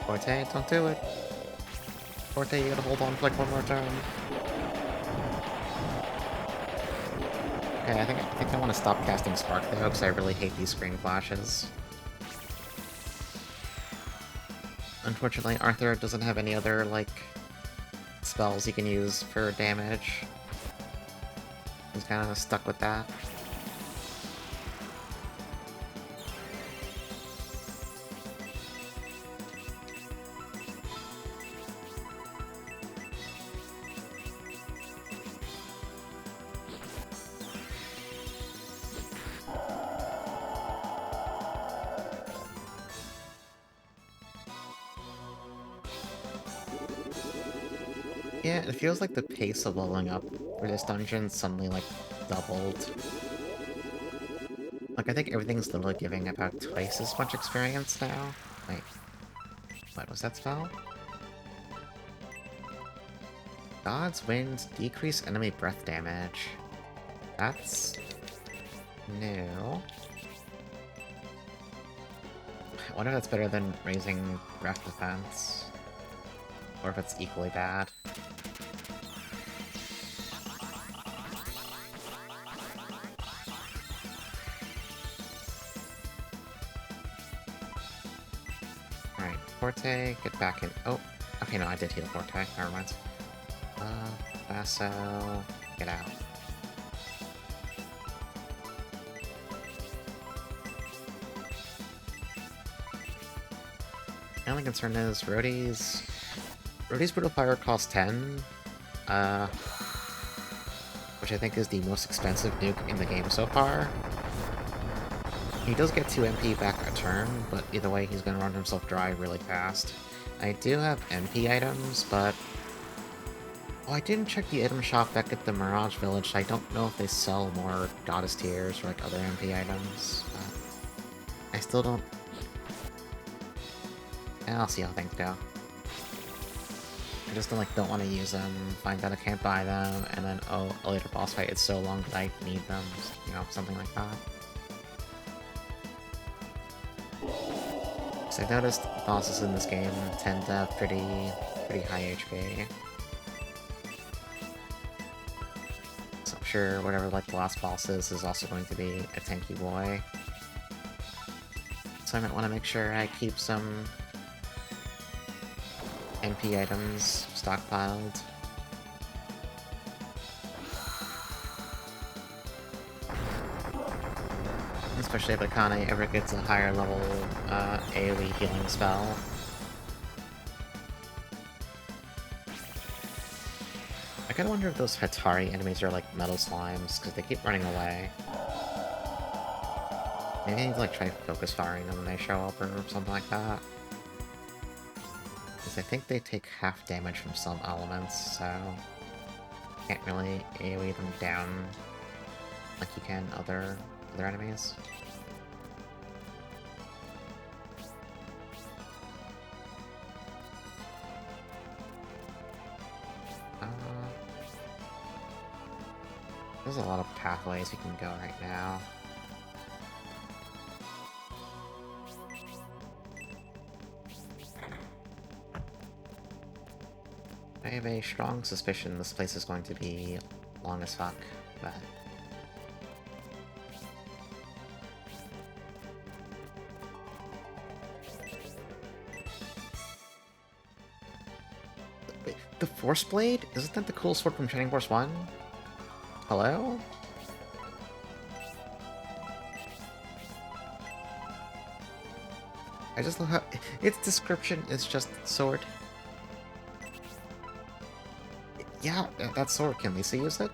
Forte, don't do it. Forte, you gotta hold on for like one more turn. Okay, I think I want to stop casting Spark though, because I really hate these screen flashes. Unfortunately, Arthur doesn't have any other, like, spells he can use for damage. He's kind of stuck with that. Yeah, it feels like the pace of leveling up for this dungeon suddenly, like, doubled. Like, I think everything's literally giving about twice as much experience now. Wait, what was that spell? God's Wind, decrease enemy breath damage. That's new. I wonder if that's better than raising breath defense. Or if it's equally bad. Alright, Forte, get back in. Oh, okay, no, I did heal Forte. Never mind. Basso, get out. My only concern is Rhodey's Brutal Fire costs 10, which I think is the most expensive nuke in the game so far. He does get 2 MP back a turn, but either way he's gonna run himself dry really fast. I do have MP items, but... Oh, I didn't check the item shop back at the Mirage Village, so I don't know if they sell more Goddess Tiers or like other MP items, but... I still don't... I'll see how things go. I just don't want to use them, find out I can't buy them, and then, oh, a later boss fight, it's so long that I need them, you know, something like that. So I've noticed bosses in this game tend to have pretty high HP. So I'm sure whatever like the last boss is also going to be a tanky boy. So I might want to make sure I keep some MP items stockpiled. Especially if Akane ever gets a higher level AoE healing spell. I kinda wonder if those Hatari enemies are like metal slimes, because they keep running away. Maybe I need to like try focus firing them when they show up or something like that. Because I think they take half damage from some elements, so can't really AoE them down like you can other enemies. There's a lot of pathways you can go right now. I have a strong suspicion this place is going to be long as fuck, but... Wait, the Force Blade? Isn't that the cool sword from Shining Force 1? Hello? I just love how its description is just sword. Yeah, that sword. Can Lisa use it?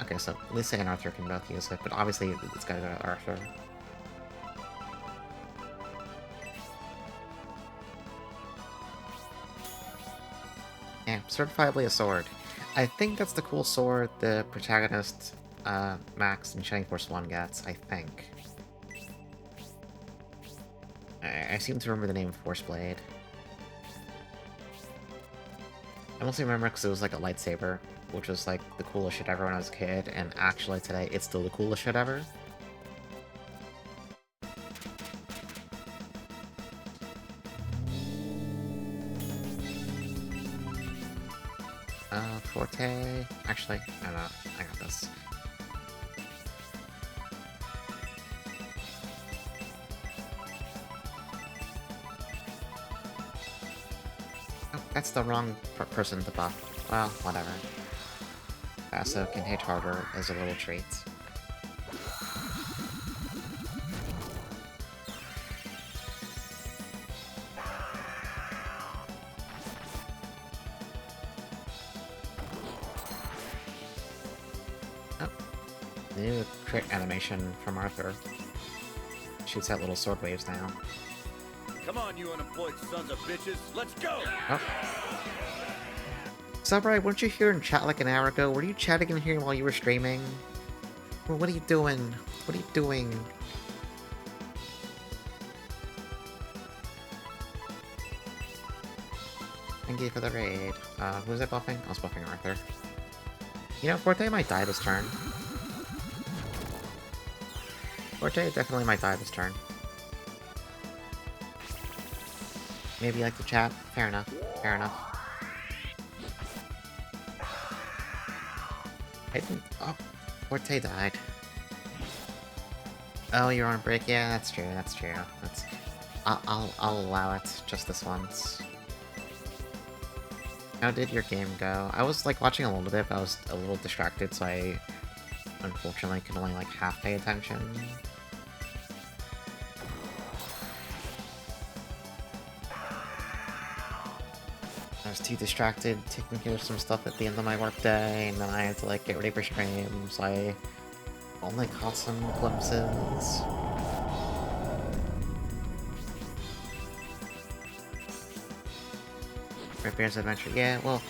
Okay, so Lisa and Arthur can both use it, but obviously it's gotta go to Arthur. Yeah, certifiably a sword. I think that's the cool sword the protagonist, Max in Shining Force 1 gets, I think. I seem to remember the name Force Blade. I mostly remember because it was like a lightsaber, which was like the coolest shit ever when I was a kid, and actually today it's still the coolest shit ever. Forte... Actually, no, I got this. Oh, that's the wrong person to buff. Well, whatever. Basso can hit harder as a little treat. New crit animation from Arthur. Shoots out little sword waves now. Come on, you unemployed sons of bitches, let's go! Oh. Samurai, weren't you here in chat like an hour ago? Were you chatting in here while you were streaming? Well, what are you doing? What are you doing? Thank you for the raid. Who's it buffing? I was buffing Arthur. You know, Forte might die this turn. Forte definitely might die this turn. Maybe you like the chat? Fair enough. Fair enough. I didn't... Oh, Forte died. Oh, you're on break? Yeah, that's true, that's true. That's... I'll allow it just this once. How did your game go? I was, like, watching a little bit, but I was a little distracted, so I unfortunately could only, like, half pay attention. I was too distracted taking care of some stuff at the end of my workday, and then I had to, like, get ready for stream, so I only caught some glimpses. Great Bear's Adventure. Yeah, well,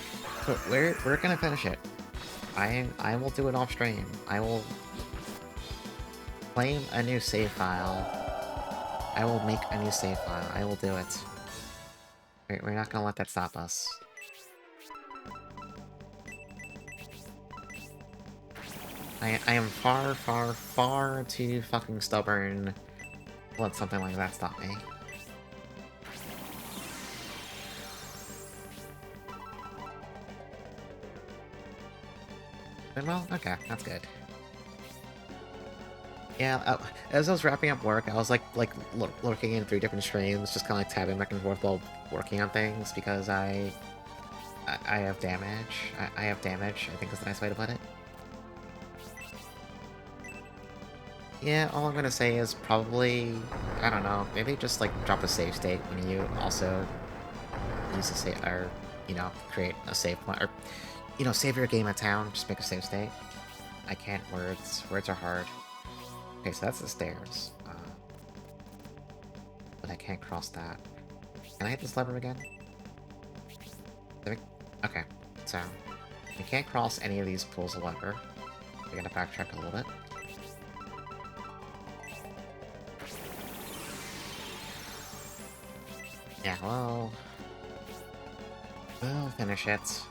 we're gonna finish it. I will do it off stream. I will claim a new save file. I will make a new save file. I will do it. We're not gonna let that stop us. I am far, far, far too fucking stubborn to let something like that stop me. Well, okay, that's good. Yeah, as I was wrapping up work, I was looking in 3 different streams, just kind of like tabbing back and forth while working on things because I have damage. I have damage, I think is the nice way to put it. Yeah, all I'm gonna say is probably, I don't know, maybe just like drop a save state when you also use a save, or, you know, create a save point, or, you know, save your game at town, just make a save state. I can't words. Words are hard. Okay, so that's the stairs. But I can't cross that. Can I hit this lever again? Okay, so I can't cross any of these pulls of lever. I gotta backtrack a little bit. Yeah, well... We'll finish it.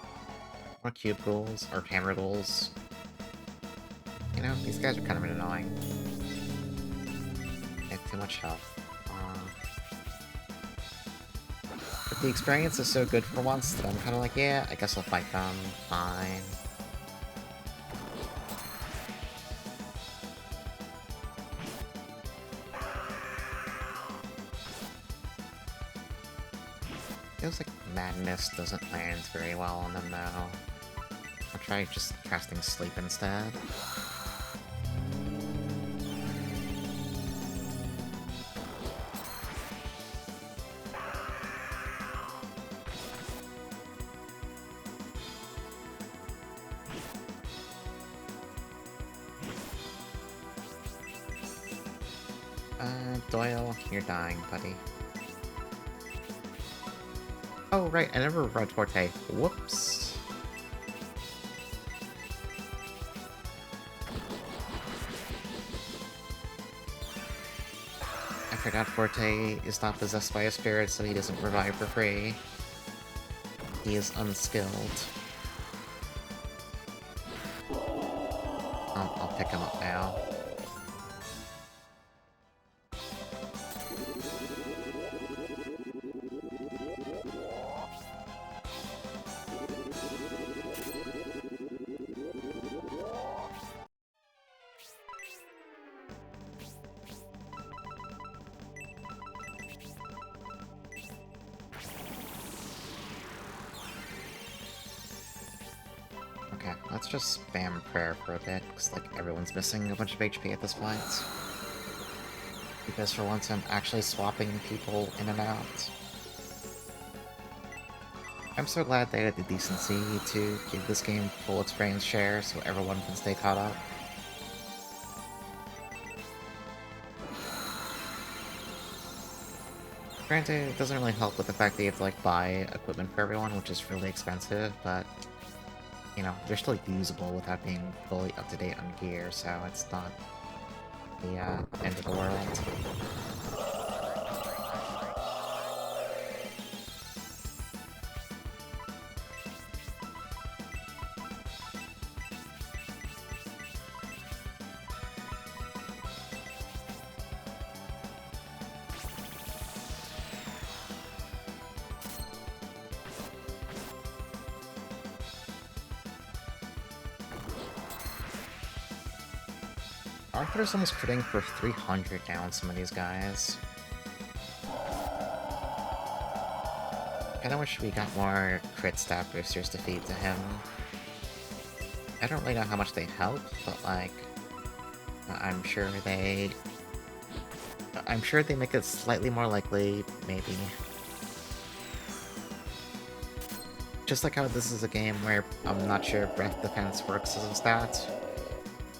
More cube ghouls, or hammer ghouls. You know, these guys are kind of annoying. They have too much health. But the experience is so good for once that I'm kind of like, yeah, I guess I'll fight them. Fine. Feels like Madness doesn't land very well on them, though. I'll try just casting Sleep instead. Doyle, you're dying, buddy. Oh, right, I never read Forte. Whoops. I forgot Forte is not possessed by a spirit, so he doesn't revive for free. He is unskilled. I'll pick him up now. Okay, let's just spam prayer for a bit, because, like, everyone's missing a bunch of HP at this point. Because for once I'm actually swapping people in and out. I'm so glad they had the decency to give this game full experience share so everyone can stay caught up. Granted, it doesn't really help with the fact that you have to, like, buy equipment for everyone, which is really expensive, but you know, they're still usable without being fully up to date on gear, so it's not the end of the world. Arthur's almost critting for 300 now on some of these guys. Kinda wish we got more crit stat boosters to feed to him. I don't really know how much they help, but like, I'm sure they... I'm sure they make it slightly more likely, maybe. Just like how this is a game where I'm not sure if breath defense works as a stat,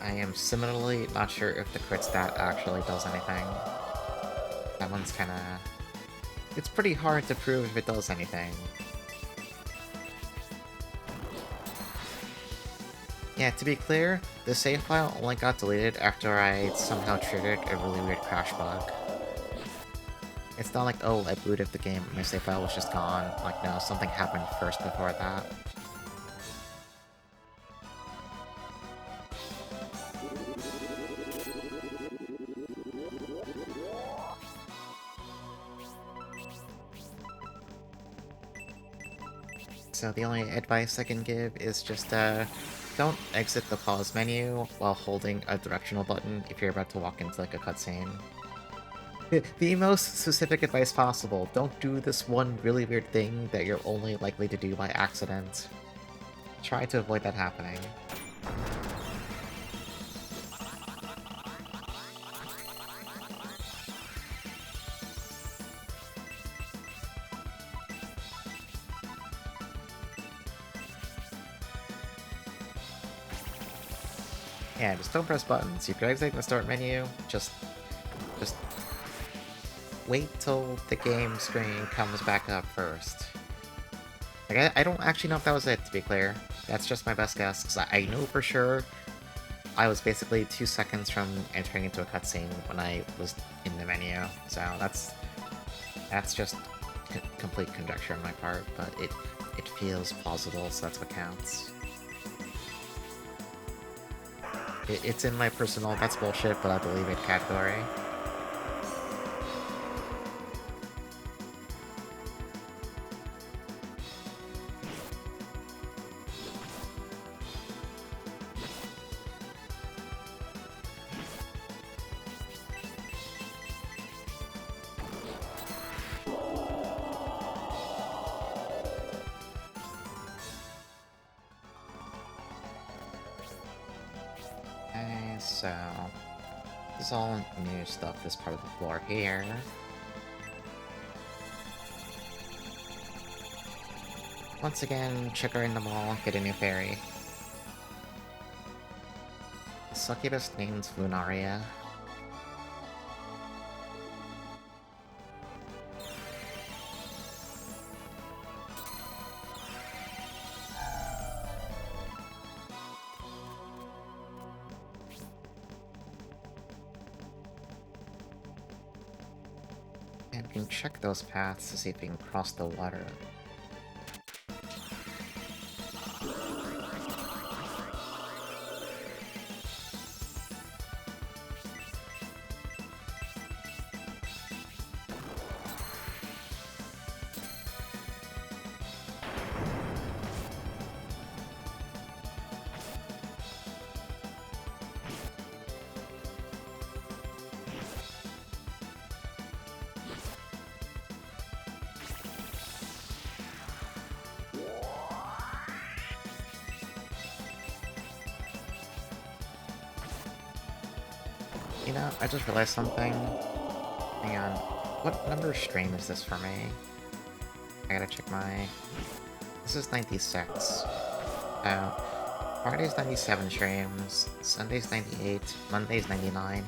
I am similarly not sure if the crit stat actually does anything. That one's kinda... It's pretty hard to prove if it does anything. Yeah, to be clear, the save file only got deleted after I somehow triggered a really weird crash bug. It's not like, oh, I booted the game and my save file was just gone. Like, no, something happened first before that. So the only advice I can give is just, don't exit the pause menu while holding a directional button if you're about to walk into, like, a cutscene. The most specific advice possible, don't do this one really weird thing that you're only likely to do by accident. Try to avoid that happening. Yeah, just don't press buttons. If you're exiting the start menu, just wait till the game screen comes back up first. Like, I don't actually know if that was it, to be clear. That's just my best guess, because I know for sure I was basically 2 seconds from entering into a cutscene when I was in the menu. So that's just complete conjecture on my part, but it feels plausible, so that's what counts. It's in my personal "that's bullshit, but I believe it" category. Okay, so this is all new stuff, this part of the floor here. Once again, check her in the mall, get a new fairy. Succubus named Lunaria. And we can check those paths to see if we can cross the water. You know, I just realized something. Hang on. What number stream is this for me? I gotta check my... This is 96. Friday's 97 streams, Sunday's 98, Monday's 99.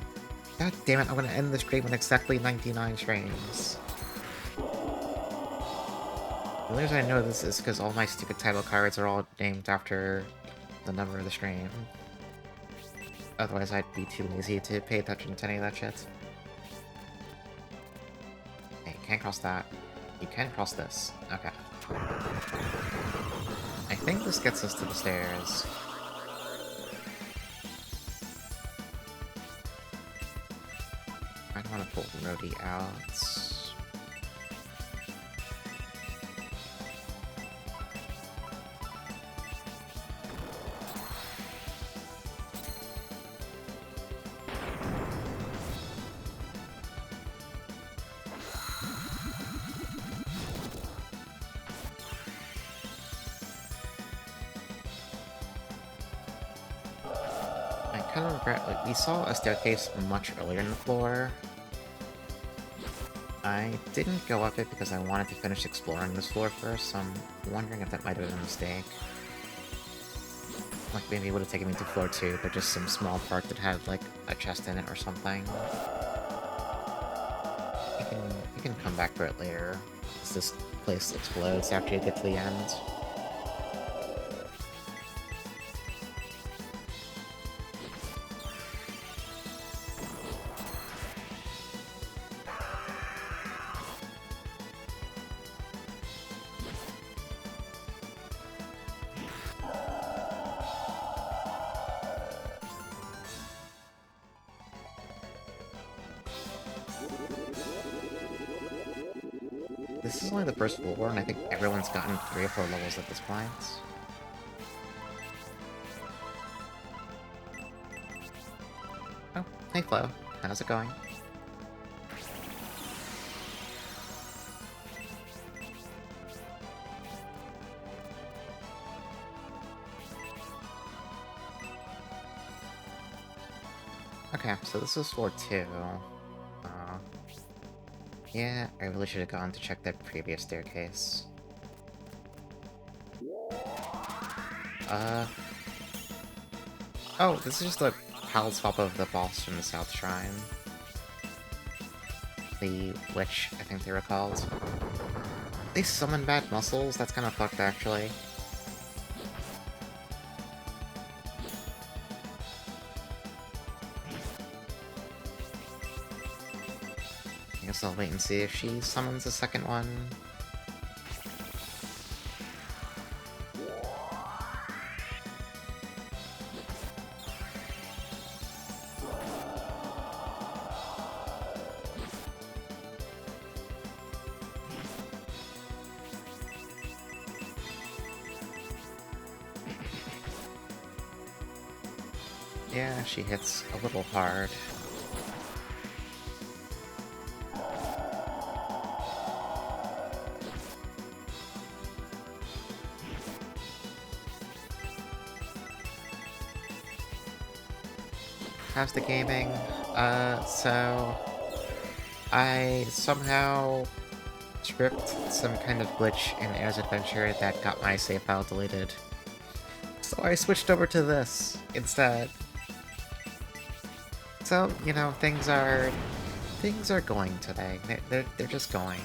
God damn it, I'm gonna end the stream with exactly 99 streams. The only reason I know this is because all my stupid title cards are all named after the number of the stream. Otherwise, I'd be too lazy to pay attention to any of that shit. Okay, can't cross that. You can cross this. Okay. I think this gets us to the stairs. I don't want to pull Rhodey out. I kind of regret, like, we saw a staircase much earlier in the floor. I didn't go up it because I wanted to finish exploring this floor first, so I'm wondering if that might have been a mistake. Like, maybe it would have taken me to floor 2, but just some small part that had, like, a chest in it or something. You can come back for it later, as this place explodes after you get to the end. This is only the first floor, and I think everyone's gotten 3 or 4 levels at this point. Oh, hey Flo. How's it going? Okay, so this is floor 2. Yeah, I really should have gone to check that previous staircase. Oh, this is just a pal swap of the boss from the South Shrine. The Witch, I think they were called. They summon bad muscles? That's kind of fucked, actually. I guess I'll wait and see if she summons a second one. Yeah, she hits a little hard. How's the gaming? So I somehow script some kind of glitch in Air's Adventure that got my save file deleted. So I switched over to this instead. So, you know, things are going today. They're just going.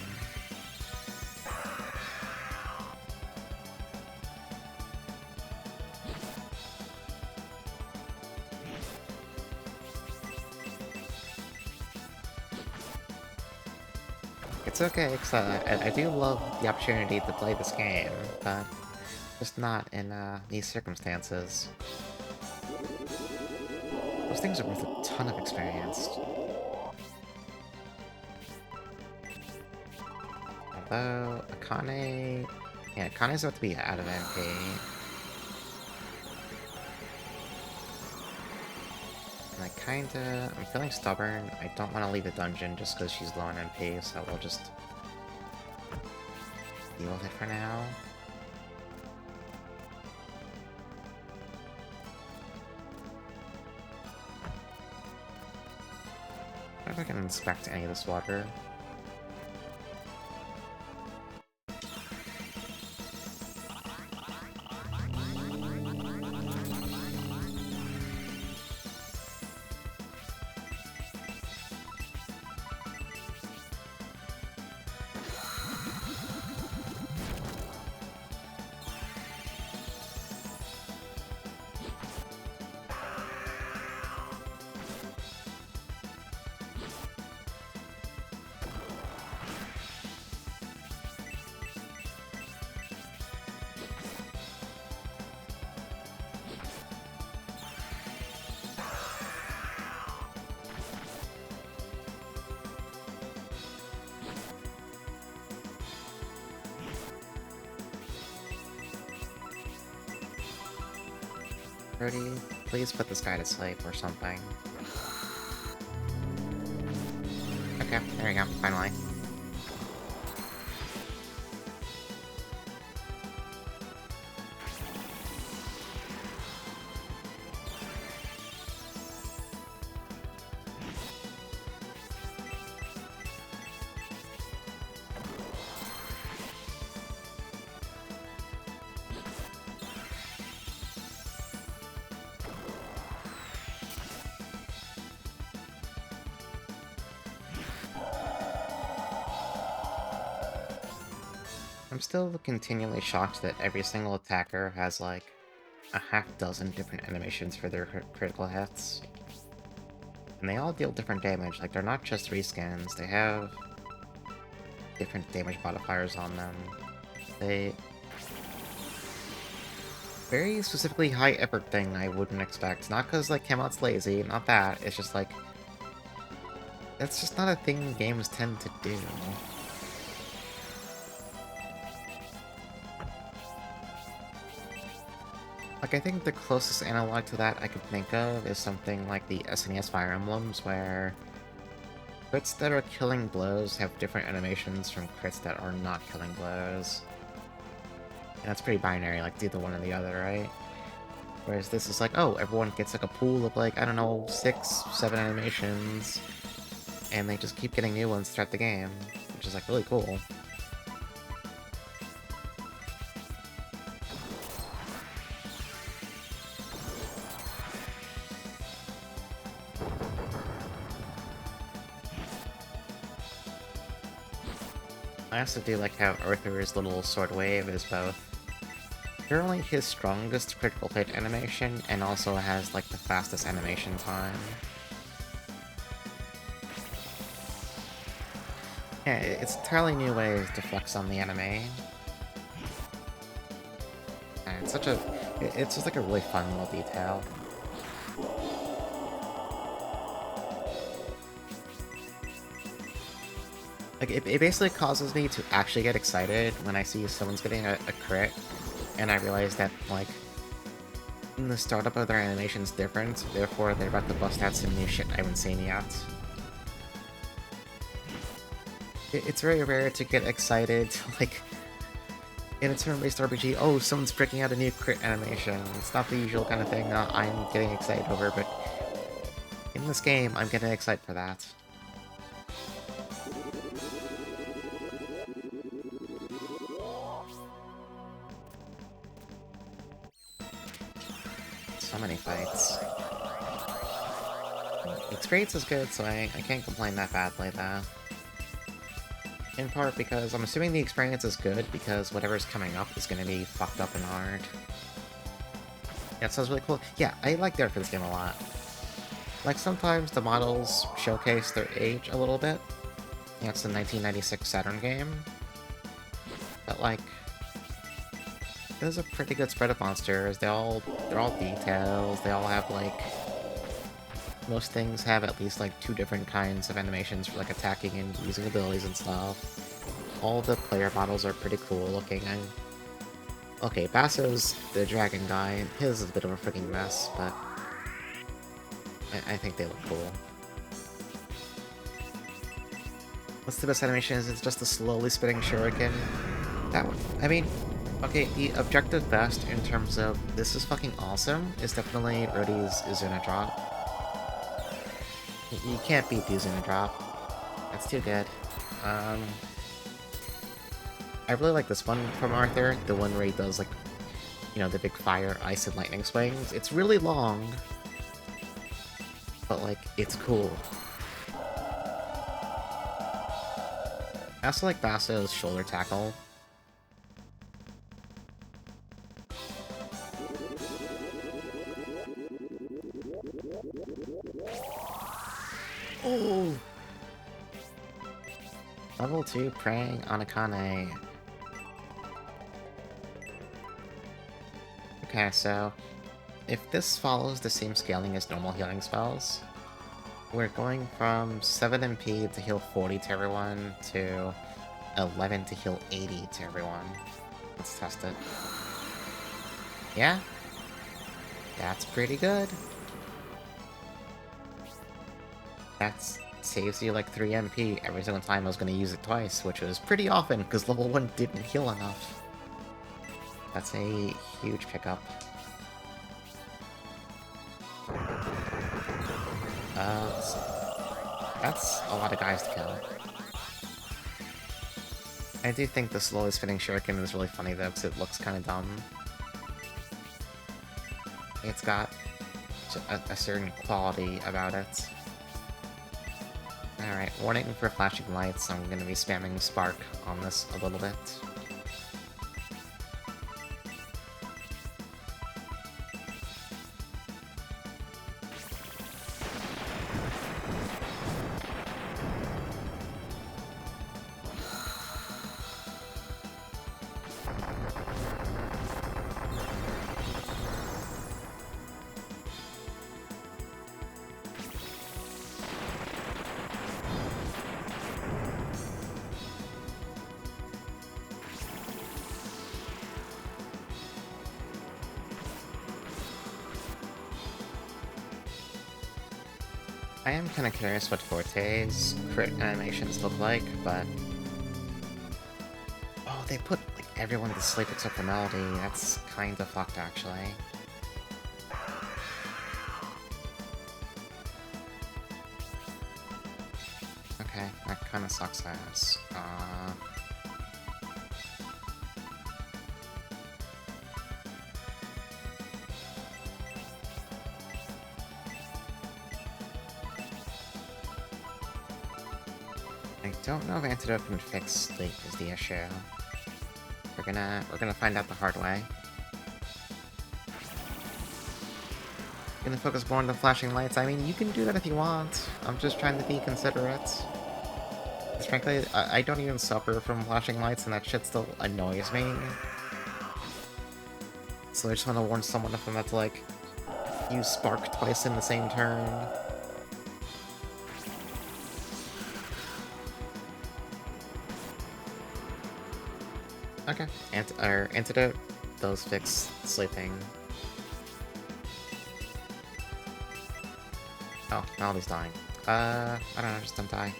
It's okay, because I do love the opportunity to play this game, but just not in these circumstances. Those things are worth a ton of experience. Although, Akane... Yeah, Akane's about to be out of MP. And I'm feeling stubborn. I don't want to leave the dungeon just because she's low on MP, so we'll just deal with it for now. I don't know if I can inspect any of this water. Brody, please put this guy to sleep or something. Okay, there you go, finally. I'm still continually shocked that every single attacker has, like, a half dozen different animations for their critical hits. And they all deal different damage, like, they're not just reskins, they have different damage modifiers on them. They... Very specifically high effort thing I wouldn't expect. Not because, like, Camelot's lazy, not that, it's just, like... That's just not a thing games tend to do. Like, I think the closest analog to that I could think of is something like the SNES Fire Emblems, where crits that are killing blows have different animations from crits that are not killing blows. And that's pretty binary, like, it's either one or the other, right? Whereas this is like, oh, everyone gets like a pool of like, I don't know, 6, 7 animations, and they just keep getting new ones throughout the game, which is like really cool. I also do like how Arthur's little sword wave is both currently his strongest critical hit animation, and also has like the fastest animation time. Yeah, it's entirely new ways to flex on the anime. And it's such a... It's just like a really fun little detail. Like, it basically causes me to actually get excited when I see someone's getting a crit, and I realize that, like, the startup of their animation's different, therefore they're about to bust out some new shit I haven't seen yet. It's very rare to get excited, like, in a turn-based RPG, oh, someone's breaking out a new crit animation. It's not the usual kind of thing I'm getting excited over, but in this game, I'm getting excited for that. So many fights. The experience is good, so I can't complain that badly, though. In part because I'm assuming the experience is good, because whatever's coming up is going to be fucked up and hard. Yeah, it sounds really cool. Yeah, I like the art for this game a lot. Like, sometimes the models showcase their age a little bit. Yeah, it's the 1996 Saturn game. But, like, there's a pretty good spread of monsters. They're all details. They all have, like... Most things have at least, like, 2 different kinds of animations for, like, attacking and using abilities and stuff. All the player models are pretty cool looking. Okay, Basso's the dragon guy, and his is a bit of a freaking mess, but... I think they look cool. What's the best animation? Is it just the slowly spinning shuriken? That one. I mean, okay, the objective best in terms of this is fucking awesome is definitely Rhodey's Izuna drop. You can't beat the Izuna drop. That's too good. I really like this one from Arthur, the one where he does, like, you know, the big fire, ice, and lightning swings. It's really long, but, like, it's cool. I also like Basso's shoulder tackle. Oh! Level 2 Praying on Akane. Okay, so if this follows the same scaling as normal healing spells, we're going from 7 MP to heal 40 to everyone to 11 to heal 80 to everyone. Let's test it. Yeah? That's pretty good. That saves you like 3 MP every single time I was going to use it twice, which was pretty often because level 1 didn't heal enough. That's a huge pickup. That's a lot of guys to kill. I do think the slowest spinning shuriken is really funny though, because it looks kind of dumb. It's got a certain quality about it. Alright, warning for flashing lights. I'm gonna be spamming Spark on this a little bit. I am kind of curious what Forte's crit animations look like, but... Oh, they put, like, everyone to sleep except for Melody. That's kind of fucked, actually. Okay, that kind of sucks ass. I don't know if Antidote can fix sleep is the issue. We're gonna find out the hard way. Gonna focus more on the flashing lights. I mean, you can do that if you want. I'm just trying to be considerate. 'Cause frankly, I don't even suffer from flashing lights, and that shit still annoys me. So I just want to warn someone if I'm about to, like, use Spark twice in the same turn. Okay. Antidote does fix sleeping. Oh, Melody's dying. I don't know, just don't die.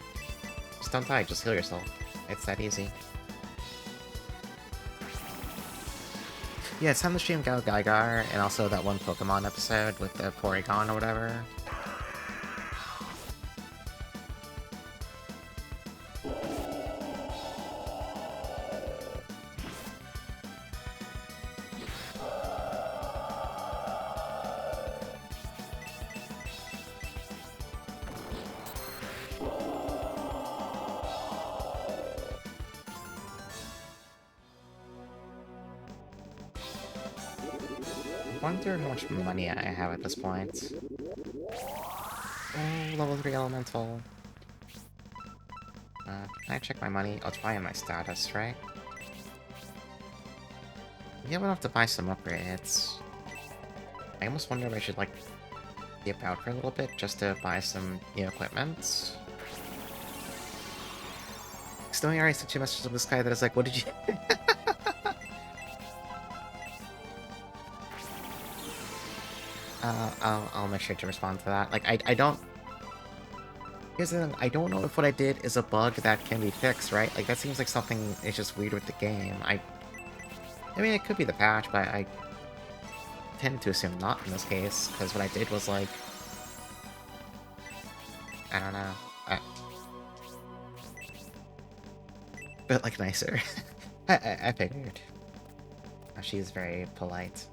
Just don't die, just heal yourself. It's that easy. Yeah, it's time to stream Gao Gaigar, and also that one Pokemon episode with the Porygon or whatever. I wonder how much money I have at this point. Oh, level 3 elemental. Can I check my money? Oh, it's probably in my status, right? We have enough to buy some upgrades. I almost wonder if I should, like, dip out for a little bit just to buy some new equipment. Snowy already sent you a message to this guy that is like, what did you... I'll make sure to respond to that. Like, I don't... Here's the thing, I don't know if what I did is a bug that can be fixed, right? Like, that seems like something is just weird with the game. I mean, it could be the patch, but I tend to assume not in this case, because what I did was, like... I don't know. But, like, nicer. I figured. She's very polite.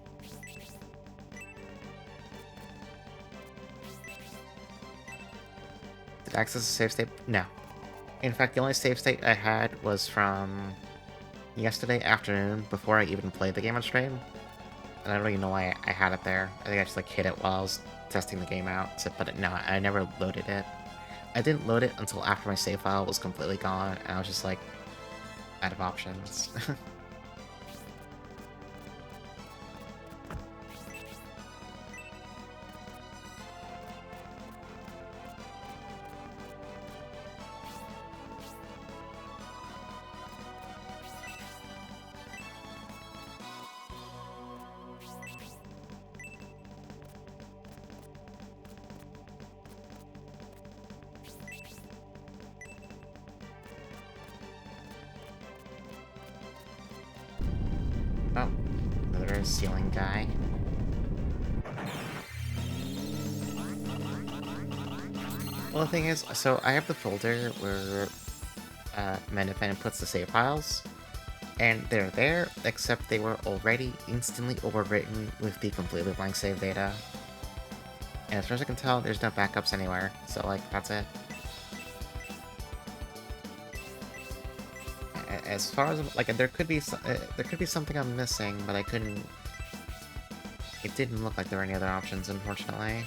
Did I access a save state? No. In fact, the only save state I had was from yesterday afternoon before I even played the game on stream. And I don't even know why I had it there. I think I just, like, hit it while I was testing the game out. So, but no, I never loaded it. I didn't load it until after my save file was completely gone, and I was just, like, out of options. there's ceiling guy. Well, the thing is, so I have the folder where Manifan puts the save files, and they're there, except they were already instantly overwritten with the completely blank save data. And as far as I can tell, there's no backups anywhere, so, like, that's it. As far as, like, there could be something I'm missing, but I couldn't... It didn't look like there were any other options, unfortunately.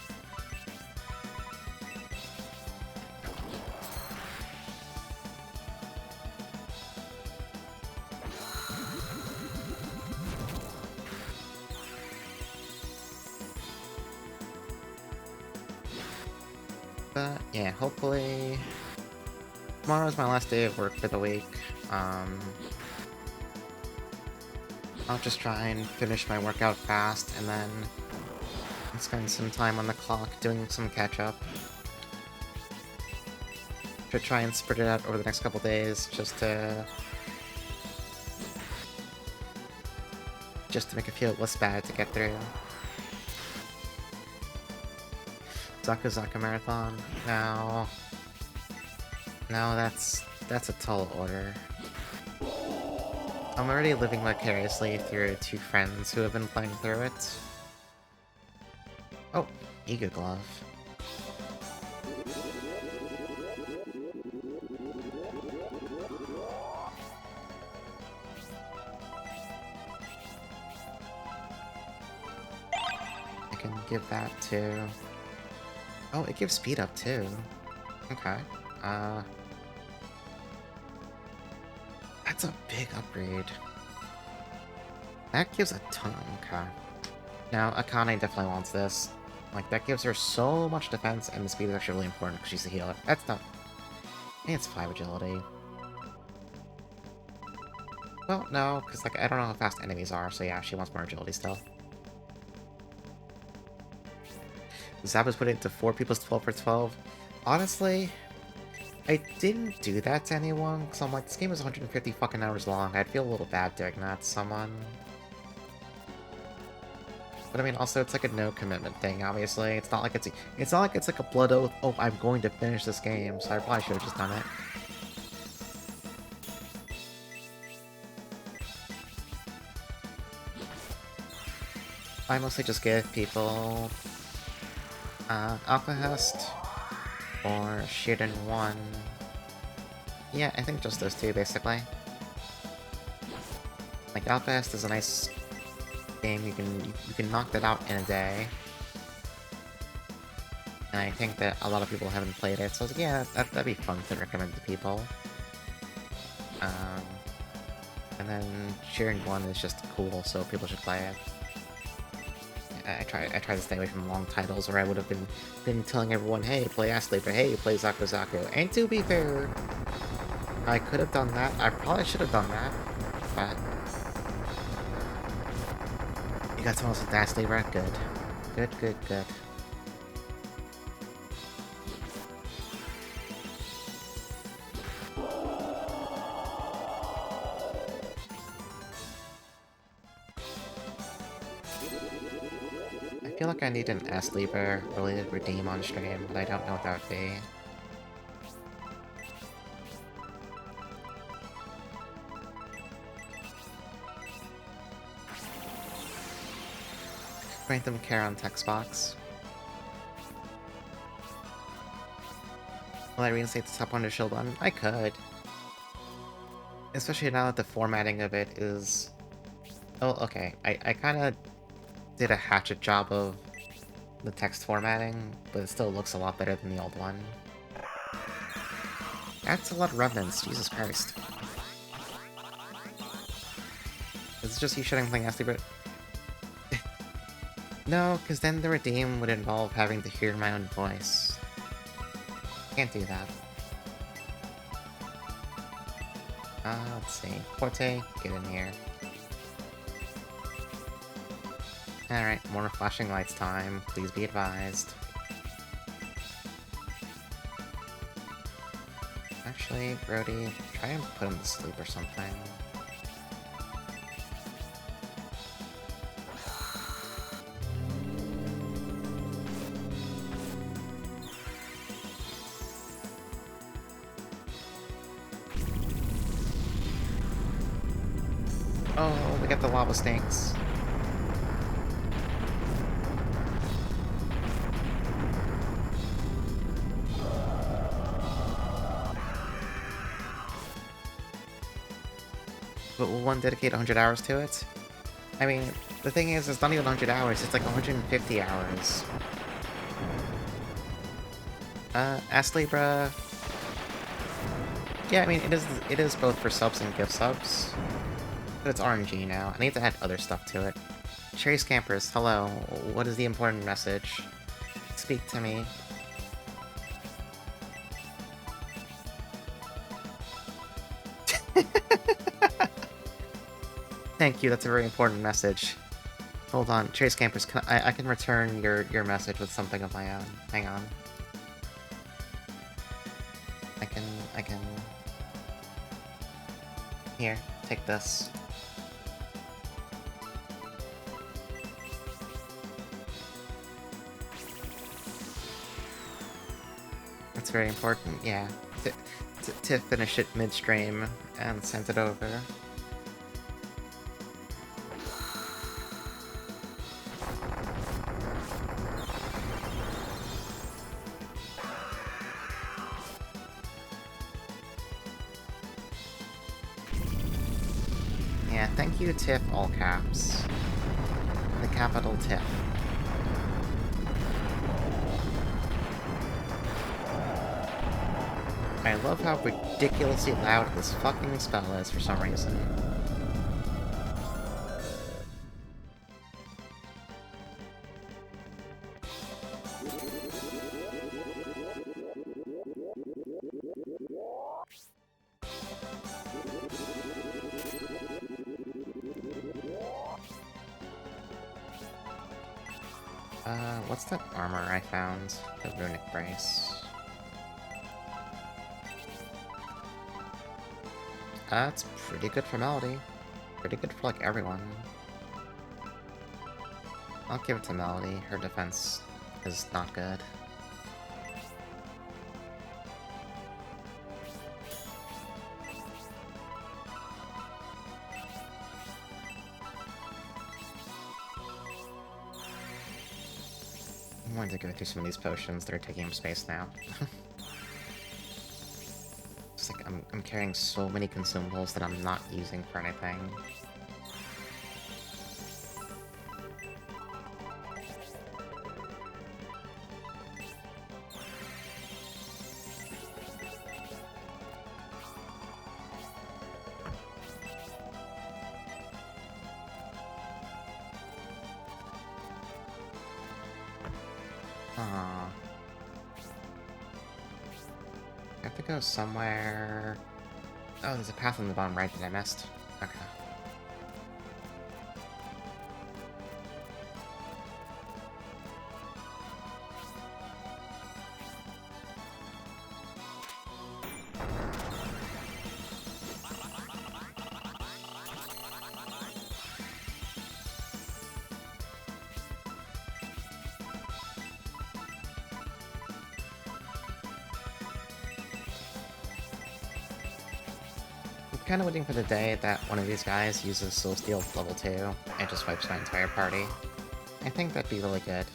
But, yeah, hopefully... Tomorrow's my last day of work for the week. I'll just try and finish my workout fast, and then spend some time on the clock doing some catch-up. To try and spread it out over the next couple days, just to make it feel less bad to get through. Zaku Marathon. Now, that's a tall order. I'm already living vicariously through two friends who have been playing through it. Oh, Ego Glove. I can give that to... Oh, it gives speed up too. Okay. That's a big upgrade. That gives a ton. Okay. Now, Akane definitely wants this. Like, that gives her so much defense, and the speed is actually really important because she's a healer. That's not... I think it's 5 agility. Well, no, because, like, I don't know how fast enemies are, so yeah, she wants more agility still. Zappa's put it to 4 people's 12 for 12. Honestly, I didn't do that to anyone, because I'm like, this game is 150 fucking hours long. I'd feel a little bad doing that to someone. But I mean, also, it's like a no-commitment thing, obviously. It's not like it's like a blood oath, oh, I'm going to finish this game, so I probably should have just done it. I mostly just give people Alkahest or Shirin 1. Yeah, I think just those two, basically. Like, Alkahest is a nice game, you can knock that out in a day. And I think that a lot of people haven't played it, so I was like, yeah, that'd be fun to recommend to people. And then Shirin 1 is just cool, so people should play it. I try to stay away from long titles, or I would have been telling everyone, hey, play Asleep, or hey, play Zaku. And to be fair, I could have done that. I probably should have done that, but you got someone else with Asleep, right? Good. Good. I feel like I need an S-Lever related redeem on stream, but I don't know what that would be. Random care on text box. Will I reinstate the top under shield button? I could. Especially now that the formatting of it is... Oh, okay. I kinda did a hatchet job of the text formatting, but it still looks a lot better than the old one. That's a lot of revenants, Jesus Christ. Is it just you shouldn't playing Ashley, No, because then the redeem would involve having to hear my own voice. Can't do that. Let's see. Forte, get in here. Alright, more flashing lights time. Please be advised. Actually, Brody, try and put him to sleep or something. Oh, we got the lava snakes. But will one dedicate 100 hours to it? I mean, the thing is, it's not even 100 hours, it's like 150 hours. Ask Libra. Yeah, I mean, it is both for subs and gift subs. But it's RNG now. I need to add other stuff to it. Cherry Scampers, hello. What is the important message? Speak to me. Thank you, that's a very important message. Hold on, Cherry Scampers, I can return your message with something of my own. Hang on. I can... Here, take this. That's very important, yeah. To finish it midstream and send it over. Yeah, thank you, Tiff, all caps. The capital Tiff. I love how ridiculously loud this fucking spell is for some reason. What's that armor I found? The runic brace. It's pretty good for Melody. Pretty good for, like, everyone. I'll give it to Melody. Her defense is not good. I'm going to go through some of these potions that are taking up space now. It's like I'm carrying so many consumables that I'm not using for anything. Aww. I have to go somewhere... Oh, there's a path on the bottom right that I missed. Okay. I'm kind of waiting for the day that one of these guys uses Soul Steel level 2 and just wipes my entire party. I think that'd be really good.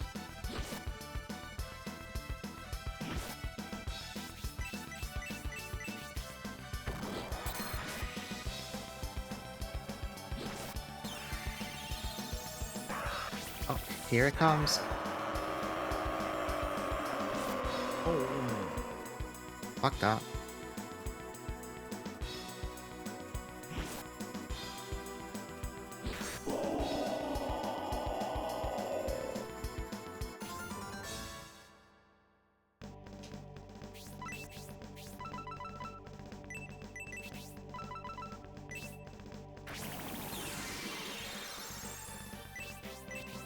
Oh, here it comes! Oh. Fucked up.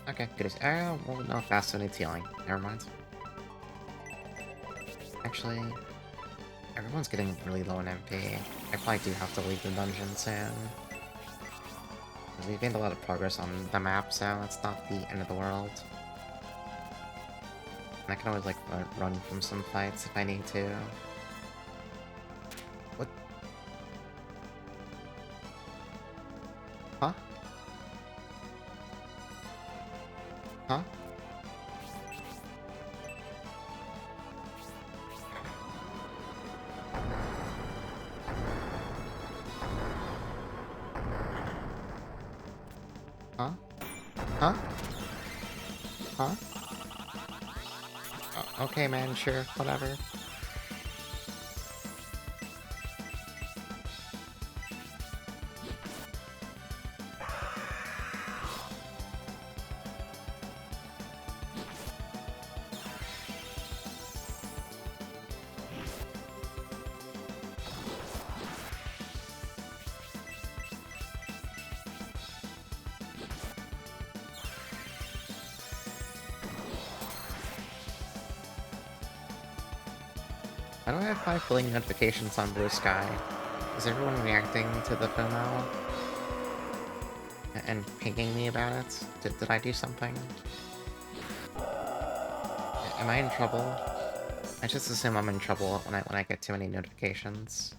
Okay, good as well, no, Fasto needs healing. Never mind. Actually, everyone's getting really low in MP. I probably do have to leave the dungeon soon. Because we've made a lot of progress on the map, so it's not the end of the world. And I can always, like, run from some fights if I need to. What? Huh? Huh? Huh? Huh? Huh? Okay, man, sure, whatever. Why do I have 5 billion notifications on Blue Sky? Is everyone reacting to the FOMO? And pinging me about it? Did I do something? Am I in trouble? I just assume I'm in trouble when I get too many notifications.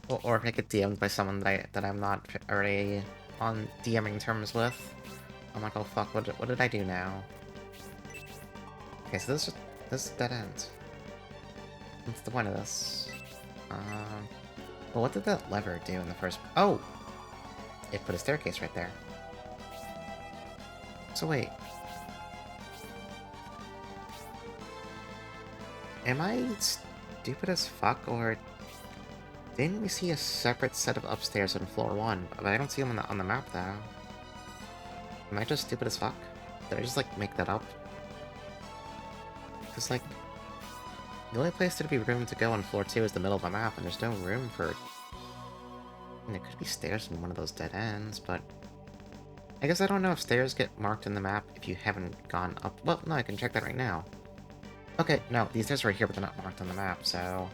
Or if I get DM'd by someone that I'm not already on DMing terms with. I'm like, oh fuck, what did I do now? Okay, so this is dead end. What's the point of this? Well, what did that lever do in the first... Oh! It put a staircase right there. So wait. Am I stupid as fuck, or... Didn't we see a separate set of upstairs on floor 1? But I don't see them on the map, though. Am I just stupid as fuck? Did I just, like, make that up? Because, like... The only place there'd be room to go on floor 2 is the middle of the map, and there's no room for... I mean, there could be stairs in one of those dead ends, but... I guess I don't know if stairs get marked in the map if you haven't gone up... Well, no, I can check that right now. Okay, no, these stairs are right here, but they're not marked on the map, so...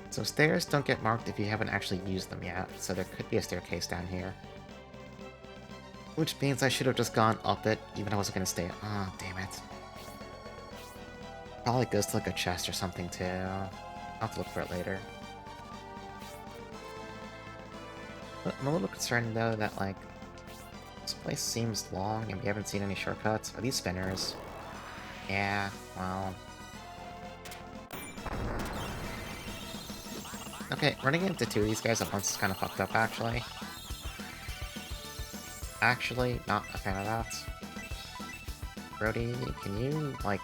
So stairs don't get marked if you haven't actually used them yet, so there could be a staircase down here. Which means I should have just gone up it, even if I wasn't gonna stay... Oh, damn it. Probably goes to, like, a chest or something, too. I'll have to look for it later. But I'm a little concerned, though, that, like... This place seems long, and we haven't seen any shortcuts. Are these spinners? Yeah, well... Okay, running into 2 of these guys at once is kind of fucked up, actually. Actually, not a fan of that. Brody, can you, like,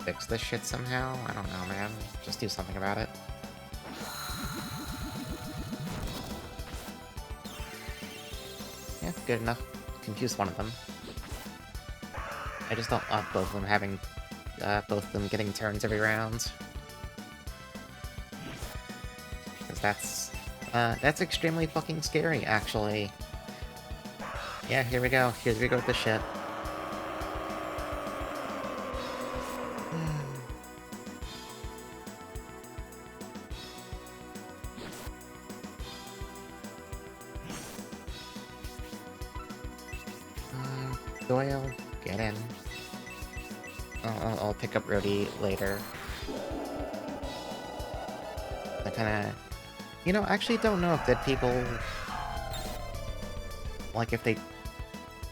fix this shit somehow? I don't know, man. Just do something about it. Yeah, good enough. Confused one of them. I just don't want both of them having... both of them getting turns every round. Because that's extremely fucking scary, actually. Yeah, here we go. Here we go with this shit. Doyle, get in. I'll pick up Rhodey later. I kinda... You know, I actually don't know if dead people... Like, if they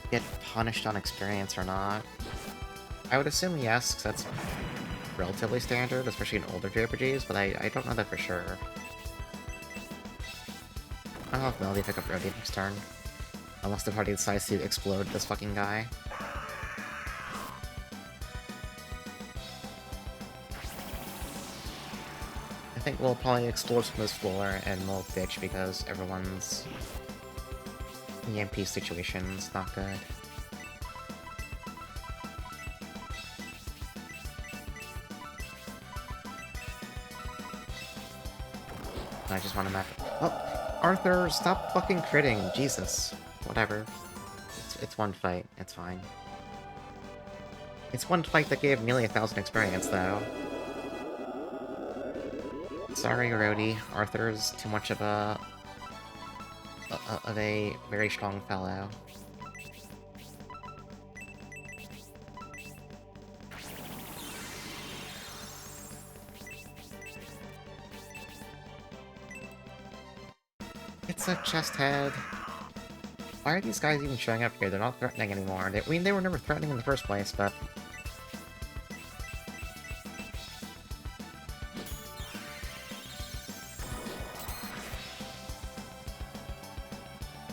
get punished on experience or not. I would assume yes, because that's relatively standard, especially in older JRPGs, but I don't know that for sure. I'll have Melody pick up Rhodey next turn. Unless the party decides to explode this fucking guy. I think we'll probably explore from this floor and we'll ditch because everyone's EMP situation's not good. I just want to map. Oh, Arthur, stop fucking critting, Jesus. Whatever. It's one fight. It's fine. It's one fight that gave nearly 1,000 experience, though. Sorry, Rhodey. Arthur's too much of a very strong fellow. It's a chest head. Why are these guys even showing up here? They're not threatening anymore. I mean, they were never threatening in the first place, but...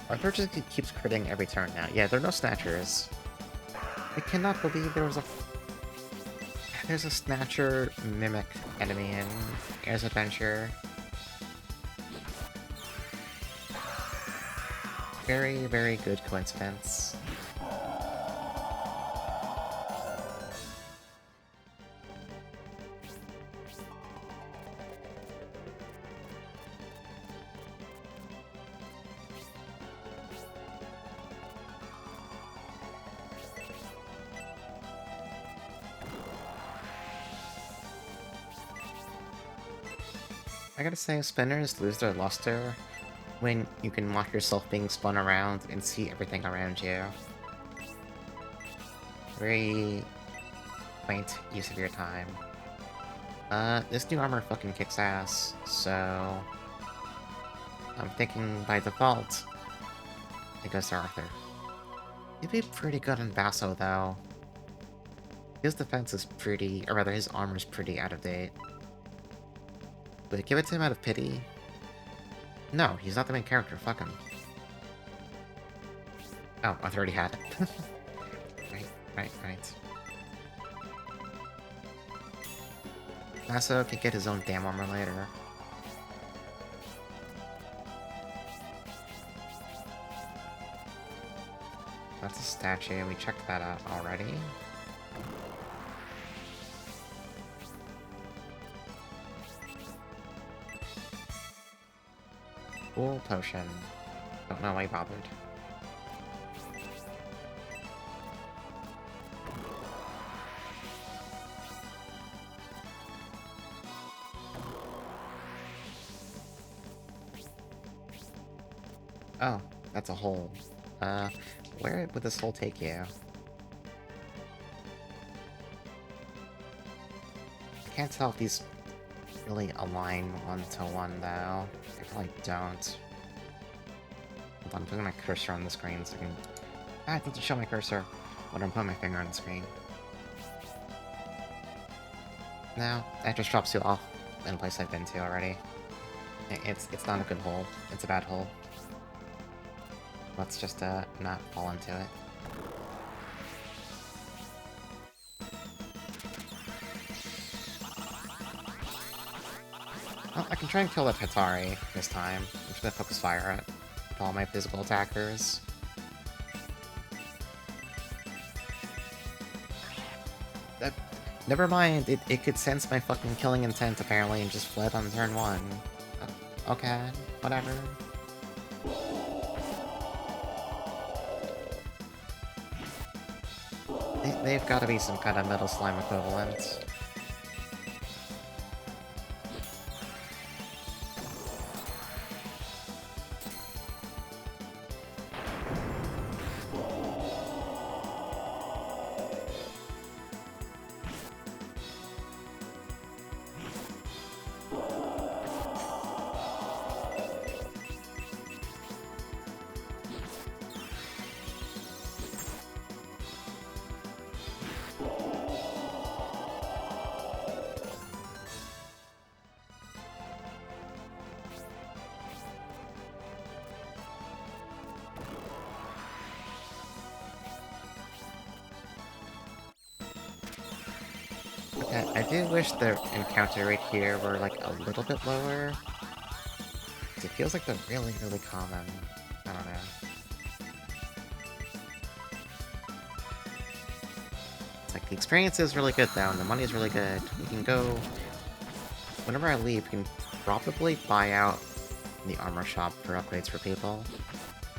Arthur just keeps critting every turn now. Yeah, there are no snatchers. I cannot believe there's a snatcher mimic enemy in Air's Adventure. Very, very good coincidence. I gotta say, spinners lose their luster when you can watch yourself being spun around and see everything around you. Very quaint use of your time. This new armor fucking kicks ass, so... I'm thinking by default, it goes to Arthur. He'd be pretty good in Basso, though. His defense is pretty, or rather his armor's pretty out of date. Would I give it to him out of pity? No, he's not the main character, fuck him. Oh, I've already had it. Right. Basso can get his own damn armor later. That's a statue, we checked that out already. Cool potion. Don't know why I bothered. Oh, that's a hole. Where would this hole take you? I can't tell if these really align one-to-one, though. They probably don't. Hold on, I'm putting my cursor on the screen so I can... I have to show my cursor when I'm putting my finger on the screen. No, that just drops you off in a place I've been to already. It's not a good hole. It's a bad hole. Let's just, not fall into it. Well, I can try and kill that Hatari this time. I'm just gonna focus fire at all my physical attackers. Never mind, it could sense my fucking killing intent apparently and just fled on turn 1. Okay, whatever. They've gotta be some kind of metal slime equivalent. Okay, I do wish the encounter rate here were, like, a little bit lower. It feels like they're really, really common. I don't know. It's like, the experience is really good, though, and the money is really good. We can go... Whenever I leave, we can probably buy out the armor shop for upgrades for people.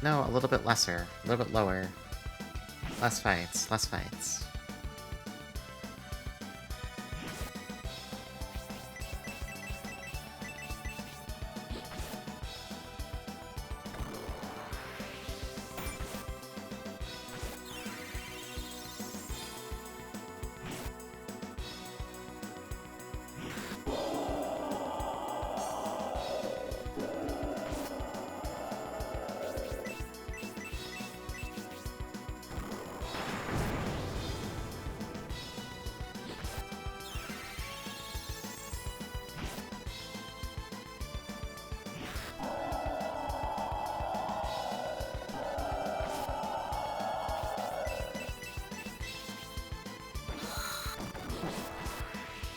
No, a little bit lesser. A little bit lower. Less fights. Less fights.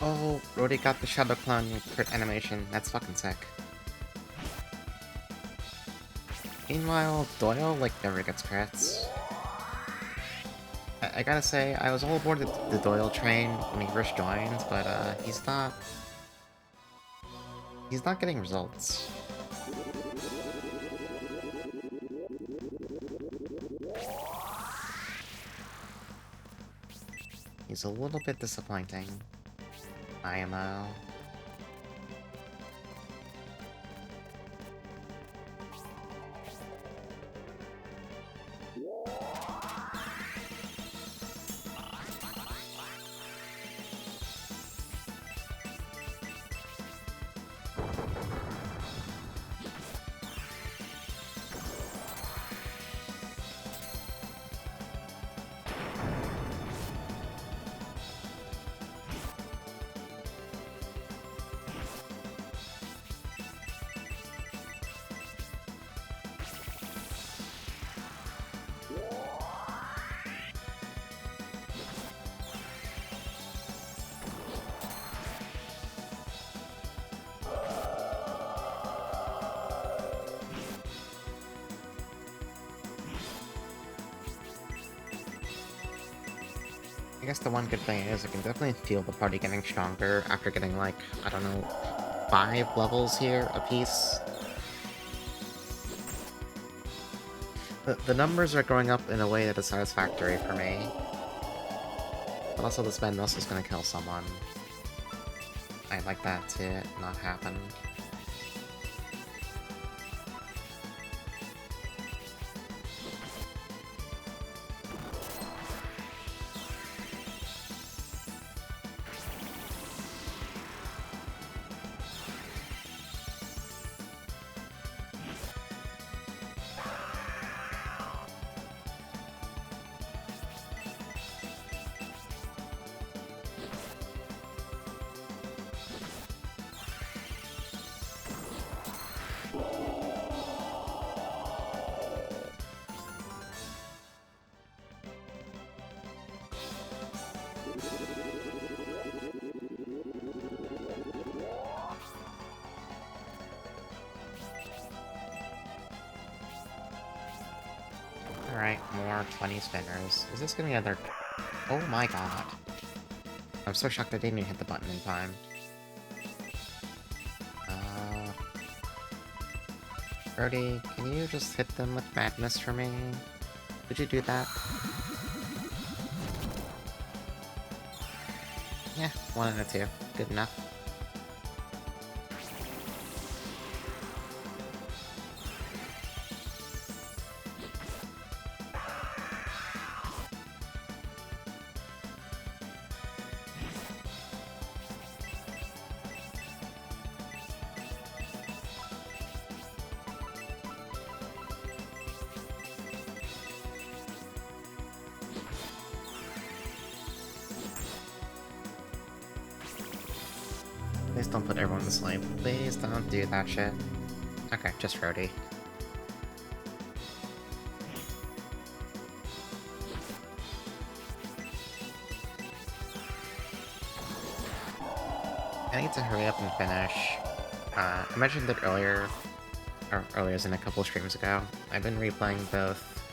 Oh, Rhodey got the Shadow Clone crit animation. That's fucking sick. Meanwhile, Doyle, like, never gets crits. I gotta say, I was all aboard the Doyle train when he first joined, but, he's not... He's not getting results. He's a little bit disappointing. IMO. I guess the one good thing is I can definitely feel the party getting stronger after getting, like, I don't know, 5 levels here apiece. The numbers are going up in a way that is satisfactory for me. But also this Venus is gonna kill someone. I'd like that to not happen. Alright, more 20 spinners. Is this gonna be another... Oh my god. I'm so shocked I didn't even hit the button in time. Brody, can you just hit them with madness for me? Would you do that? Yeah, 1 and a 2. Good enough. Please don't put everyone to sleep. Please don't do that shit. Okay, just Rhodey. I need to hurry up and finish. I mentioned it earlier, or earlier as in a couple streams ago. I've been replaying both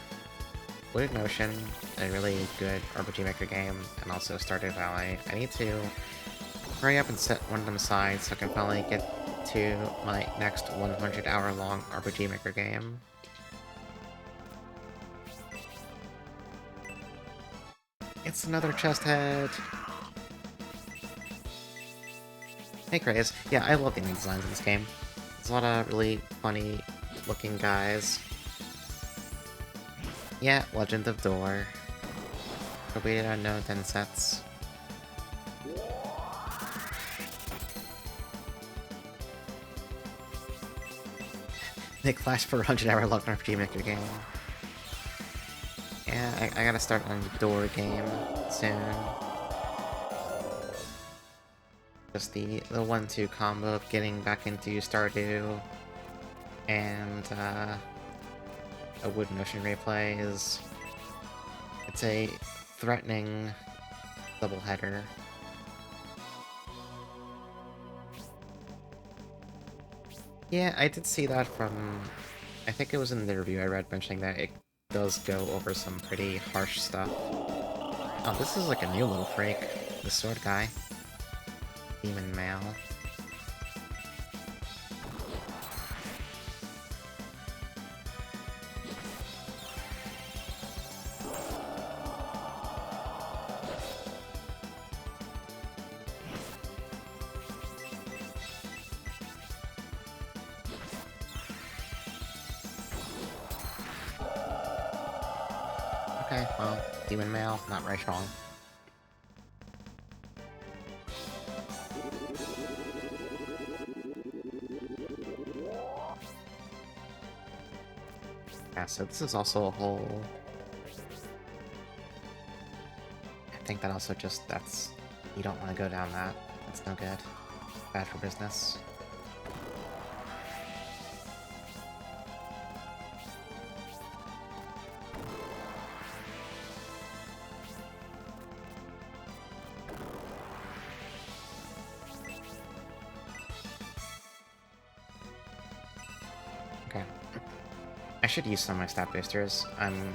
Wooded Motion, a really good RPG Maker game, and also Stardew Valley. I need to hurry up and set one of them aside so I can finally get to my next 100-hour-long RPG Maker game. It's another chest head! Hey Grace, yeah, I love the enemy designs in this game. There's a lot of really funny looking guys. Yeah, Legend of Door. Forbidden Unknown Densets. Nick Flash for 100-hour-long RPG Maker game. Yeah, I gotta start on the Door game soon. Just the 1-2 combo of getting back into Stardew and a Wood Motion replay is... It's a threatening doubleheader. Yeah, I did see that from... I think it was in the review I read mentioning that it does go over some pretty harsh stuff. Oh, this is like a new little freak. The sword guy. Demon male. Okay, well, demon male, not very strong. Yeah, so this is also a whole... I think that also just, that's... You don't want to go down that. That's no good. Bad for business. Okay. I should use some of my stat boosters. I'm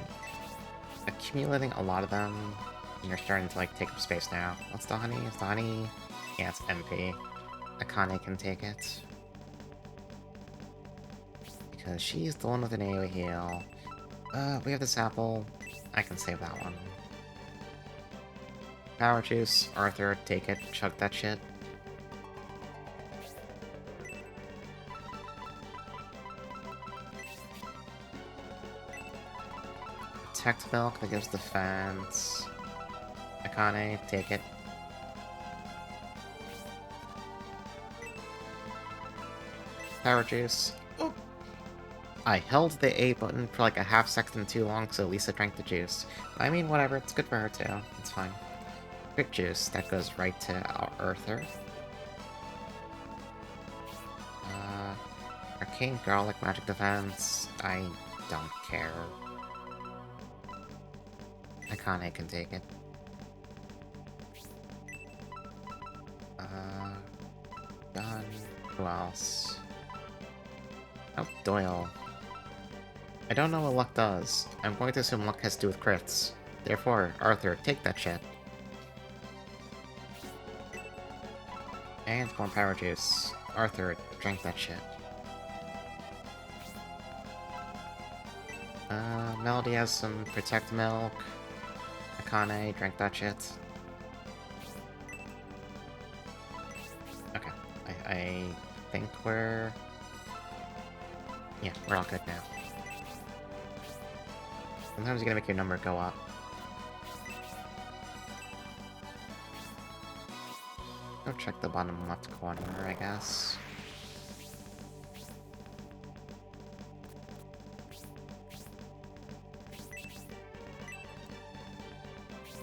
accumulating a lot of them, and you're starting to, like, take up space now. What's the honey? Is the honey... Yeah, it's MP. Akane can take it. Because she's the one with an AoE heal. We have this apple. I can save that one. Power juice. Arthur, take it. Chug that shit. Protect milk, that gives defense. Akane, take it. Power juice. Oh. I held the A button for like a half second too long, so Lisa drank the juice. I mean, whatever, it's good for her too. It's fine. Quick juice, that goes right to our Arthur. Arcane garlic magic defense. I don't care. Akane can take it. Done. Who else? Oh, Doyle. I don't know what luck does. I'm going to assume luck has to do with crits. Therefore, Arthur, take that shit. And more power juice. Arthur, drink that shit. Melody has some protect milk. Akane, drink that shit. Okay. I think we're... Yeah, we're all good now. Sometimes you gotta make your number go up. Go check the bottom left corner, I guess.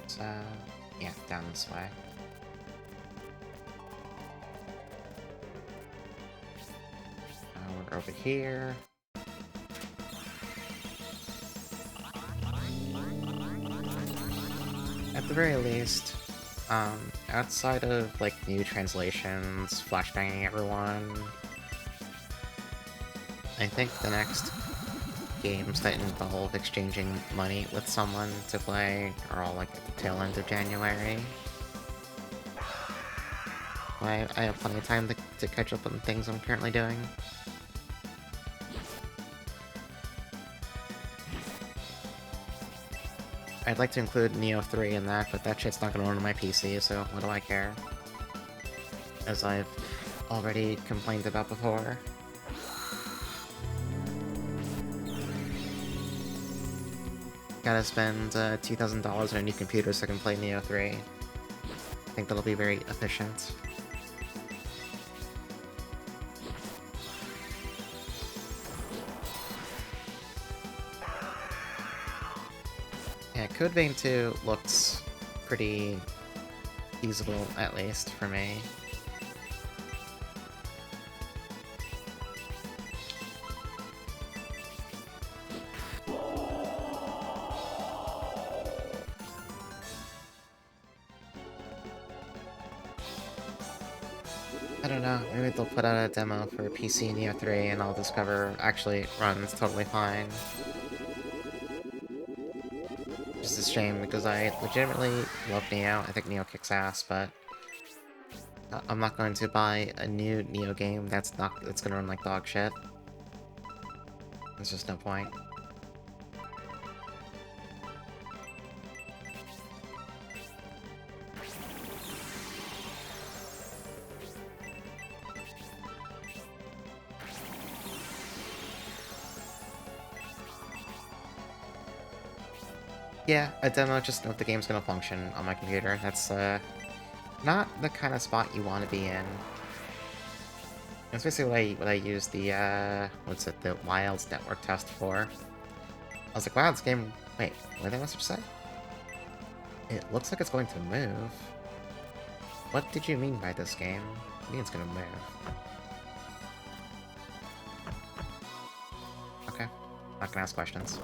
So, yeah, down this way. We're over here. At the very least, outside of, like, new translations, flashbanging everyone, I think the next games that involve exchanging money with someone to play are all, like, at the tail end of January. I have plenty of time to catch up on things I'm currently doing. I'd like to include Neo 3 in that, but that shit's not gonna run on my PC, so what do I care? As I've already complained about before. Gotta spend $2,000 on a new computer so I can play Neo 3. I think that'll be very efficient. Yeah, Code Vein 2 looks pretty feasible, at least, for me. I don't know, maybe they'll put out a demo for PC Neo 3 and I'll discover actually it runs totally fine. Just a shame because I legitimately love Neo. I think Neo kicks ass, but I'm not going to buy a new Neo game that's gonna run like dog shit. There's just no point. Yeah, a demo just know if the game's gonna function on my computer. That's not the kind of spot you want to be in. That's basically what I use the the Wilds network test for. I was like, wow, this game. Wait, what did I message say? It looks like it's going to move. What did you mean by this game? I mean it's gonna move. Okay, not gonna ask questions.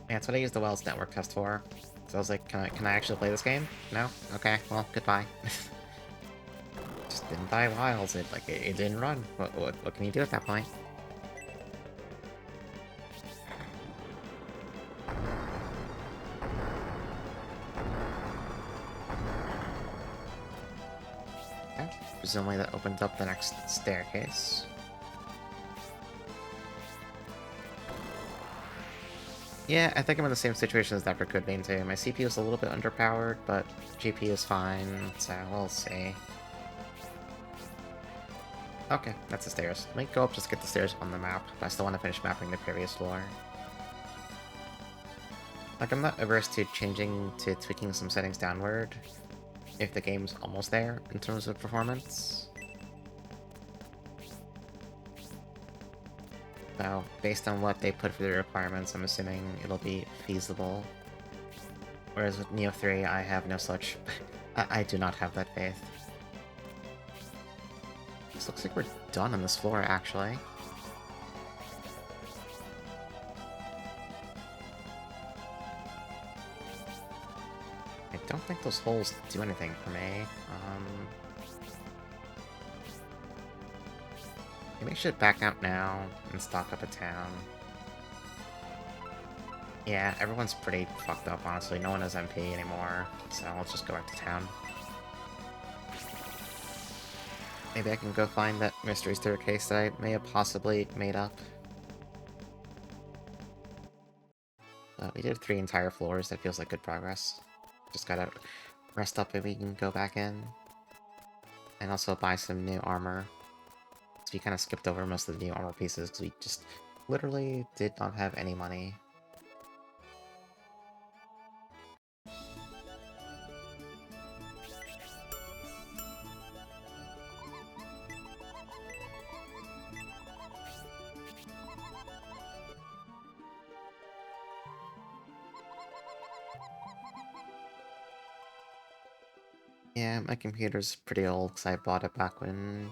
Yeah, that's what I use the Wells network test for. So I was like, can I actually play this game? No? Okay, well, goodbye. Just didn't buy Wilds. It didn't run. What can you do at that point? Okay. Presumably that opens up the next staircase. Yeah, I think I'm in the same situation as Dr. Goodbane too. My CPU is a little bit underpowered, but GPU is fine, so we'll see. Okay, that's the stairs. Let me go up just to get the stairs on the map, but I still want to finish mapping the previous floor. Like, I'm not averse to tweaking some settings downward if the game's almost there in terms of performance. So, based on what they put for the requirements, I'm assuming it'll be feasible. Whereas with Neo 3, I have no such... I do not have that faith. This looks like we're done on this floor, actually. I don't think those holes do anything for me. Maybe I should back out now and stock up a town. Yeah, everyone's pretty fucked up, honestly. No one has MP anymore, so let's just go back to town. Maybe I can go find that mystery staircase that I may have possibly made up. We did 3 entire floors. That feels like good progress. Just gotta rest up and we can go back in. And also buy some new armor. So we kind of skipped over most of the new armor pieces because we just literally did not have any money. Yeah, my computer's pretty old because I bought it back when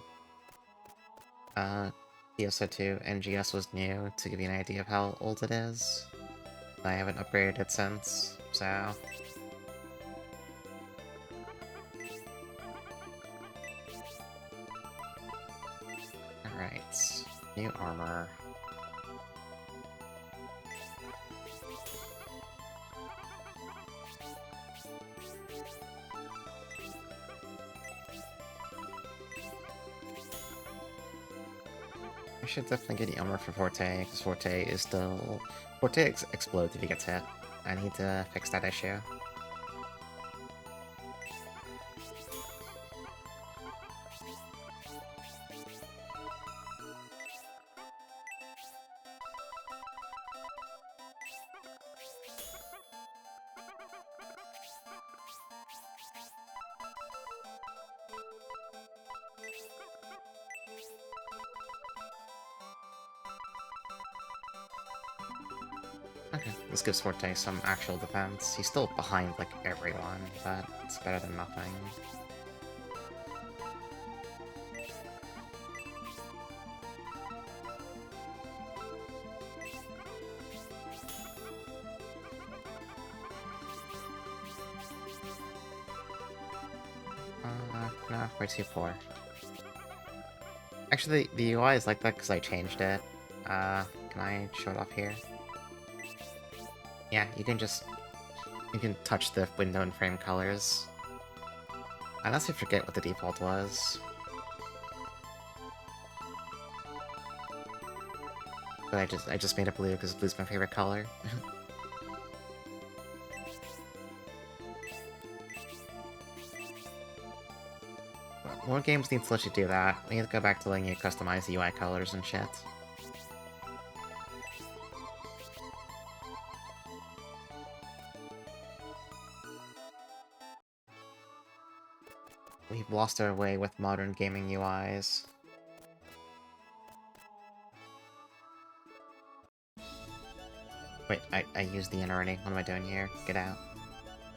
PSO2 NGS was new, to give you an idea of how old it is. I haven't upgraded it since, so... Alright, new armor. I should definitely get the armor for Forte, because Forte is still... Forte explodes if he gets hit. I need to fix that issue. Okay, this gives Forte some actual defense. He's still behind, like, everyone, but it's better than nothing. No, we're too poor. Actually, the UI is like that because I changed it. Can I show it off here? Yeah, you can touch the window and frame colors. I honestly forget what the default was. But I just made it blue because blue's my favorite color. More games need to let you do that. We need to go back to letting you customize the UI colors and shit. We've lost our way with modern gaming UIs. Wait, I used the inn already. What am I doing here? Get out.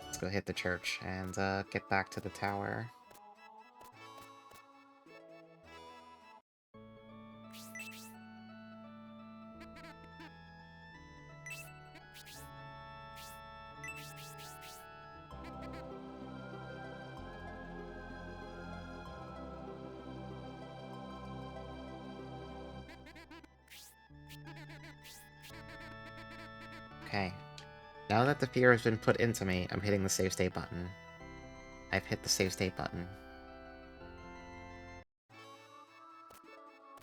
Let's go hit the church and get back to the tower. Okay. Now that the fear has been put into me, I'm hitting the save state button. I've hit the save state button.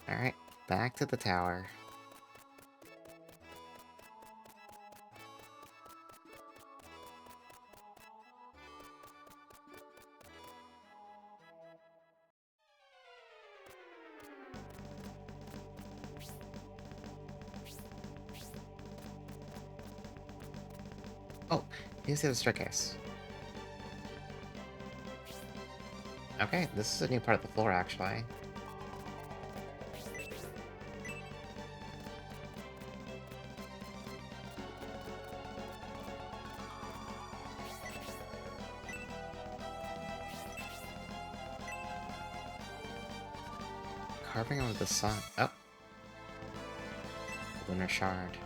Alright, back to the tower. Oh, here's the staircase. Okay, this is a new part of the floor, actually. Carving of the sun. Oh. Lunar shard.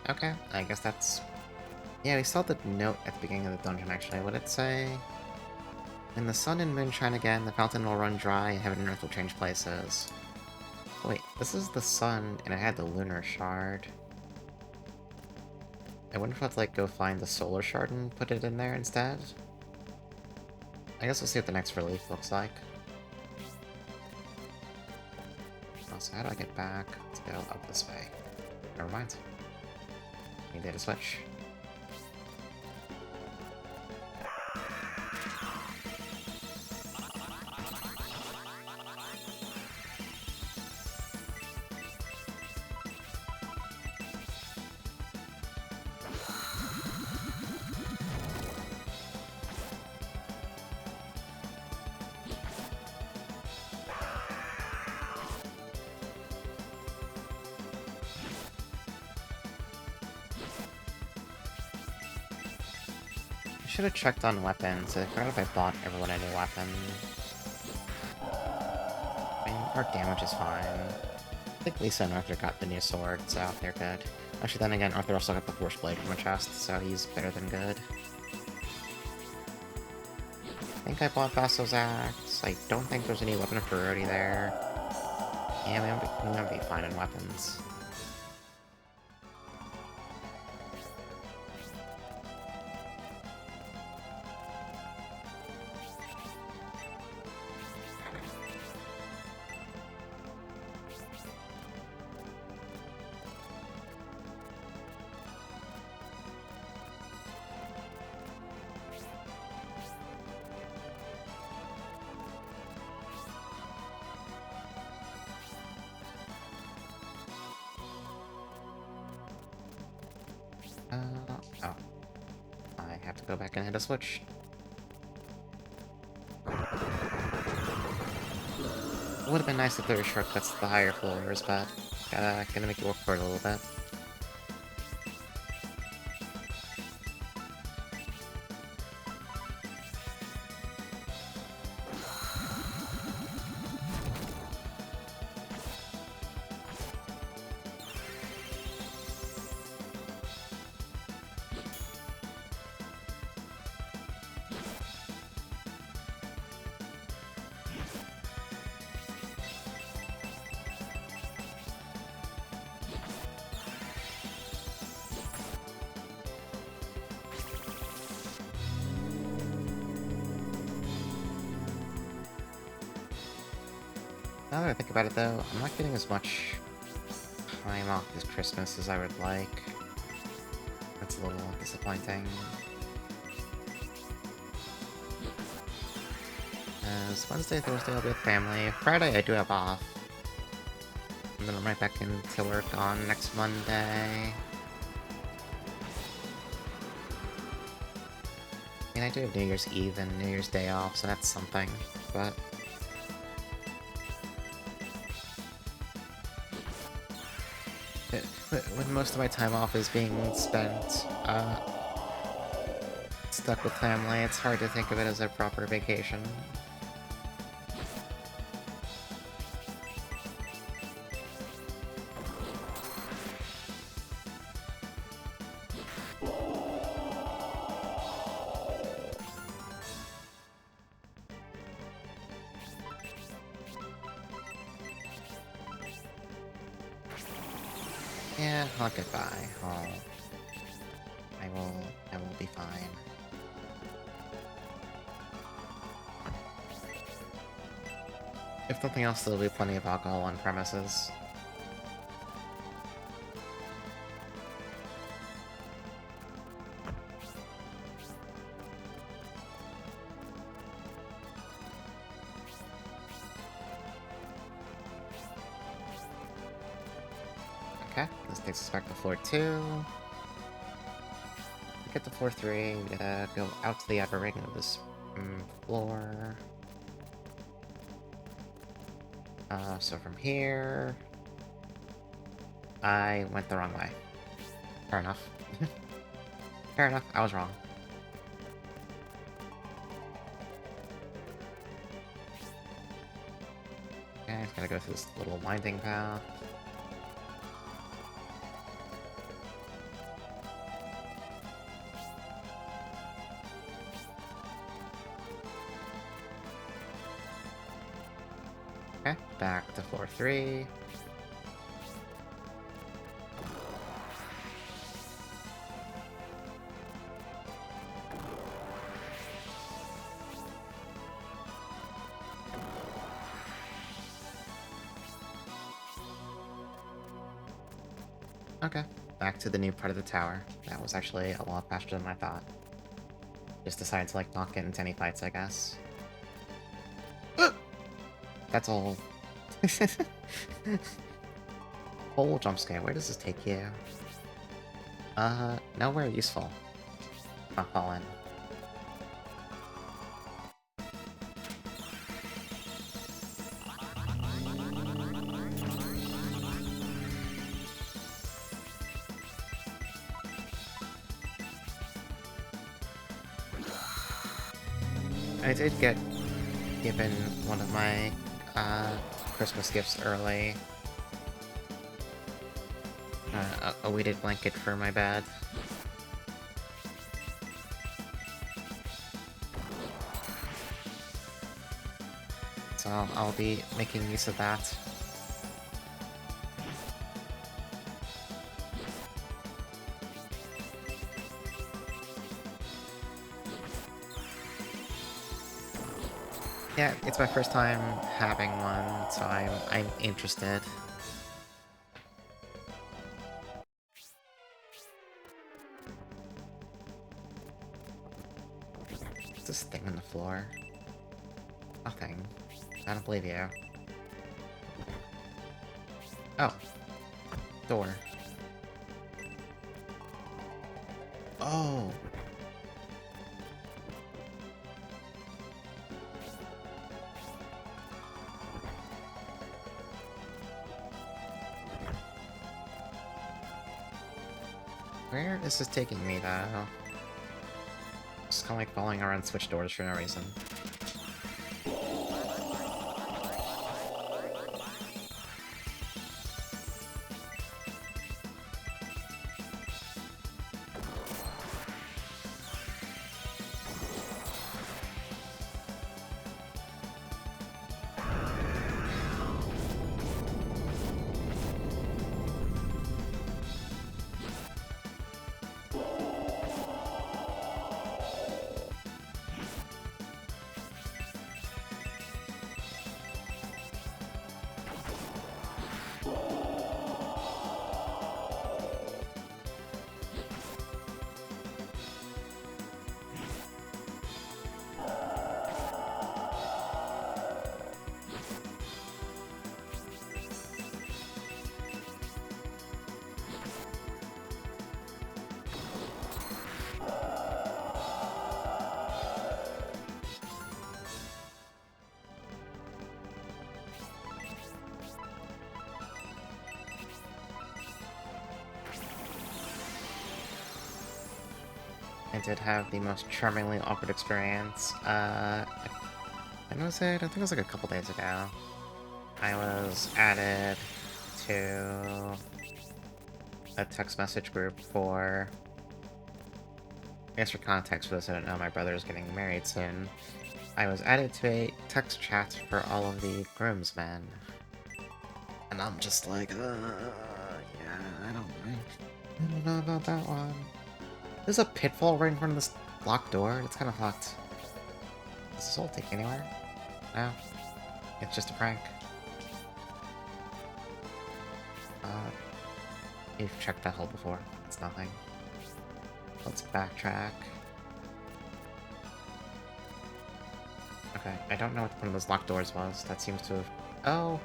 Okay, I guess that's... Yeah, we saw the note at the beginning of the dungeon, actually. What did it say? When the sun and moon shine again, the fountain will run dry, and heaven and earth will change places. Wait, this is the sun, and it had the lunar shard. I wonder if I have to, like, go find the solar shard and put it in there instead? I guess we'll see what the next relief looks like. Also, how do I get back? Let's go up this way. Never mind. Need data switch. I should have checked on weapons. I forgot if I bought everyone a new weapon. I mean, our damage is fine. I think Lisa and Arthur got the new sword, so they're good. Actually, then again, Arthur also got the Force Blade from a chest, so he's better than good. I think I bought Vassal's Axe. I don't think there's any weapon priority there. Yeah, we might be fine in weapons. Oh. I have to go back and hit a switch. It would have been nice if there were shortcuts to the higher floors, but gotta make it work for it a little bit. Now that I think about it, though, I'm not getting as much time off this Christmas as I would like. That's a little disappointing. As Wednesday, Thursday, I'll be with family. Friday, I do have off. And then I'm right back into work on next Monday. I mean, I do have New Year's Eve and New Year's Day off, so that's something, but... when most of my time off is being spent, stuck with family, it's hard to think of it as a proper vacation. Yeah, I'll get by. I will be fine. If nothing else, there'll be plenty of alcohol on premises. Okay, this takes us back to floor 2. To get to floor 3, we gotta go out to the outer ring of this floor. So from here... I went the wrong way. Fair enough. Fair enough, I was wrong. Okay, just gotta go through this little winding path. Okay, back to floor 3. Okay, back to the new part of the tower. That was actually a lot faster than I thought. Just decided to, like, not get into any fights, I guess. That's all. Whole jump scare. Where does this take you? Nowhere useful. Not falling. I did get given one of my Christmas gifts early. A weighted blanket for my bed. So I'll be making use of that. Yeah, it's my first time having one, so I'm interested. What's this thing on the floor? Nothing. I don't believe you. Oh. Door. Oh. Where is this taking me, though? Just kind of like following around switch doors for no reason. I did have the most charmingly awkward experience. When was it? I think it was like a couple days ago. I was added to a text message group for... I guess for context for those who don't know, my brother is getting married soon. I was added to a text chat for all of the groomsmen. And I'm just like, yeah, I don't know about that one. There's a pitfall right in front of this locked door. It's kind of fucked. Does this all take anywhere? No. It's just a prank. You've checked that hole before. It's nothing. Let's backtrack. Okay, I don't know what one of those locked doors was. That seems to have... Oh!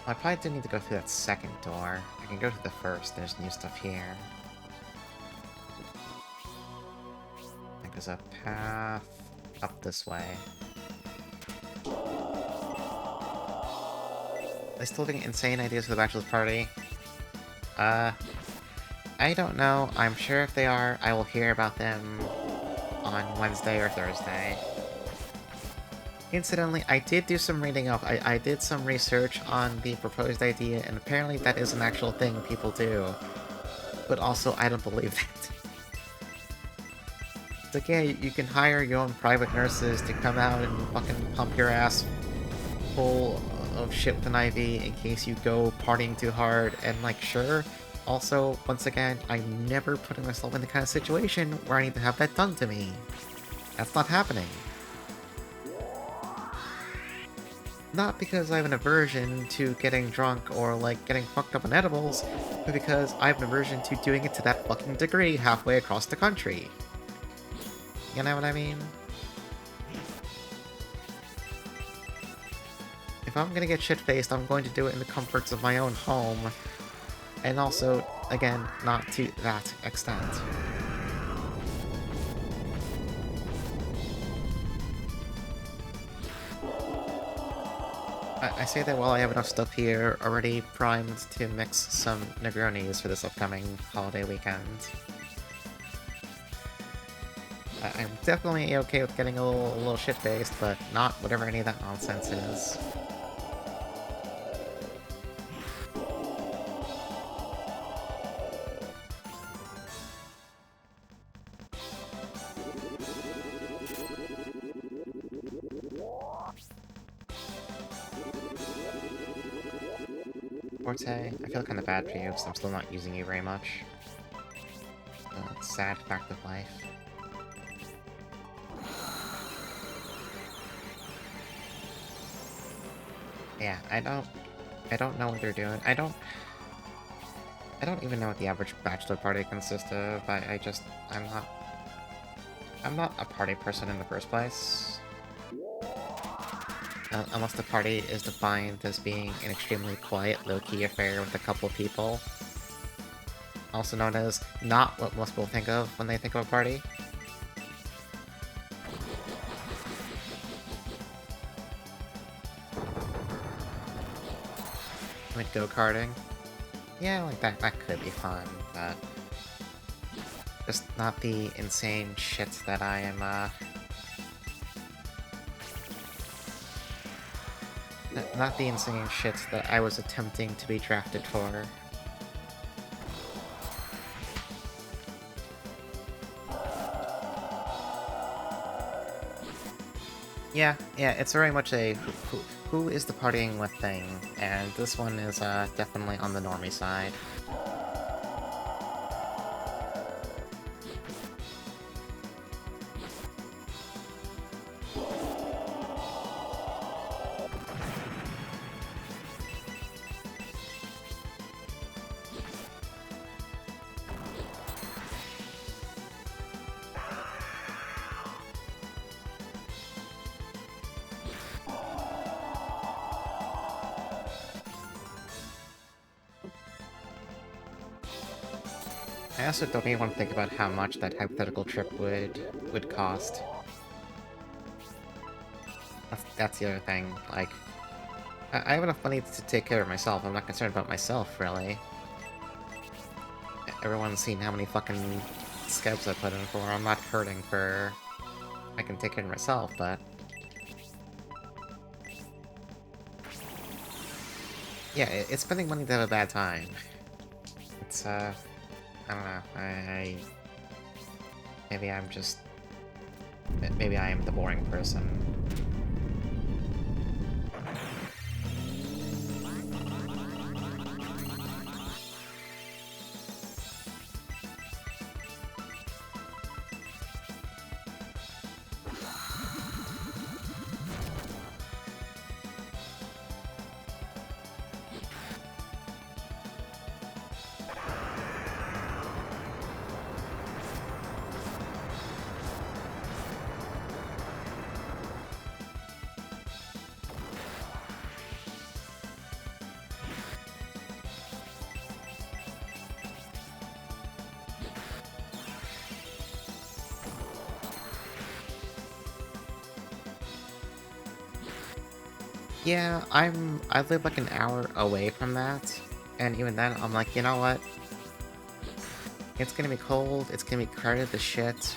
I probably didn't need to go through that second door. I can go to the first. There's new stuff here. I think there's a path up this way. Are they still having insane ideas for the bachelor's party? I don't know. I'm sure if they are, I will hear about them on Wednesday or Thursday. Incidentally, I did do some reading up. I did some research on the proposed idea, and apparently that is an actual thing people do. But also, I don't believe that. It's like, yeah, you can hire your own private nurses to come out and fucking pump your ass full of shit with an IV in case you go partying too hard, and like, sure. Also, once again, I'm never putting myself in the kind of situation where I need to have that done to me. That's not happening. Not because I have an aversion to getting drunk or, like, getting fucked up on edibles, but because I have an aversion to doing it to that fucking degree halfway across the country. You know what I mean? If I'm gonna get shit-faced, I'm going to do it in the comforts of my own home. And also, again, not to that extent. I say that while I have enough stuff here already primed to mix some Negronis for this upcoming holiday weekend. I'm definitely okay with getting a little shit-faced, but not whatever any of that nonsense is. Forte, I feel kind of bad for you because I'm still not using you very much. Sad fact of life. Yeah, I don't know what they're doing. I don't even know what the average bachelor party consists of. I'm not a party person in the first place. Unless the party is defined as being an extremely quiet, low-key affair with a couple of people. Also known as not what most people think of when they think of a party. I mean, go-karting. Yeah, like that could be fun, but... just not the insane shit that I am, not the insane shit that I was attempting to be drafted for. Yeah, it's very much a who is the partying with thing, and this one is definitely on the normie side. I also don't even want to think about how much that hypothetical trip would cost. That's the other thing. Like, I have enough money to take care of myself. I'm not concerned about myself, really. Everyone's seen how many fucking scabs I put in for. I'm not hurting for... I can take care of myself, but... Yeah, it's spending money to have a bad time. It's, I don't know, maybe I'm just... Maybe I am the boring person. Yeah, I live like an hour away from that, and even then, I'm like, you know what? It's gonna be cold, it's gonna be crowded as shit.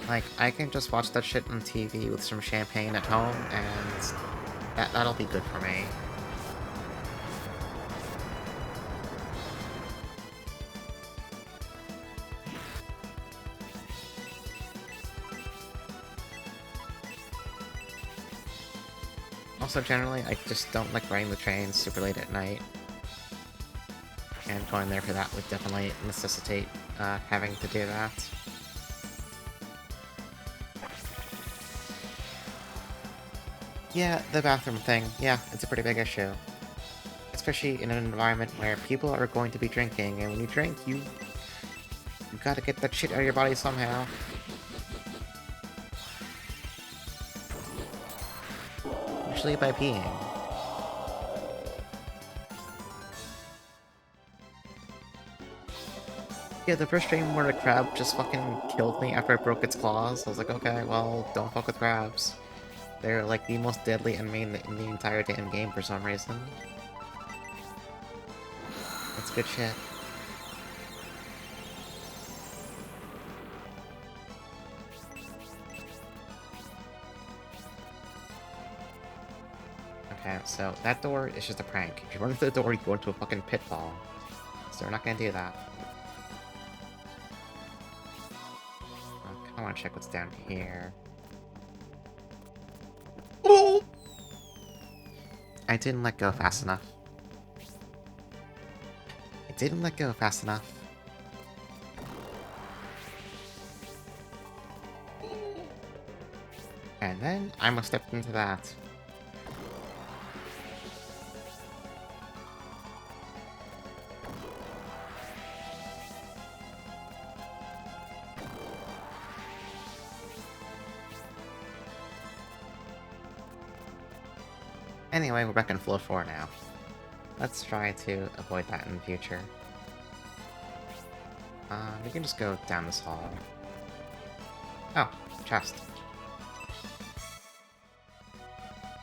Like, I can just watch that shit on TV with some champagne at home, and that'll be good for me. Also, generally, I just don't like riding the train super late at night. And going there for that would definitely necessitate having to do that. Yeah, the bathroom thing. Yeah, it's a pretty big issue. Especially in an environment where people are going to be drinking, and when you drink, you gotta get that shit out of your body somehow. Usually by peeing. Yeah, the first stream where the crab just fucking killed me after I broke its claws, I was like, okay, well, don't fuck with crabs. They're like the most deadly enemy in the entire damn game for some reason. That's good shit. Okay, so that door is just a prank. If you run through the door, you go into a fucking pitfall. So we're not gonna do that. I kinda wanna check what's down here. Oh! I didn't let go fast enough. I didn't let go fast enough. And then I almost stepped into that. Anyway, we're back on floor 4 now. Let's try to avoid that in the future. We can just go down this hall. Oh, chest.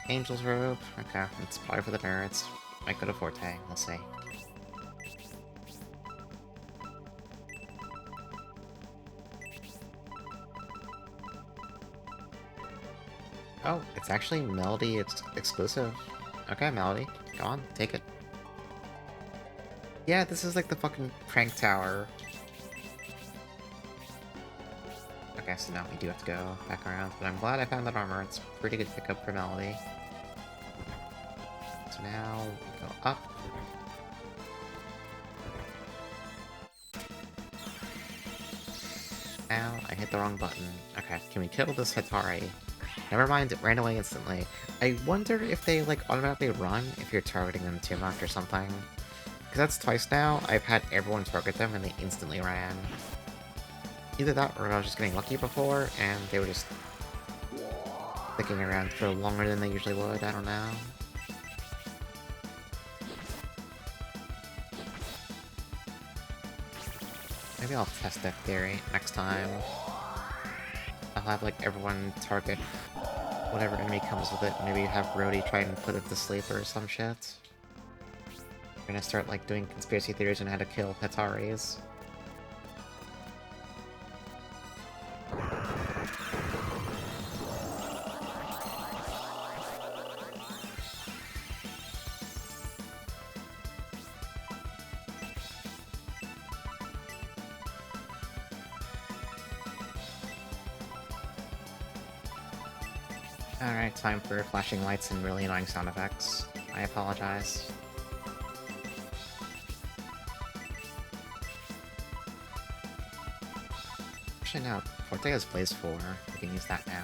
Angel's robe. Okay, it's probably for the nerds. Might go to Forte, we'll see. Oh, it's actually Melody, it's exclusive. Okay, Melody, go on, take it. Yeah, this is like the fucking prank tower. Okay, so now we do have to go back around, but I'm glad I found that armor. It's a pretty good pickup for Melody. So now we go up. Ow, I hit the wrong button. Okay, can we kill this Hatari? Never mind, it ran away instantly. I wonder if they, like, automatically run if you're targeting them too much or something. Because that's twice now, I've had everyone target them and they instantly ran. Either that or I was just getting lucky before and they were just sticking around for longer than they usually would, I don't know. Maybe I'll test that theory next time. I'll have, like, everyone target whatever enemy comes with it, maybe have Rhodey try and put it to sleep or some shit. I'm gonna start, like, doing conspiracy theories on how to kill Hataris. Alright, time for flashing lights and really annoying sound effects. I apologize. Actually, no. Forte has Blaze 4. We can use that now.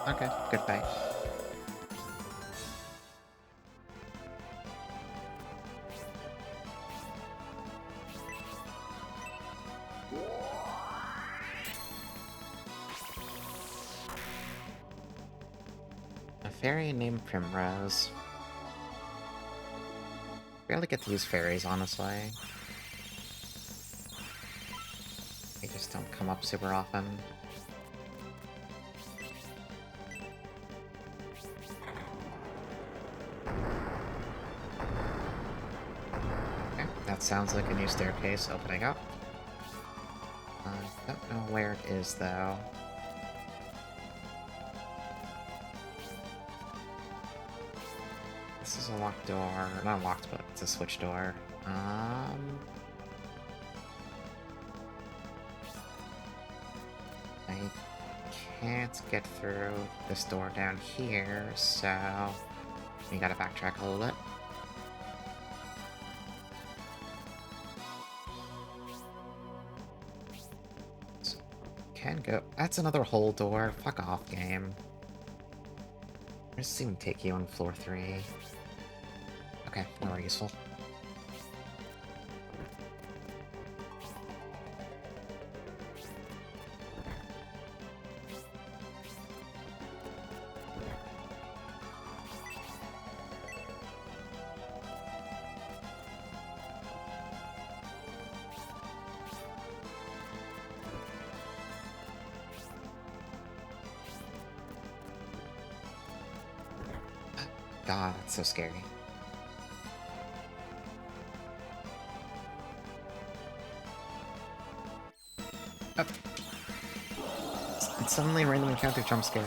Okay, good fight. A fairy named Primrose. Rarely get to use fairies, honestly. They just don't come up super often. Okay, that sounds like a new staircase opening up. I don't know where it is, though. This is a locked door. Not locked, but it's a switch door. I can't get through this door down here, so we gotta backtrack a little bit. So, can go. That's another hole door. Fuck off, game. Where does this even take you on floor 3? Okay, more useful. God, that's so scary. Oh. It's suddenly a random encounter jump scare.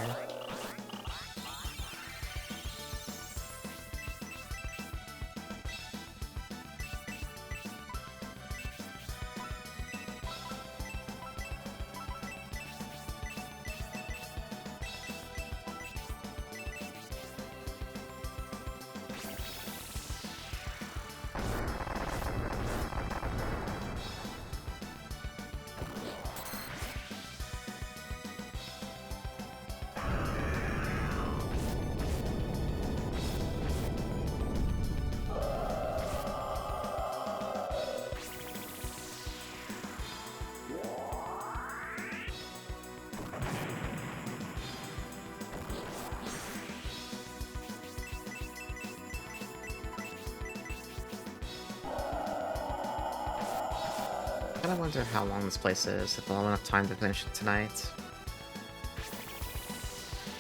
I kinda wonder how long this place is, if we'll have enough time to finish it tonight.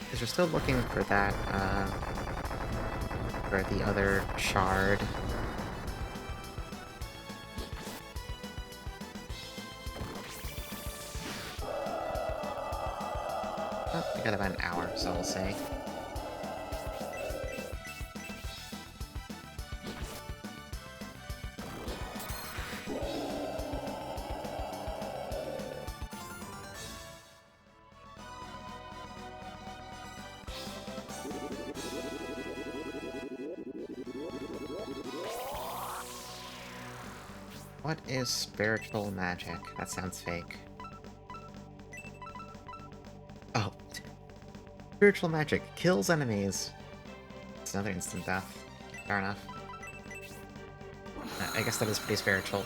Because we're still looking for that, for the other shard. Oh, we got about an hour, so we'll see. What is spiritual magic? That sounds fake. Oh. Spiritual magic. Kills enemies. It's another instant death. Fair enough. I guess that is pretty spiritual.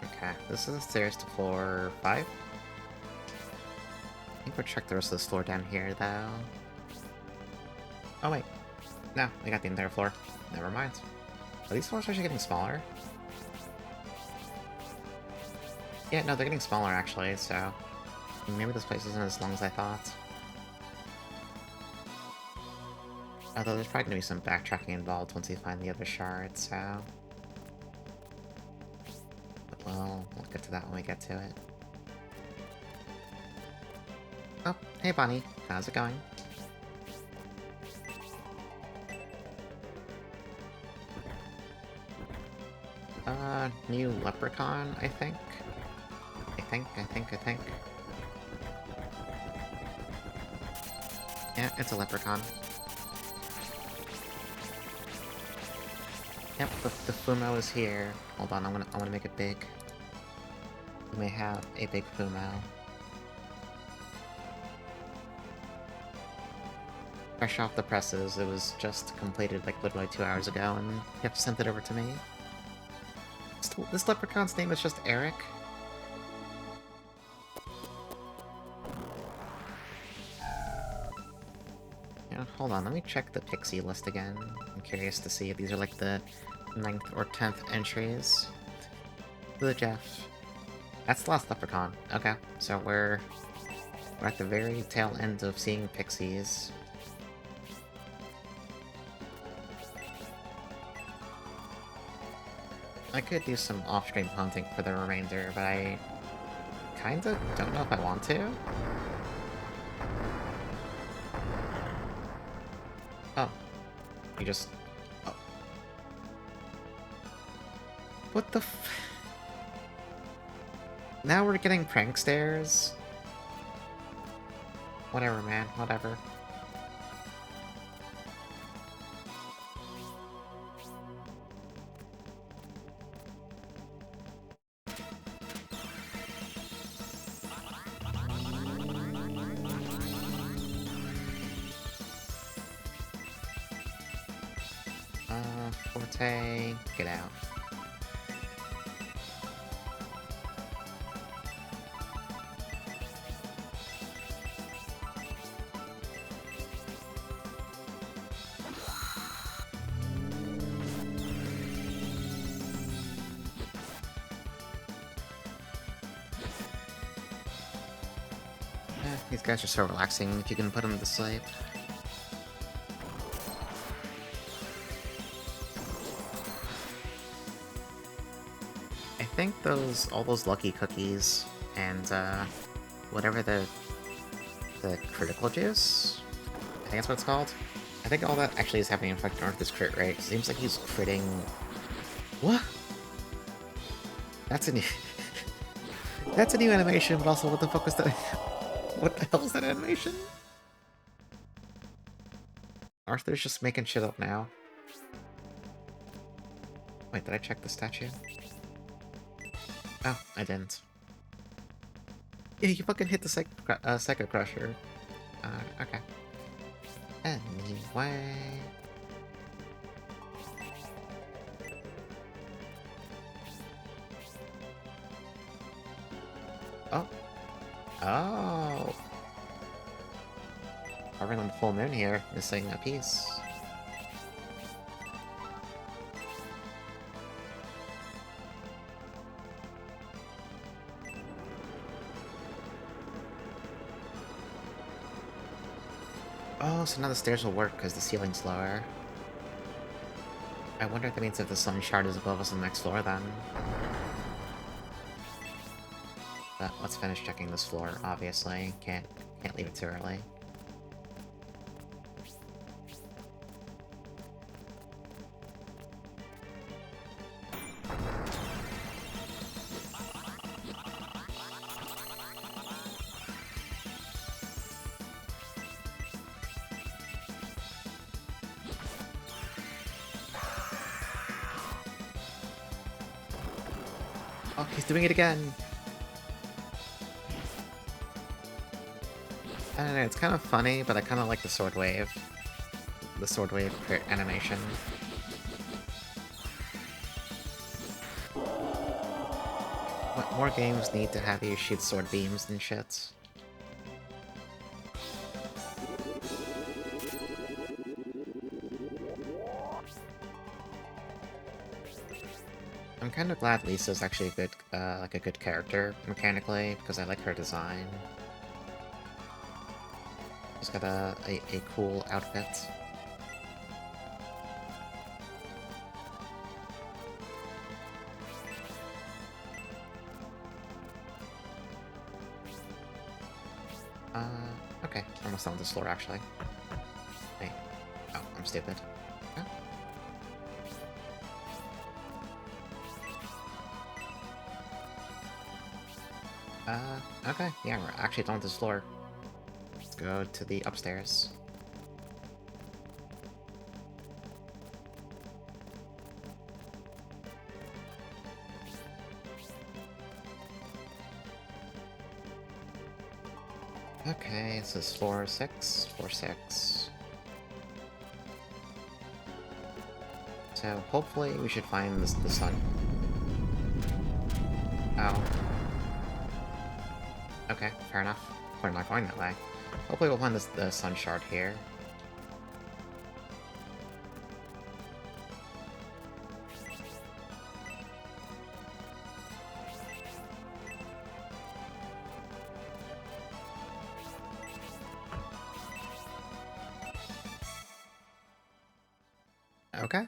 Okay, this is the stairs to floor 5. I think we'll check the rest of this floor down here, though. Oh, wait. No, we got the entire floor. Never mind. Are these floors actually getting smaller? Yeah, no, they're getting smaller, actually, so... maybe this place isn't as long as I thought. Although there's probably gonna be some backtracking involved once we find the other shard, so... but we'll get to that when we get to it. Oh, hey Bonnie. How's it going? New leprechaun, I think? I think. Yeah, it's a leprechaun. Yep, the Fumo is here. Hold on, I wanna make it big. We may have a big Fumo. Fresh off the presses, it was just completed like literally 2 hours ago, and you have to send it over to me. This leprechaun's name is just Eric. Yeah, hold on, let me check the pixie list again. I'm curious to see if these are like the 9th or 10th entries. The Jeff. That's the last leprechaun. Okay, so we're at the very tail end of seeing pixies. I could do some off-stream hunting for the remainder, but I kinda don't know if I want to. Oh. You just... oh. What the f... now we're getting prank stairs? Whatever, man. Whatever. Forte, get out. These guys are so relaxing if you can put them to sleep. I think all those lucky cookies and whatever the critical juice, I think that's what it's called. I think all that actually is having an effect on Arthur's crit rate. It seems like he's critting. What? That's a new. That's a new animation, but also what the fuck was that? What the hell is that animation? Arthur's just making shit up now. Wait, did I check the statue? Oh, I didn't. Yeah, you fucking hit the Psycho Crusher. Okay. Anyway... oh. Oh! Carving on the full moon here, missing a piece. Oh, so now the stairs will work because the ceiling's lower. I wonder if that means if the sun shard is above us on the next floor then. But let's finish checking this floor, obviously. Can't leave it too early. Oh, he's doing it again! I don't know, it's kind of funny, but I kind of like the sword wave. The sword wave animation. What more games need to have you shoot sword beams and shit? I'm kind of glad Lisa's actually a good, like a good character mechanically, because I like her design. She's got a cool outfit. Okay. Almost on this floor, actually. Hey. Oh, I'm stupid. Huh? Okay. Yeah, we're actually on this floor. Let's go to the upstairs. Okay, this is floor 6. Floor 6. So, hopefully we should find the sun. Oh. Okay, fair enough. We're not going that way. Hopefully we'll find the sun shard here. Okay.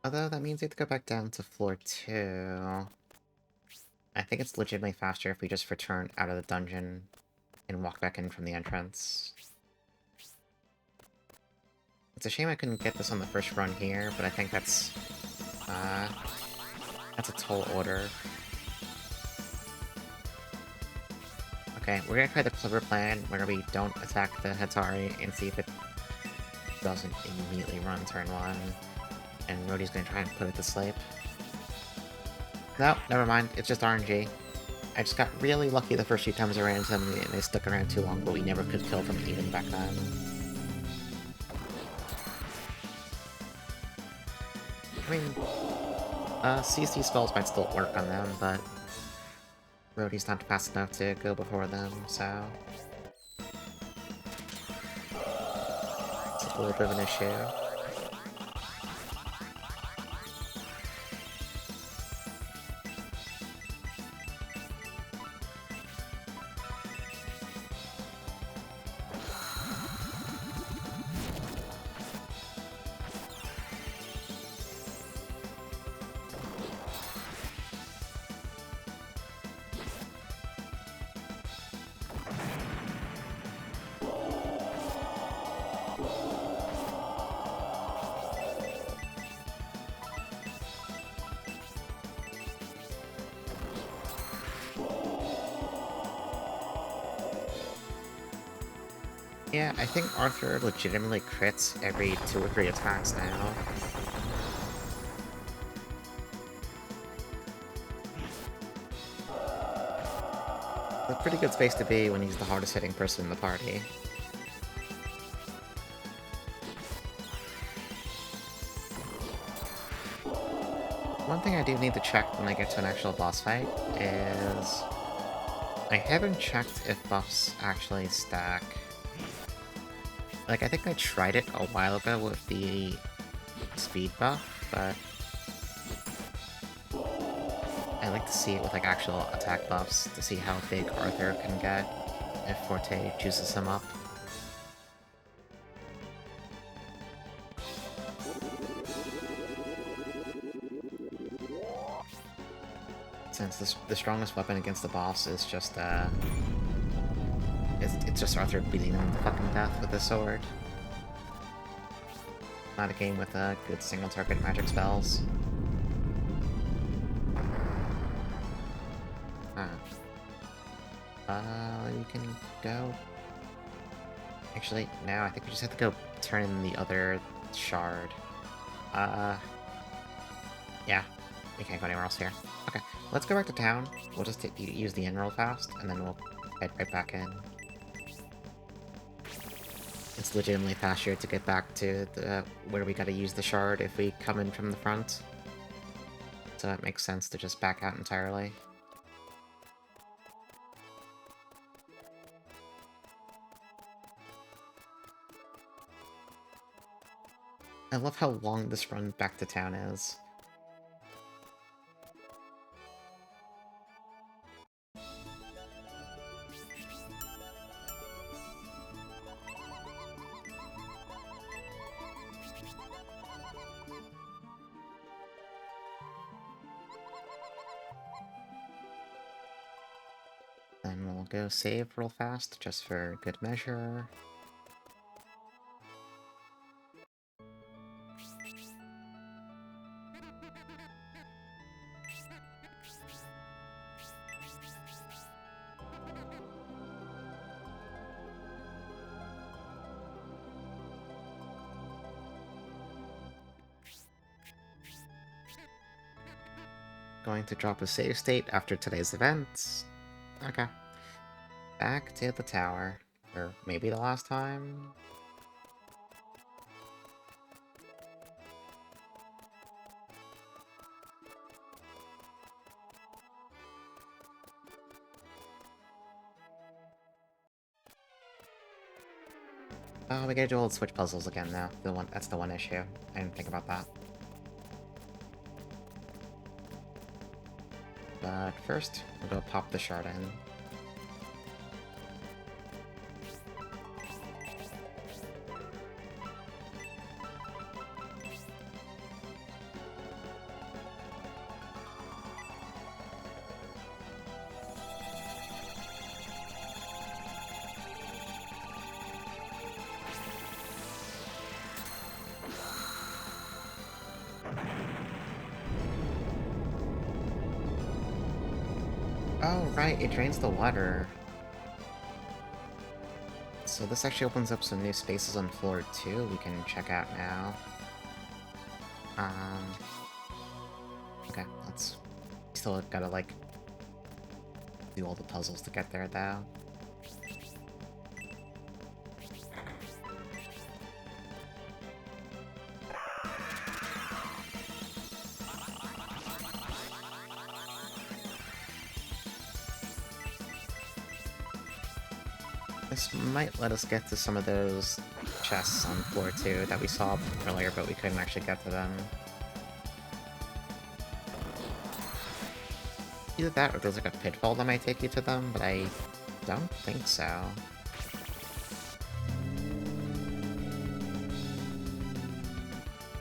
Although that means we have to go back down to floor 2. I think it's legitimately faster if we just return out of the dungeon and walk back in from the entrance. It's a shame I couldn't get this on the first run here, but I think that's a tall order. Okay, we're gonna try the clever plan where we don't attack the Hatari and see if it doesn't immediately run turn 1. And Rhodey's gonna try and put it to sleep. No, never mind, it's just RNG. I just got really lucky the first few times I ran into them, and they stuck around too long, but we never could kill them even back then. I mean, CC spells might still work on them, but Rhodey's not fast enough to go before them, so it's a little bit of an issue. Yeah, I think Arthur legitimately crits every 2 or 3 attacks now. A pretty good space to be when he's the hardest hitting person in the party. One thing I do need to check when I get to an actual boss fight is I haven't checked if buffs actually stack. Like, I think I tried it a while ago with the speed buff, but I like to see it with, like, actual attack buffs to see how big Arthur can get if Forte juices him up. Since the strongest weapon against the boss is just, it's just Arthur beating him to fucking death with a sword. Not a game with good single-target magic spells. You can go... Actually, no, I think we just have to go turn in the other shard. Yeah. we can't go anywhere else here. Okay, let's go back to town. We'll just use the inn real fast, and then we'll head right back in. It's legitimately faster to get back to the where we gotta use the shard if we come in from the front. So it makes sense to just back out entirely. I love how long this run back to town is. Then we'll go save real fast, just for good measure. Going to drop a save state after today's events. Okay. Back to the tower. Or maybe the last time? Oh, we gotta do all the switch puzzles again now. That's the one issue. I didn't think about that. But first, we'll go pop the shard in. Oh, right, it drains the water. So this actually opens up some new spaces on floor 2 we can check out now. Okay, let's... Still gotta, like, do all the puzzles to get there, though. This might let us get to some of those chests on floor 2 that we saw earlier, but we couldn't actually get to them. Either that, or there's like a pitfall that might take you to them, but I don't think so.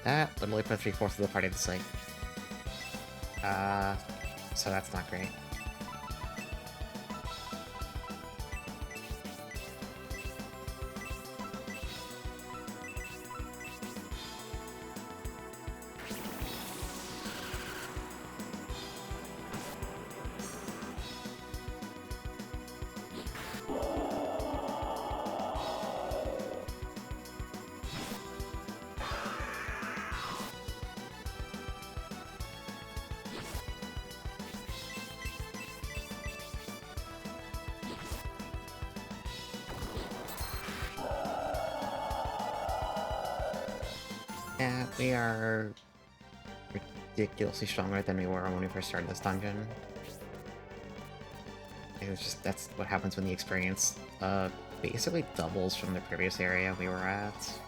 That literally put 3/4 of the party to sleep. So that's not great. Yeah, we are ridiculously stronger than we were when we first started this dungeon. It's just, that's what happens when the experience basically doubles from the previous area we were at.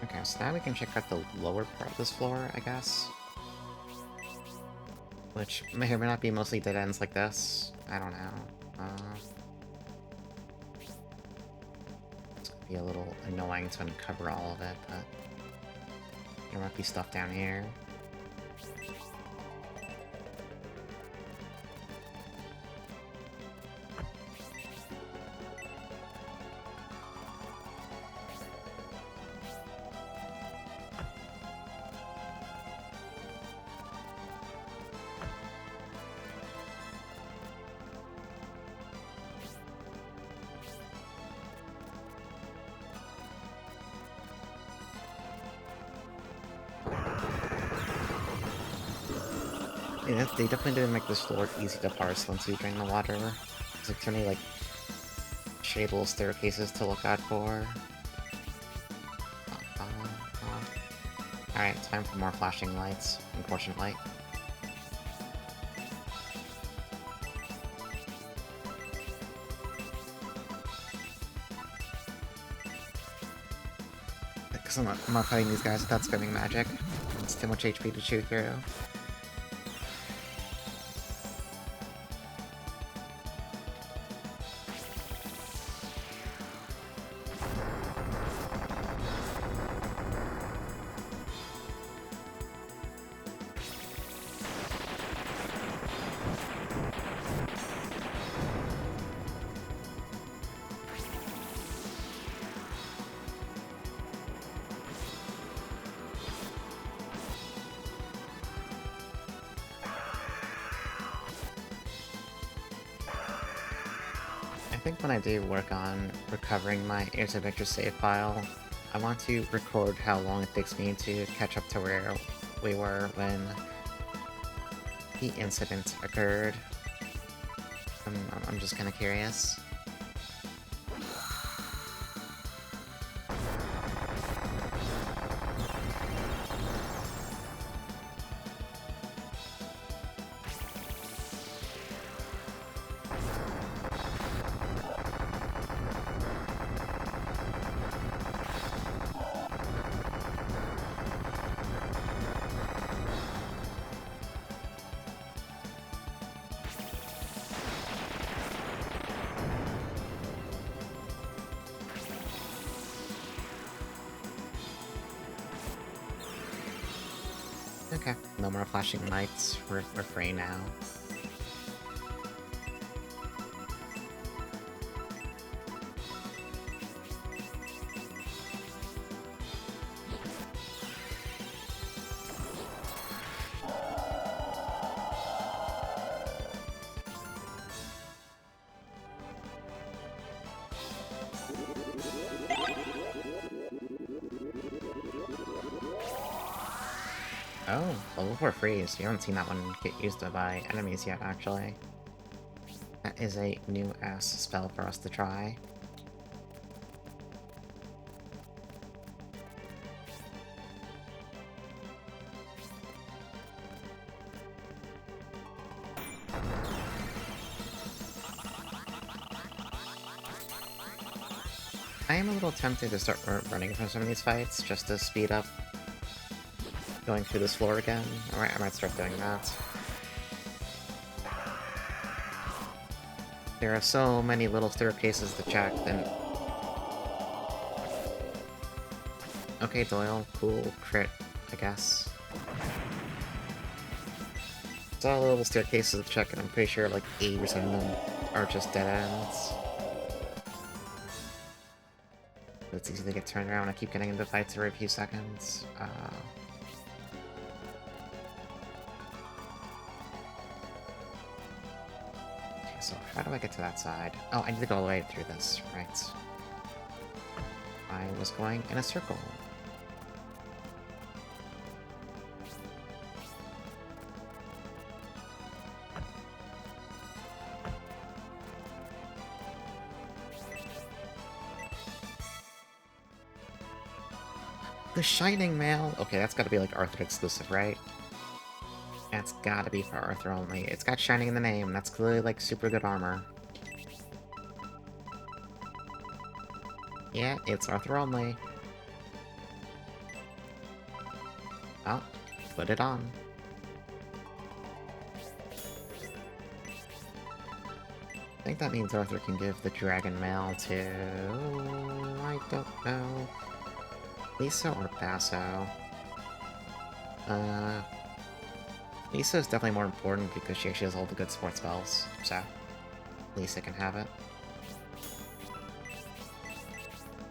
Okay, so now we can check out the lower part of this floor, I guess. Which may or may not be mostly dead ends like this. I don't know. It's gonna be a little annoying to uncover all of it, but there might be stuff down here. Yeah, they definitely didn't make this floor easy to parse once you drain the water. There's like so many like shady little staircases to look out for. Alright, time for more flashing lights, unfortunately. Because I'm not fighting these guys without spinning magic. It's too much HP to chew through. I think when I do work on recovering my Here's a Vector save file, I want to record how long it takes me to catch up to where we were when the incident occurred. I'm just kind of curious. Okay, no more flashing lights. We're free now. Oh, level 4 freeze. You haven't seen that one get used by enemies yet, actually. That is a new-ass spell for us to try. I am a little tempted to start running from some of these fights, just to speed up going through this floor again. Alright, I might start doing that. There are so many little staircases to check, then... Okay, Doyle, cool, crit, I guess. It's all little staircases to check, and I'm pretty sure like 80% of them are just dead ends. It's easy to get turned around when I keep getting into fights every few seconds. Okay, so how do I get to that side? Oh, I need to go all the way through this, right. I was going in a circle. The Shining Mail! Okay, that's gotta be like Arthur exclusive, right? That's gotta be for Arthur only. It's got Shining in the name, that's clearly like super good armor. Yeah, it's Arthur only. Oh, put it on. I think that means Arthur can give the Dragon Mail to... I don't know... Lisa or Basso? Lisa is definitely more important because she actually has all the good sports spells, so Lisa can have it.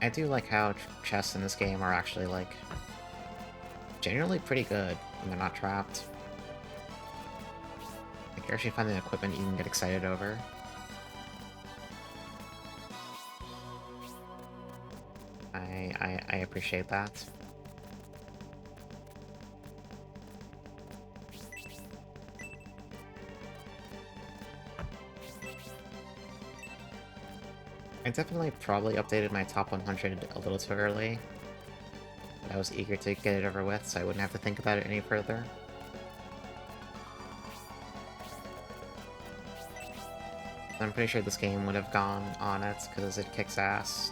I do like how chests in this game are actually, like, generally pretty good when they're not trapped. Like, you're actually finding equipment you can get excited over. I appreciate that. I definitely probably updated my top 100 a little too early. But I was eager to get it over with, so I wouldn't have to think about it any further. I'm pretty sure this game would have gone on it, because it kicks ass.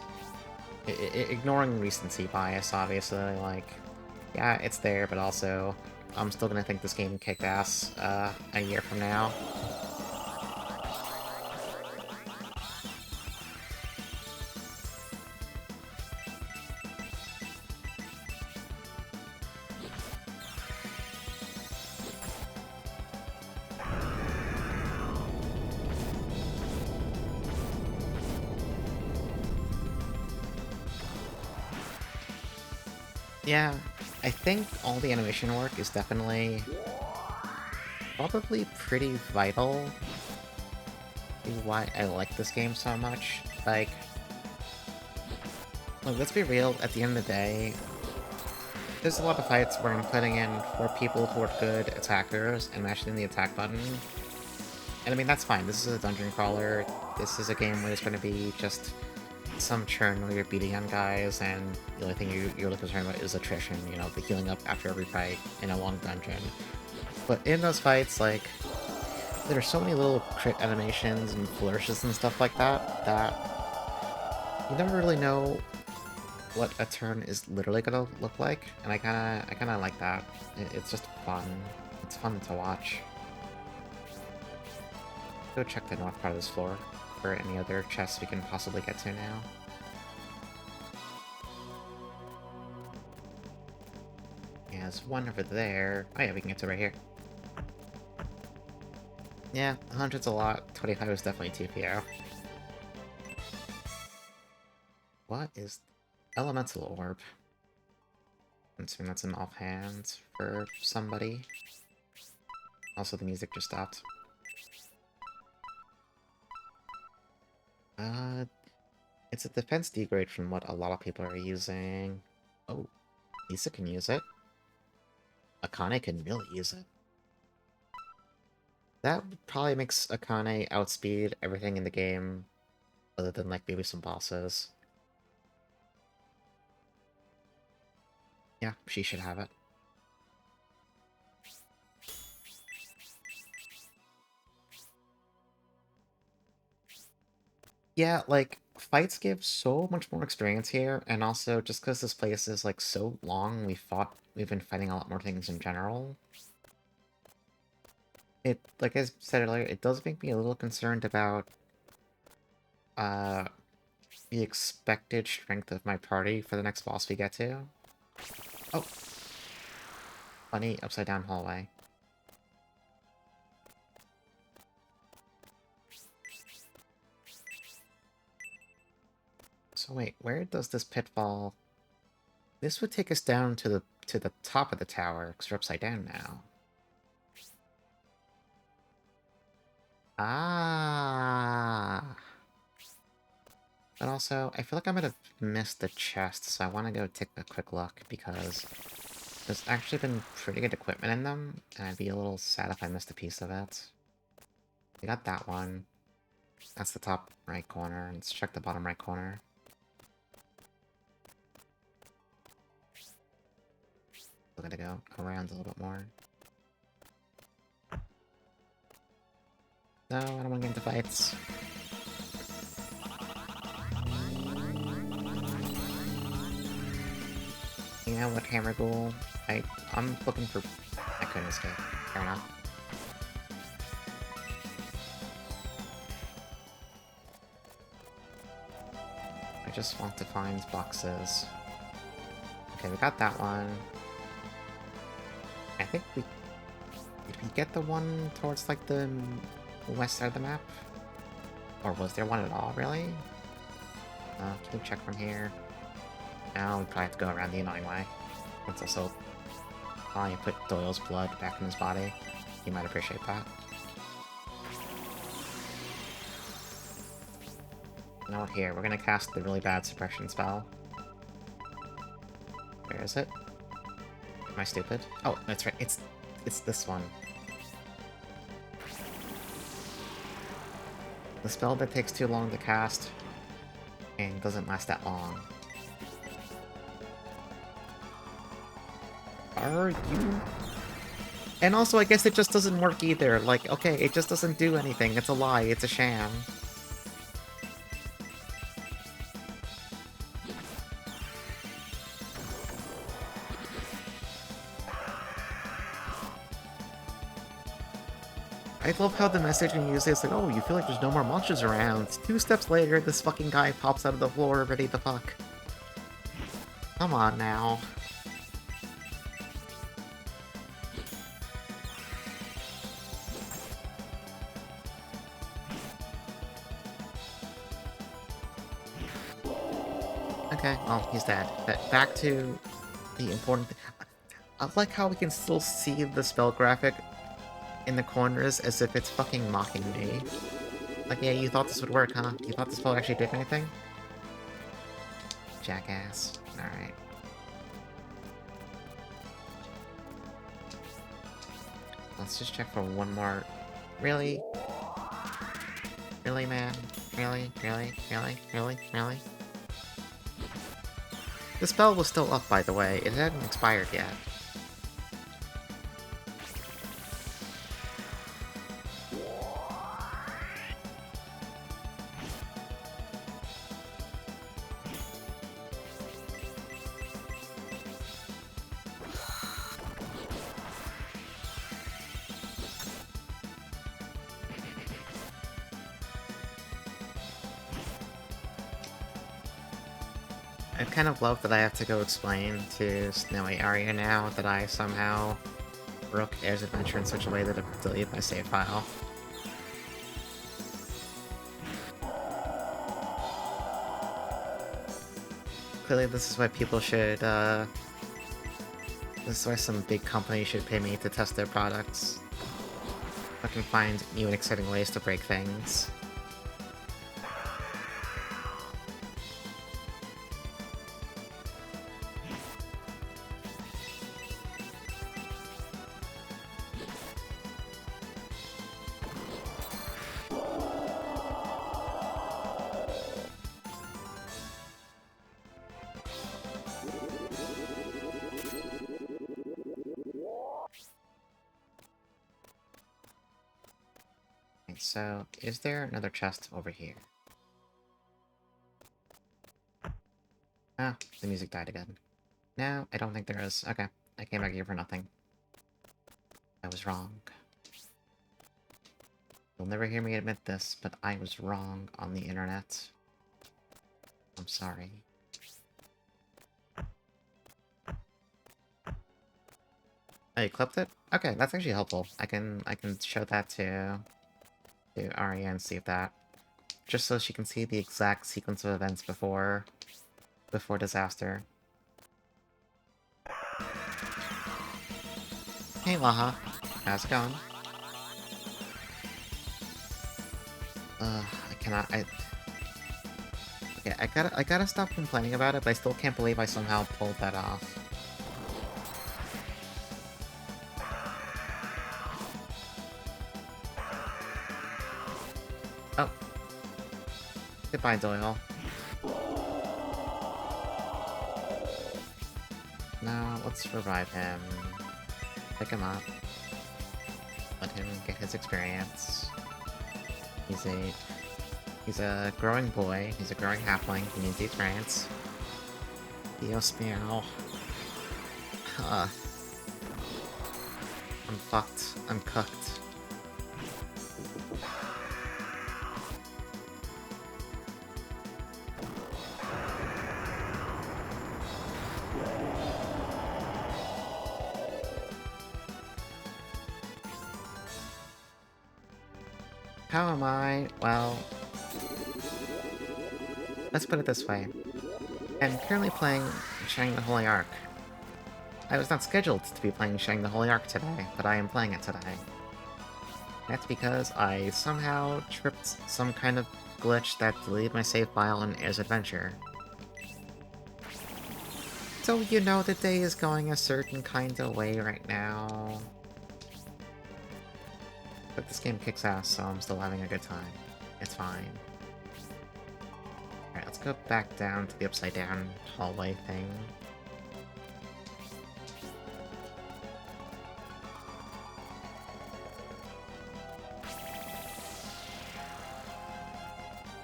Ignoring recency bias, obviously, like, yeah, it's there, but also, I'm still gonna think this game kicked ass, a year from now. Yeah, I think all the animation work is definitely probably pretty vital to why I like this game so much. Like, look, let's be real, at the end of the day, there's a lot of fights where I'm putting in for people who are good attackers and mashing the attack button. And I mean, that's fine, this is a dungeon crawler, this is a game where there's gonna be just some churn where you're beating on guys, and the only thing you're really concerned about is attrition, you know, the healing up after every fight in a long dungeon. But in those fights, like, there are so many little crit animations and flourishes and stuff like that, that you never really know what a turn is literally gonna look like, and I kinda like that. It's just fun. It's fun to watch. Go check the north part of this floor for any other chests we can possibly get to now. Yeah, there's one over there. Oh yeah, we can get to right here. Yeah, 100's a lot. 25 is definitely too few. What is Elemental Orb? I'm assuming that's an offhand for somebody. Also, the music just stopped. It's a defense degrade from what a lot of people are using. Oh, Lisa can use it. Akane can really use it. That probably makes Akane outspeed everything in the game, other than, like, maybe some bosses. Yeah, she should have it. Yeah, like, fights give so much more experience here, and also, just because this place is, like, so long, we've been fighting a lot more things in general. It, like I said earlier, it does make me a little concerned about, uh, the expected strength of my party for the next boss we get to. Oh! Funny upside-down hallway. So wait, where does this pitfall... This would take us down to the top of the tower, because we're upside down now. Ah! But also, I feel like I might have missed the chest, so I want to go take a quick look, because there's actually been pretty good equipment in them, and I'd be a little sad if I missed a piece of it. We got that one. That's the top right corner. Let's check the bottom right corner. We're gonna go around a little bit more. No, I don't want to get into fights. You know what, Hammer Ghoul? I'm looking for... I couldn't escape. Fair enough. I just want to find boxes. Okay, we got that one. I think we... Did we get the one towards, like, the west side of the map? Or was there one at all, really? Can you check from here? Now we probably have to go around the annoying way. Let's also... I put Doyle's blood back in his body. He might appreciate that. You know what, here, we're gonna cast the really bad suppression spell. Where is it? Am I stupid? Oh, that's right, it's this one. The spell that takes too long to cast and doesn't last that long. Are you? And also, I guess it just doesn't work either. Like, okay, it just doesn't do anything. It's a lie. It's a sham. I love how the messaging usually is like, oh, you feel like there's no more monsters around. 2 steps later, this fucking guy pops out of the floor ready to fuck. Come on now. Okay, well, he's dead. But back to the important thing. I like how we can still see the spell graphic in the corners as if it's fucking mocking me. Like, yeah, you thought this would work, huh? You thought this spell actually did anything? Jackass. Alright. Let's just check for one more. Really? Really, man? Really? Really? Really? Really? Really? The spell was still up, by the way. It hadn't expired yet. I kind of love that I have to go explain to Snowy Arya now that I somehow broke Air's Adventure in such a way that it deleted my save file. Clearly this is why people should, this is why some big company should pay me to test their products. I can find new and exciting ways to break things. So, is there another chest over here? Ah, the music died again. No, I don't think there is. Okay, I came back here for nothing. I was wrong. You'll never hear me admit this, but I was wrong on the internet. I'm sorry. Oh, you clipped it? Okay, that's actually helpful. I can show that to Arya and see if that... Just so she can see the exact sequence of events before disaster. Hey, Laha. How's it going? I cannot... Okay, I gotta stop complaining about it, but I still can't believe I somehow pulled that off. Oh. Goodbye, Doyle. Now, let's revive him. Pick him up. Let him get his experience. He's a growing boy. He's a growing halfling. He needs the experience. Dios meow. I'm fucked. I'm cooked. How am I? Well... Let's put it this way. I'm currently playing Shining the Holy Ark. I was not scheduled to be playing Shining the Holy Ark today, but I am playing it today. That's because I somehow tripped some kind of glitch that deleted my save file in Air's Adventure. So you know the day is going a certain kind of way right now. But this game kicks ass, so I'm still having a good time. It's fine. Alright, Let's go back down to the upside down hallway thing.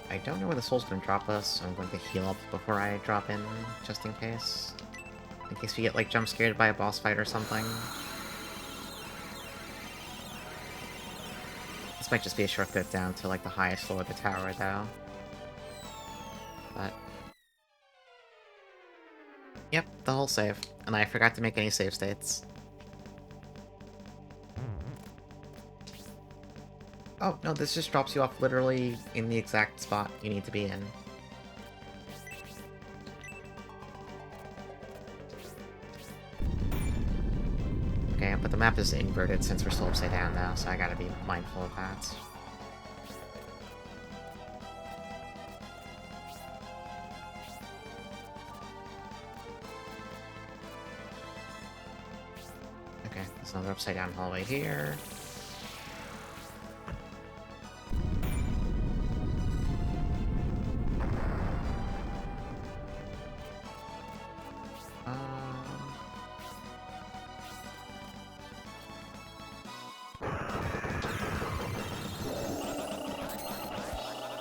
I don't know where the soul's gonna drop us, so I'm going to heal up before I drop in, just in case. In case we get, like, jump scared by a boss fight or something. This might just be a shortcut down to, like, the highest floor of the tower, though. But... Yep, the whole save. And I forgot to make any save states. Oh, no, this just drops you off literally in the exact spot you need to be in. Okay, but the map is inverted since we're still upside down now, so I gotta be mindful of that. Okay, there's another upside down hallway here.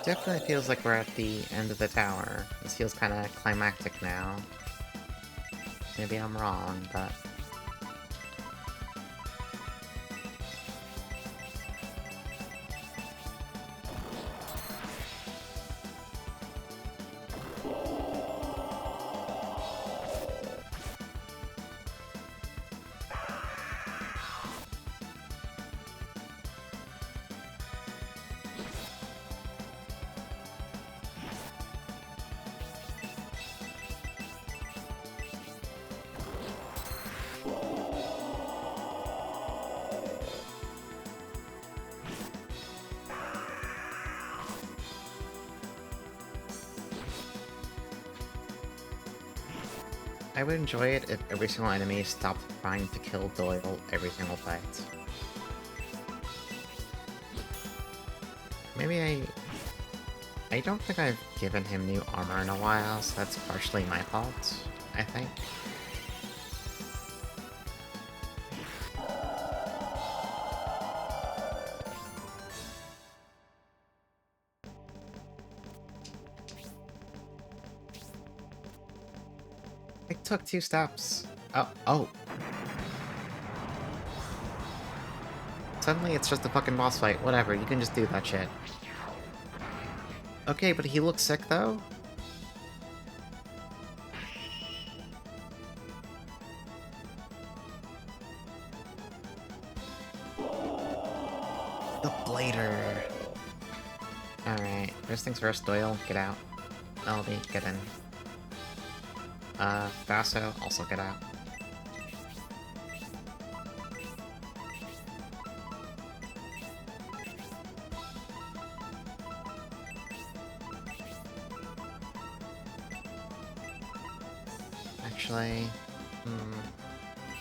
Definitely feels like we're at the end of the tower. This feels kind of climactic now. Maybe I'm wrong, but... I would enjoy it if every single enemy stopped trying to kill Doyle every single fight. Maybe I don't think I've given him new armor in a while, so that's partially my fault, I think. I took 2 steps. Oh. Suddenly it's just a fucking boss fight. Whatever, you can just do that shit. Okay, but he looks sick, though? The Blader. Alright, first things first, Doyle, get out. Melody, get in. Basso, also get out. Actually,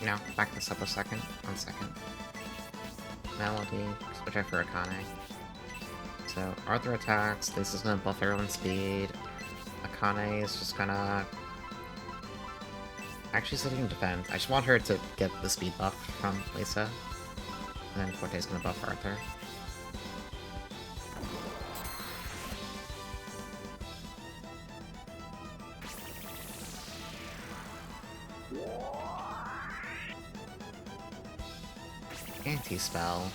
no, back this up a second. 1 second. Melody, switch out for Akane. So, Arthur attacks, Lisa's gonna buff everyone's speed. Akane is just gonna... Actually, so didn't defend. I just want her to get the speed buff from Lisa. And then Forte's gonna buff Arthur. Anti-spell.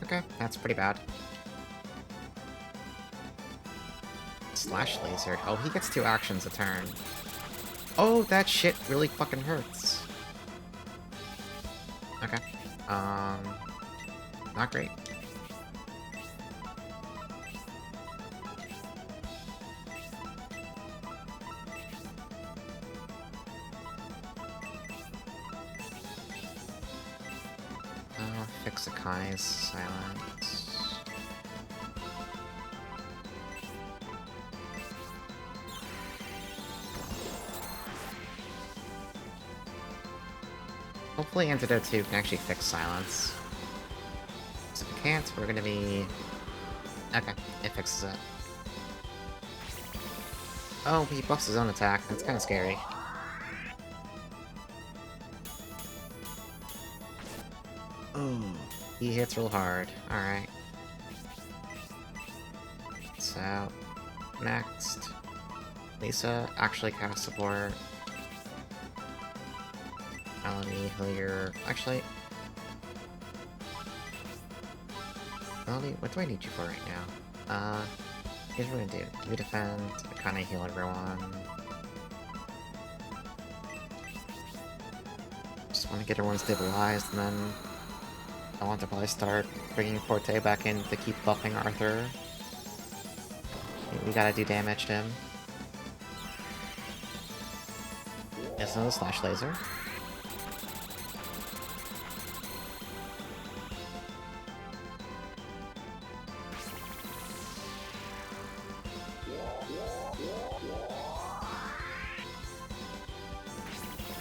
Okay, that's pretty bad. Slash laser. Oh, he gets 2 actions a turn. Oh, that shit really fucking hurts. Okay. Not great. Fix Akai's silence. Hopefully Antidote 2 can actually fix silence. So if it can't, we're gonna be Okay, it fixes it. Oh, he buffs his own attack. That's kind of scary. Oh, he hits real hard. Alright. So, next. Lisa actually cast support. Melanie, Hillier. Actually. Melanie, what do I need you for right now? Here's what we're gonna do. You defend, kinda heal everyone. Just wanna get everyone stabilized, and then I want to probably start bringing Forte back in to keep buffing Arthur. We gotta do damage to him. It's another slash laser.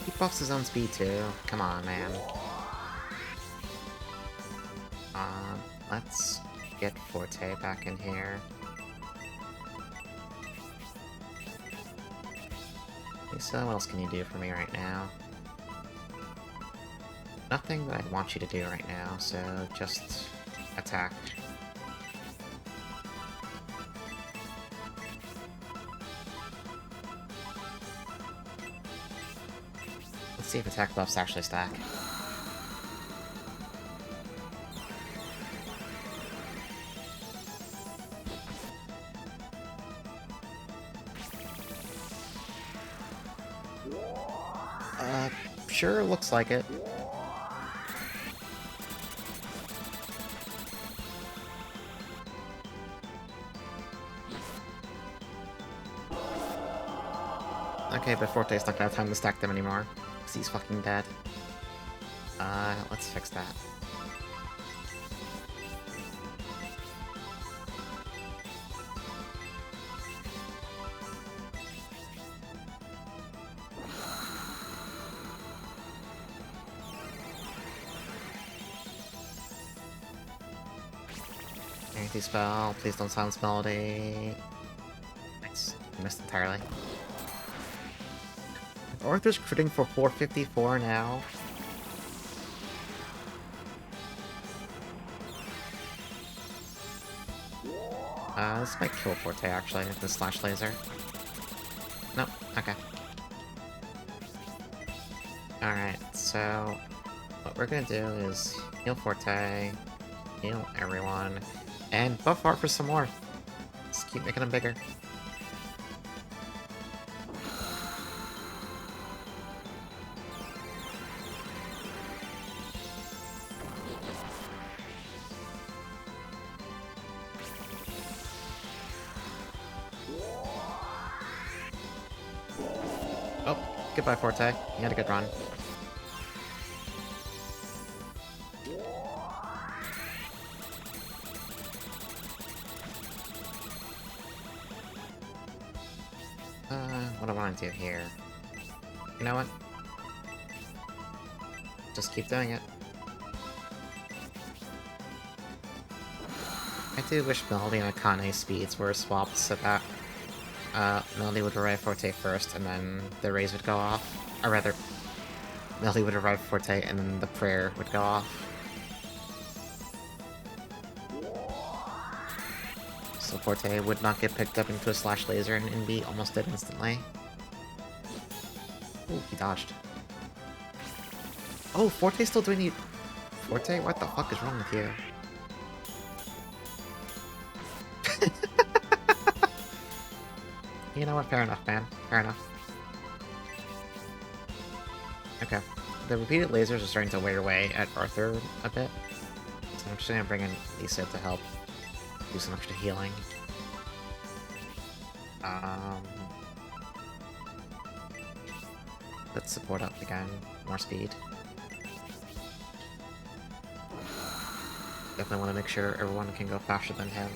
He buffs his own speed too. Come on, man. Let's get Forte back in here. So what else can you do for me right now? Nothing that I want you to do right now, so just attack. Let's see if attack buffs actually stack. Sure, looks like it. Okay, but Forte's not gonna have time to stack them anymore, because he's fucking dead. Let's fix that. Anti-spell, please don't silence Melody. Nice, missed entirely. Arthur's critting for 454 now. This might kill Forte actually, the slash laser. Nope, okay. Alright, so what we're gonna do is heal Forte, heal everyone, and buff Arthur some more. Just keep making them bigger. Oh, goodbye Forte. You had a good run. What do I want to do here? You know what? Just keep doing it. I do wish Melody and Akane's speeds were swapped so that Melody would revive Forte first, and then the rays would go off. Or rather, Melody would revive Forte, and then the prayer would go off. So Forte would not get picked up into a slash laser and be almost dead instantly. Ooh, he dodged. Oh, Forte's still doing the... Forte? What the fuck is wrong with you? You know what? Fair enough, man. Fair enough. Okay. The repeated lasers are starting to wear away at Arthur a bit. So I'm just gonna bring in Lisa to help do some extra healing. Let's support up again. More speed. Definitely want to make sure everyone can go faster than him.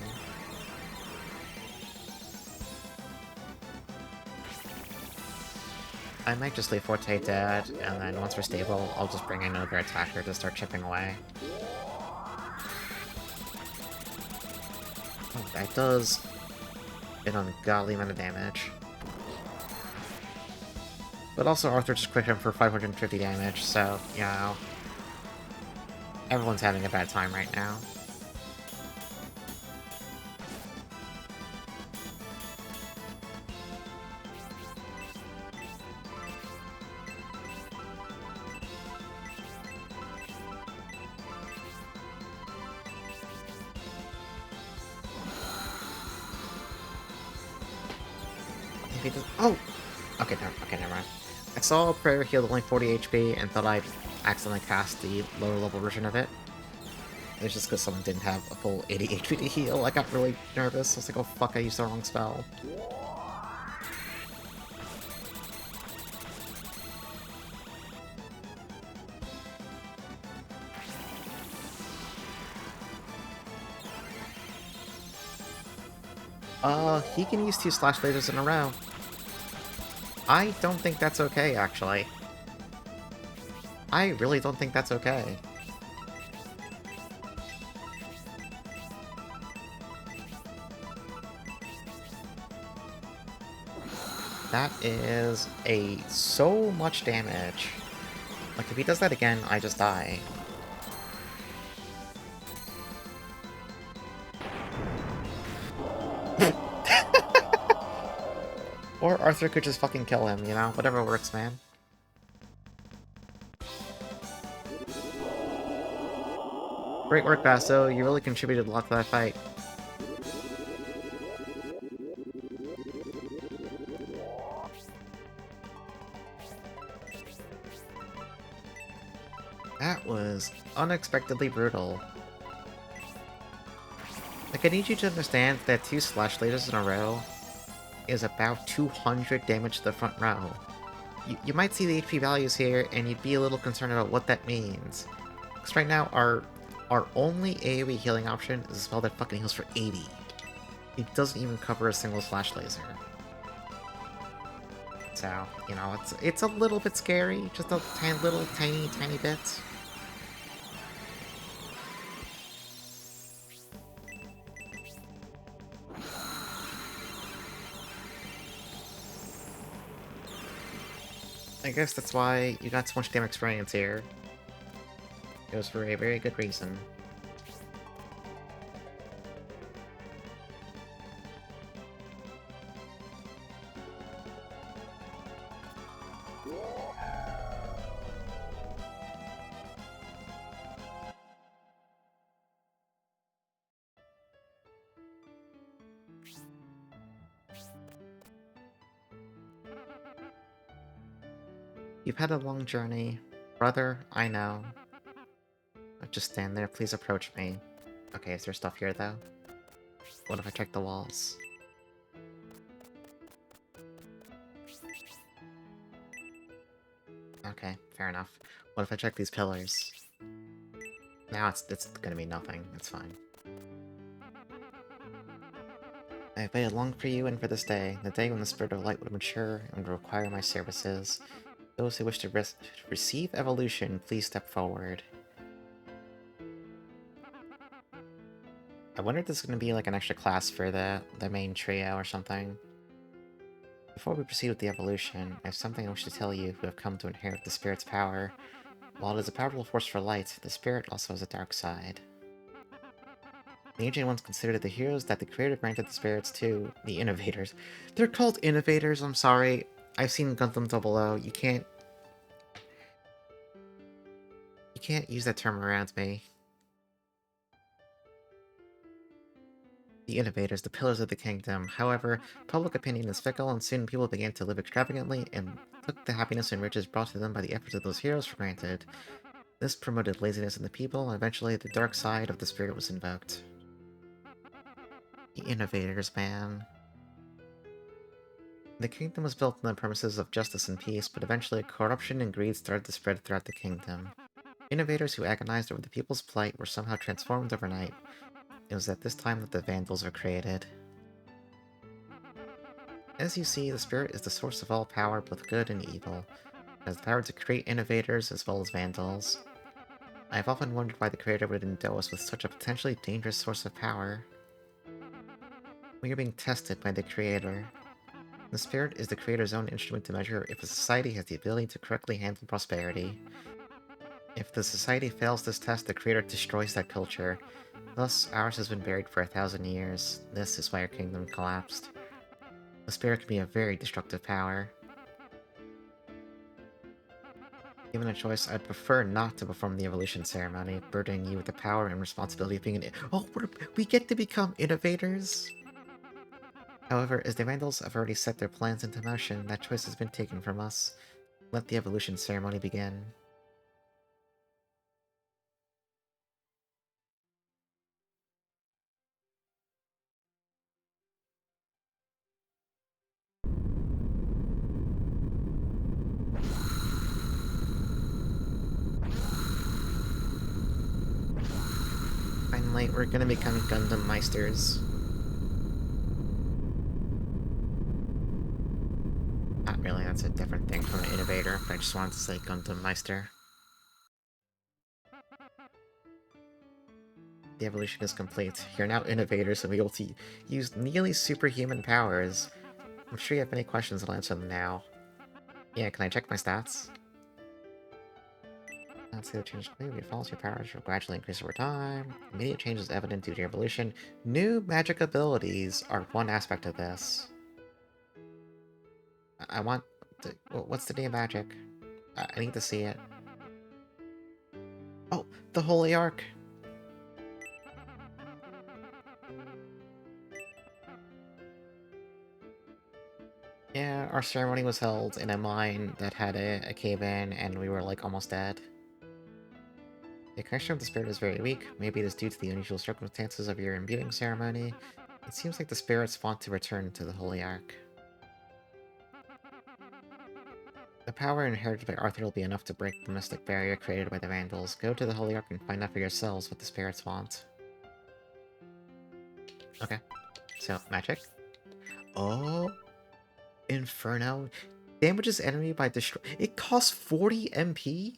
I might just leave Forte dead, and then once we're stable, I'll just bring in another attacker to start chipping away. Oh, That does an ungodly amount of damage. But also Arthur just crit him for 550 damage, so, you know... Everyone's having a bad time right now. If he does... Oh! Okay, never mind. I saw Prayer healed only 40 HP and thought I'd accidentally cast the lower level version of it. It's just because someone didn't have a full 80 HP to heal. I got really nervous. I was like, oh fuck, I used the wrong spell. He can use 2 slash lasers in a row. I don't think that's okay, actually. I really don't think that's okay. That is so much damage. Like, if he does that again, I just die. Or Arthur could just fucking kill him, you know? Whatever works, man. Great work, Basso. You really contributed a lot to that fight. That was unexpectedly brutal. Like, I need you to understand that 2 slash lasers in a row is about 200 damage to the front row. You might see the HP values here, and you'd be a little concerned about what that means. Because right now, our only AoE healing option is a spell that fucking heals for 80. It doesn't even cover a single slash laser. So, you know, it's a little bit scary, just a tiny bit. I guess that's why you got so much damn experience here. It was for a very good reason. You've had a long journey. Brother, I know. Just stand there, please approach me. Okay, is there stuff here, though? What if I check the walls? Okay, fair enough. What if I check these pillars? Now it's gonna be nothing. It's fine. I have waited long for you and for this day, the day when the Spirit of Light would mature and would require my services. Those who wish to receive evolution, please step forward. I wonder if this is going to be like an extra class for the main trio or something. Before we proceed with the evolution, I have something I wish to tell you who have come to inherit the Spirit's power. While it is a powerful force for light, the Spirit also has a dark side. The ancient ones considered the heroes that the Creator granted the spirits to, the Innovators. They're called Innovators, I'm sorry. I've seen Gundam 00. You can't use that term around me. The Innovators, the pillars of the kingdom. However, public opinion is fickle, and soon people began to live extravagantly and took the happiness and riches brought to them by the efforts of those heroes for granted. This promoted laziness in the people, and eventually the dark side of the spirit was invoked. The Innovators, man. The kingdom was built on the premises of justice and peace, but eventually corruption and greed started to spread throughout the kingdom. Innovators who agonized over the people's plight were somehow transformed overnight. It was at this time that the Vandals were created. As you see, the Spirit is the source of all power, both good and evil. It has the power to create Innovators as well as Vandals. I have often wondered why the Creator would endow us with such a potentially dangerous source of power. We are being tested by the Creator. The spirit is the Creator's own instrument to measure if a society has the ability to correctly handle prosperity. If the society fails this test, the Creator destroys that culture. Thus, ours has been buried for 1,000 years. This is why our kingdom collapsed. The spirit can be a very destructive power. Given a choice, I'd prefer not to perform the evolution ceremony, burdening you with the power and responsibility of being an— Oh, we get to become innovators! However, as the Vandals have already set their plans into motion, that choice has been taken from us. Let the evolution ceremony begin. Finally, we're gonna become Gundam Meisters. Not really, that's a different thing from an innovator, but I just wanted to say Gundam Meister. The evolution is complete. You're now innovators and will be able to use nearly superhuman powers. I'm sure you have any questions, I'll answer them now. Yeah, can I check my stats? Let's see the change completely. It follows your powers will gradually increase over time. Immediate change is evident due to your evolution. New magic abilities are one aspect of this. I want to— what's the new magic? I need to see it. Oh, the Holy Ark! Yeah, our ceremony was held in a mine that had a cave-in, and we were, like, almost dead. The connection of the spirit is very weak. Maybe it is due to the unusual circumstances of your imbuing ceremony. It seems like the spirits want to return to the Holy Ark. The power inherited by Arthur will be enough to break the mystic barrier created by the Vandals. Go to the Holy Ark and find out for yourselves what the spirits want. Okay. So, magic. Oh! Inferno. Damages enemy by destroy— It costs 40 MP?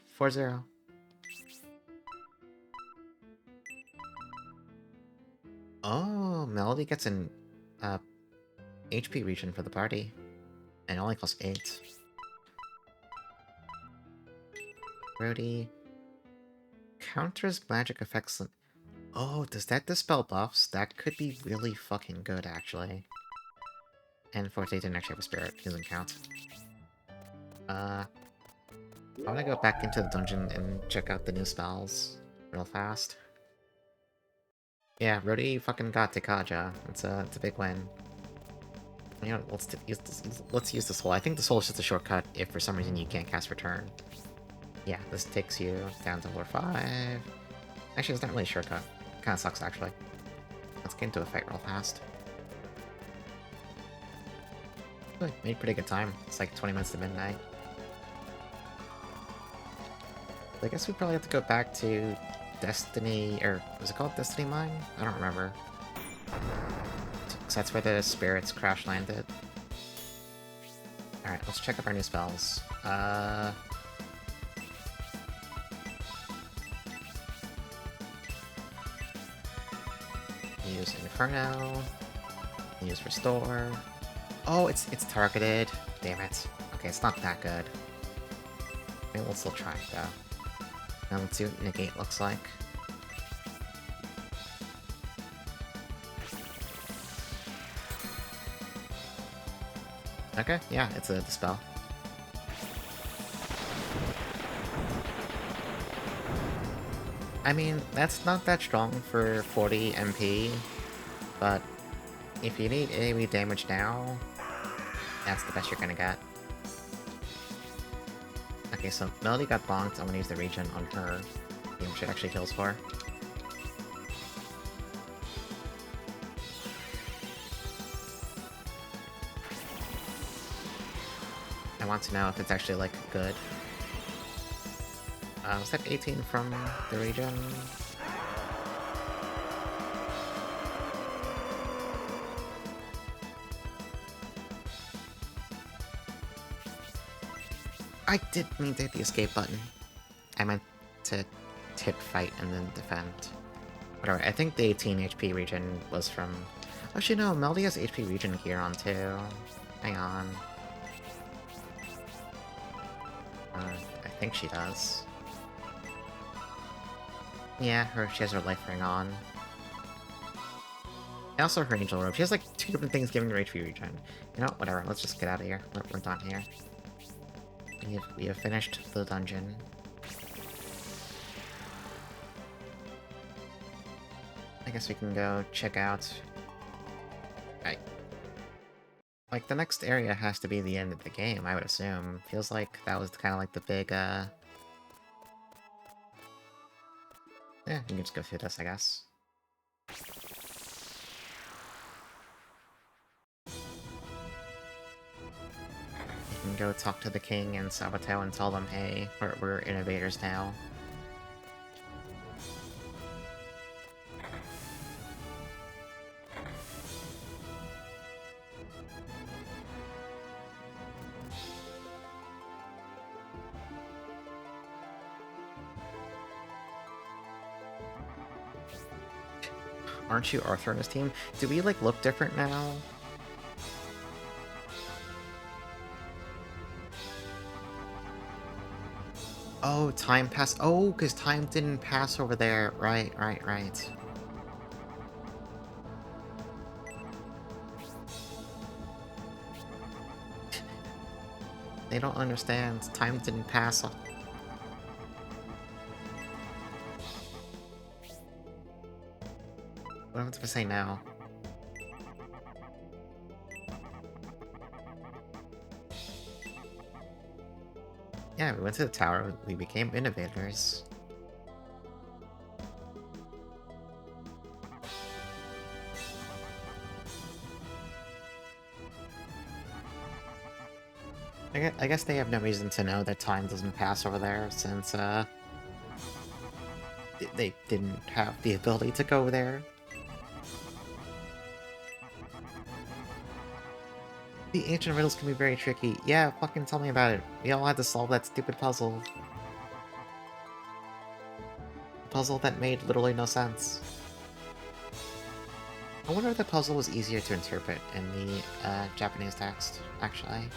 Four zero. Oh, Melody gets an HP region for the party. And it only costs 8. Rhodey counters magic effects. Oh, does that dispel buffs? That could be really fucking good, actually. And Forte didn't actually have a spirit. He doesn't count. I want to go back into the dungeon and check out the new spells real fast. Yeah, Rhodey fucking got Tekaja. It's a big win. You know, let's use this hole. I think this hole is just a shortcut if for some reason you can't cast Return. Yeah, this takes you down to floor 5. Actually, it's not really a shortcut. Kinda sucks, actually. Let's get into a fight real fast. Really made pretty good time. It's like 20 minutes to midnight. I guess we probably have to go back to Destiny, or was it called Destiny Mine? I don't remember. Because that's where the spirits crash landed. Alright, let's check up our new spells. Use Inferno. Use Restore. Oh, it's targeted. Damn it. Okay, it's not that good. Maybe we'll still try it, though. Now let's see what Negate looks like. Okay, yeah, it's a Dispel. I mean, that's not that strong for 40 MP, but if you need AoE damage now, that's the best you're gonna get. Okay, so Melody got bonked. I'm gonna use the regen on her. Game she actually kills for. I want to know if it's actually, like, good. Was that 18 from the regen? I did mean to hit the escape button. I meant to hit, fight, and then defend. Whatever, I think the 18 HP regen was from... Actually, no, Melody has HP regen gear on, too. Hang on. I think she does. Yeah, she has her life ring on. And also her angel robe. She has like 2 different things giving her HP regen. You know, whatever, let's just get out of here. We're done here. We have finished the dungeon. I guess we can go check out... Like, the next area has to be the end of the game, I would assume. Feels like that was kind of like the big, Yeah, we can just go through this, I guess. You can go talk to the king and Sabato and tell them, hey, we're innovators now. Aren't you Arthur and his team? Do we, like, look different now? Oh, time passed. Oh, because time didn't pass over there. Right. They don't understand. Time didn't pass. What am I supposed to say now? Yeah, we went to the tower, we became innovators. I guess they have no reason to know that time doesn't pass over there, since, they didn't have the ability to go there. The ancient riddles can be very tricky. Yeah, fucking tell me about it. We all had to solve that stupid puzzle. A puzzle that made literally no sense. I wonder if the puzzle was easier to interpret in the Japanese text, actually.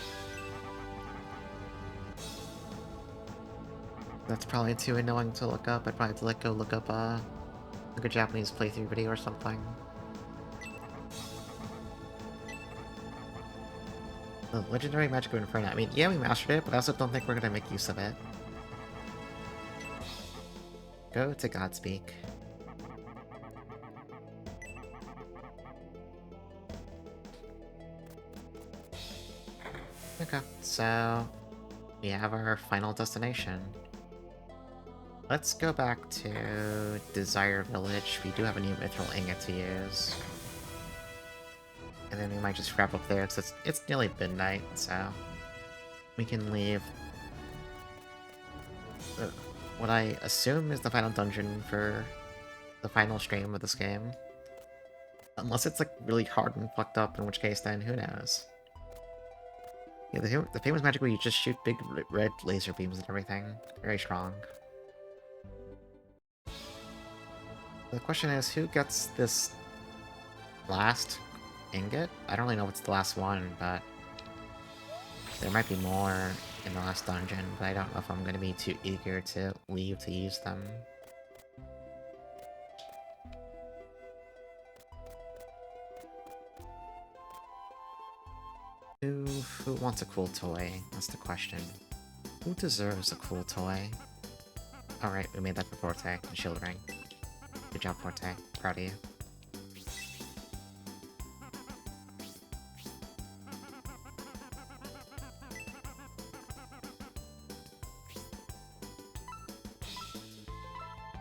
That's probably too annoying to look up. I'd probably have to go look up like a Japanese playthrough video or something. The legendary magic of Inferno. I mean, yeah, we mastered it, but I also don't think we're gonna make use of it. Go to Godspeak. Okay, so we have our final destination. Let's go back to Desire Village. We do have a new mithril ingot to use. And then we might just wrap up there, because it's nearly midnight, so we can leave what I assume is the final dungeon for the final stream of this game. Unless it's like really hard and fucked up, in which case then who knows. Yeah, the famous magic where you just shoot big red laser beams and everything. Very strong. The question is, who gets this last ingot? I don't really know what's the last one, but there might be more in the last dungeon, but I don't know if I'm going to be too eager to leave to use them. Who wants a cool toy? That's the question. Who deserves a cool toy? Alright, we made that for Forte, the shield ring. Good job, Forte. Proud of you.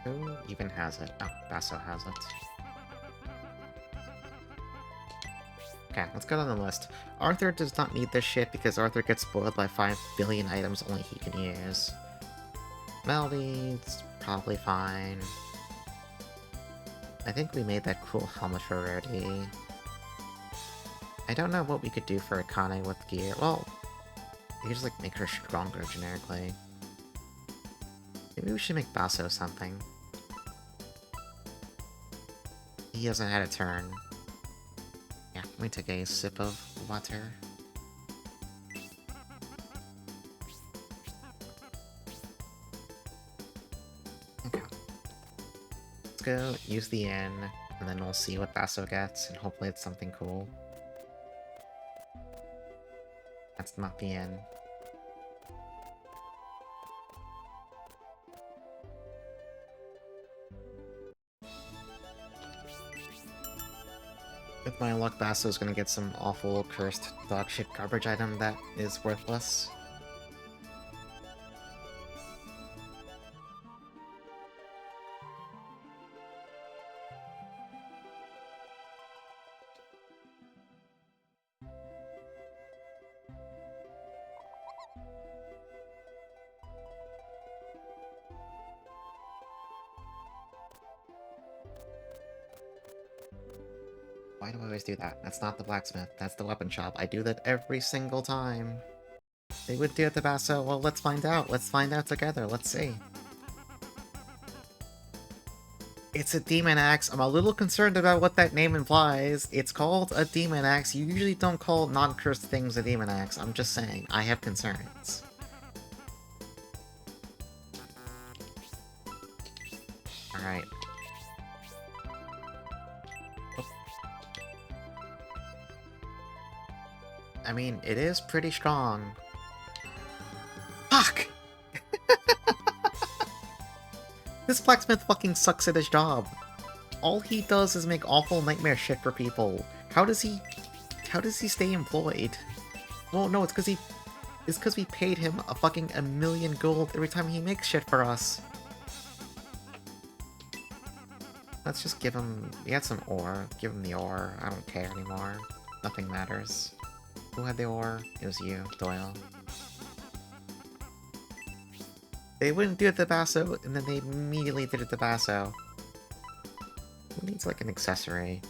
Who even has it? Oh, Basso has it. Okay, let's go down the list. Arthur does not need this shit because Arthur gets spoiled by 5 billion items only he can use. Melody's probably fine. I think we made that cool helmet for Rarity. I don't know what we could do for Akane with gear. Well, we could just like make her stronger generically. Maybe we should make Basso something. He hasn't had a turn. Yeah, let me take a sip of water. Okay. Let's go use the inn, and then we'll see what Basso gets, and hopefully it's something cool. That's not the inn. With my luck, Basso's gonna get some awful, cursed, dogshit garbage item that is worthless. Why do I always do that? That's not the blacksmith, that's the weapon shop. I do that every single time. They would do it to Basso. Well, let's find out. Let's find out together. Let's see. It's a demon axe. I'm a little concerned about what that name implies. It's called a demon axe. You usually don't call non-cursed things a demon axe. I'm just saying. I have concerns. Alright. I mean, it is pretty strong. Fuck! This blacksmith fucking sucks at his job. All he does is make awful nightmare shit for people. How does he stay employed? Well, no, it's because we paid him a fucking $1 million gold every time he makes shit for us. Let's just give him... We had some ore. Give him the ore. I don't care anymore. Nothing matters. Who had the ore? It was you, Doyle. They wouldn't do it to Basso, and then they immediately did it to Basso. Who needs, like, an accessory?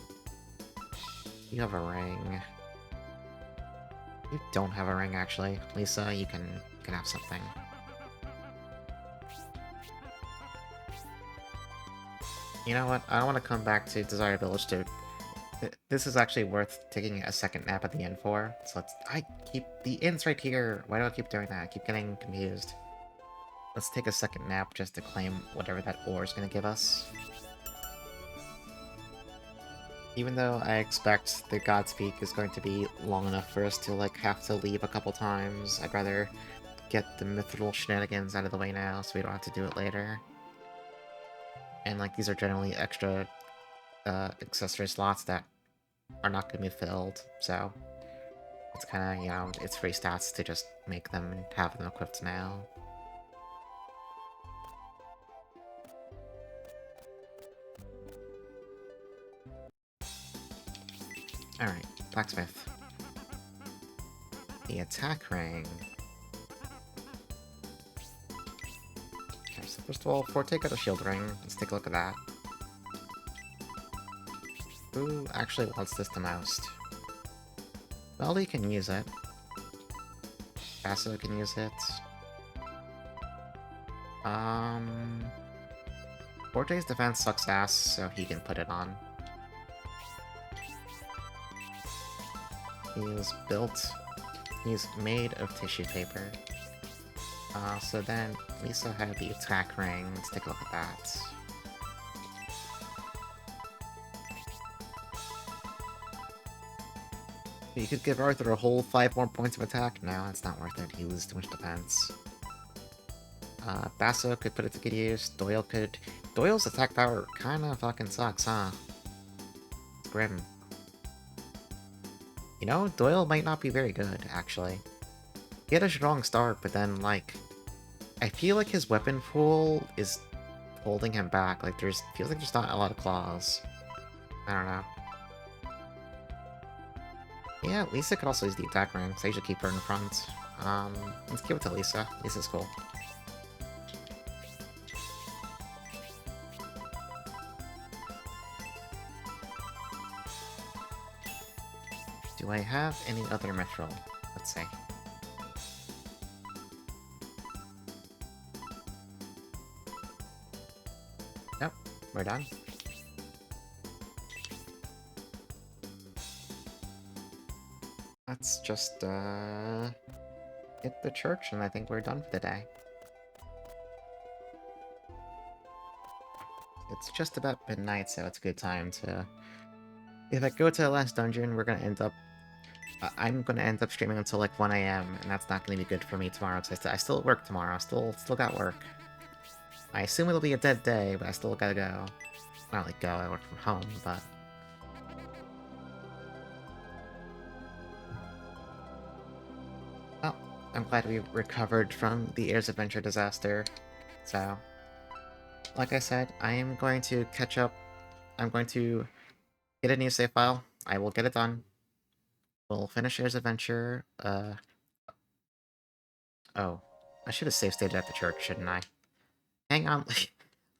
You have a ring. You don't have a ring, actually. Lisa, you can have something. You know what? I don't want to come back to Desire Village to... This is actually worth taking a second nap at the inn for. So I keep... The inn's right here! Why do I keep doing that? I keep getting confused. Let's take a second nap just to claim whatever that ore is going to give us. Even though I expect the Godspeak is going to be long enough for us to, like, have to leave a couple times, I'd rather get the mithril shenanigans out of the way now so we don't have to do it later. And, like, these are generally extra accessory slots that are not going to be filled, so it's kind of, you know, it's free stats to just make them and have them equipped now. Alright, blacksmith. The attack ring. Okay, so first of all, Forte got a shield ring. Let's take a look at that. Who actually wants this the most? Melody can use it. Basso can use it. Forte's defense sucks ass, so he can put it on. He is built... He's made of tissue paper. So then, Lisa had the attack ring. Let's take a look at that. You could give Arthur a whole 5 more points of attack. No, it's not worth it. He loses too much defense. Basso could put it to good use. Doyle could... Doyle's attack power kinda fucking sucks, huh? It's grim. You know, Doyle might not be very good, actually. He had a strong start, but then, like... I feel like his weapon pool is holding him back. Like, feels like there's not a lot of claws. I don't know. Yeah, Lisa could also use the attack ring, so I should keep her in front. Let's give it to Lisa. Lisa's cool. Do I have any other mithril? Let's see. we're done. Let's just, hit the church, and I think we're done for the day. It's just about midnight, so it's a good time to... If I go to the last dungeon, we're gonna end up... I'm gonna end up streaming until like 1 a.m., and that's not gonna be good for me tomorrow, because I still work tomorrow. Still got work. I assume it'll be a dead day, but I still gotta go. Not like go, I work from home, but... Well, I'm glad we recovered from the Air's Adventure disaster. So, like I said, I am going to catch up. I'm going to get a new save file. I will get it done. We'll finish Air's Adventure. Oh. I should have save stated at the church, shouldn't I? Hang on.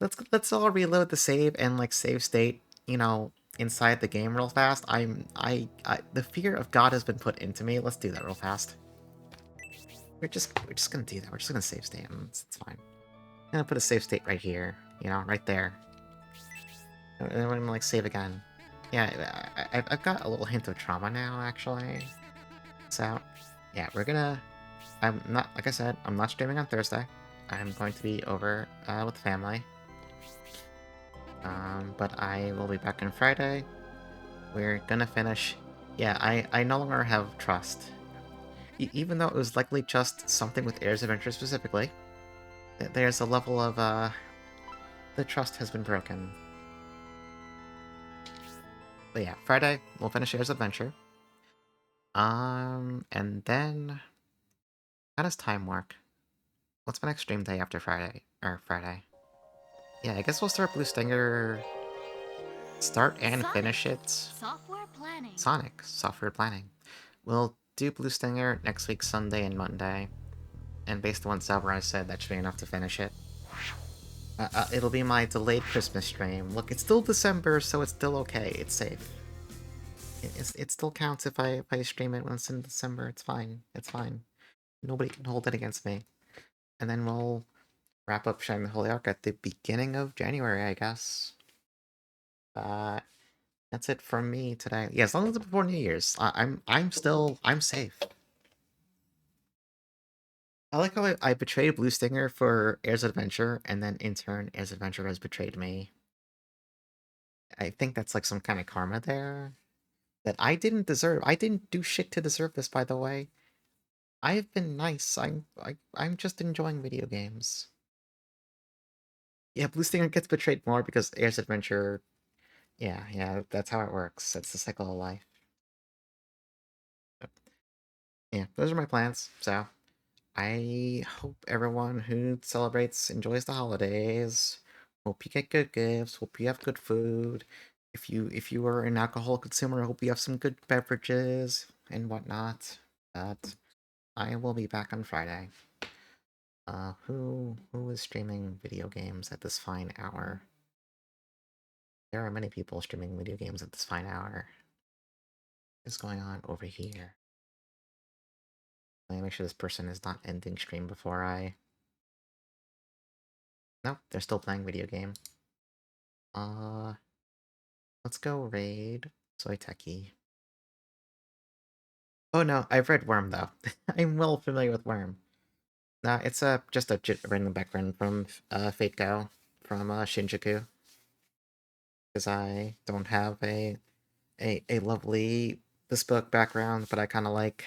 let's all reload the save and like save state, you know, inside the game real fast. The fear of God has been put into me. Let's do that real fast. We're just gonna do that. We're just gonna save state, and it's fine. I'm gonna put a save state right here, you know, right there. And then we're gonna like save again. Yeah, I've got a little hint of trauma now, actually. So, yeah, we're gonna... I'm not, like I said, I'm not streaming on Thursday. I'm going to be over with family. But I will be back on Friday. We're gonna finish... Yeah, I no longer have trust. Even though it was likely just something with Air's Adventure specifically, there's a level of, the trust has been broken. But yeah, Friday, we'll finish Air's Adventure. And then... How does time work? What's my next stream day after Friday? Or Friday? Yeah, I guess we'll start Blue Stinger... Start and Sonic. finish it. Software planning. Sonic. Software planning. We'll do Blue Stinger next week, Sunday and Monday. And based on what Zalbrai said, that should be enough to finish it. It'll be my delayed Christmas stream. Look, it's still December, so it's still okay. It's safe. It still counts if I stream it when it's in December. It's fine. It's fine. Nobody can hold it against me. And then we'll wrap up Shining the Holy Ark at the beginning of January, I guess. That's it from me today. Yeah, as long as it's before New Year's, I'm safe. I like how I betrayed Blue Stinger for Air's Adventure, and then in turn, Air's Adventure has betrayed me. I think that's like some kind of karma there that I didn't deserve. I didn't do shit to deserve this, by the way. I've been nice. I'm just enjoying video games. Yeah, Blue Stinger gets betrayed more because Air's Adventure... Yeah, that's how it works. That's the cycle of life. Yeah, those are my plans, so... I hope everyone who celebrates enjoys the holidays. Hope you get good gifts. Hope you have good food. If you are an alcohol consumer, I hope you have some good beverages and whatnot. But I will be back on Friday. Who is streaming video games at this fine hour? There are many people streaming video games at this fine hour. What is going on over here? Let me make sure this person is not ending stream before I... Nope, they're still playing video game. Let's go raid Soiteki. Oh no, I've read Worm though. I'm well familiar with Worm. Nah, it's just a random background from Fate Go from Shinjuku. Because I don't have a lovely bespoke background, but I kind of like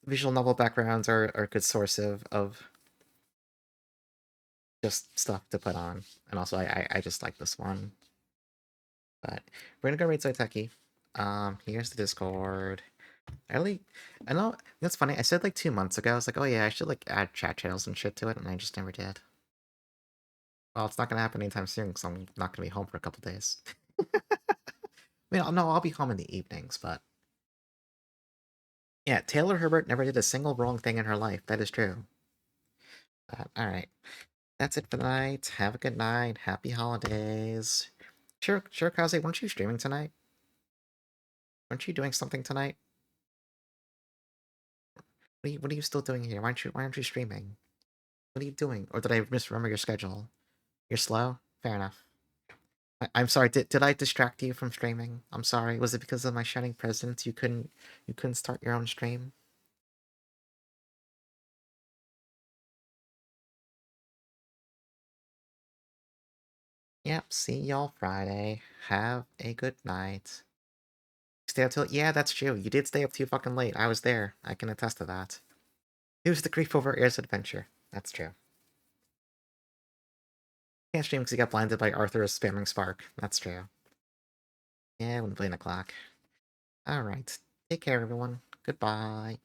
visual novel backgrounds are a good source of just stuff to put on. And also I just like this one. But we're gonna go raid Soiteki. Here's the Discord. I know, that's funny, I said like 2 months ago, I was like, oh yeah, I should like add chat channels and shit to it, and I just never did. Well, it's not gonna happen anytime soon, because I'm not gonna be home for a couple days. I mean, no, I'll be home in the evenings, but... Yeah, Taylor Herbert never did a single wrong thing in her life, that is true. Alright. That's it for the night. Have a good night. Happy holidays. Sure, Kaze, weren't you streaming tonight? Weren't you doing something tonight? What are you still doing here? Why aren't you streaming? What are you doing? Or did I misremember your schedule? You're slow? Fair enough. I'm sorry. Did I distract you from streaming? I'm sorry. Was it because of my shining presence you couldn't start your own stream? Yep. See y'all Friday. Have a good night. Stay up till yeah, that's true. You did stay up too fucking late. I was there. I can attest to that. It was the grief over Air's adventure. That's true. Can't stream because he got blinded by Arthur's spamming Spark. That's true. Yeah, wouldn't blame the clock. Alright. Take care, everyone. Goodbye.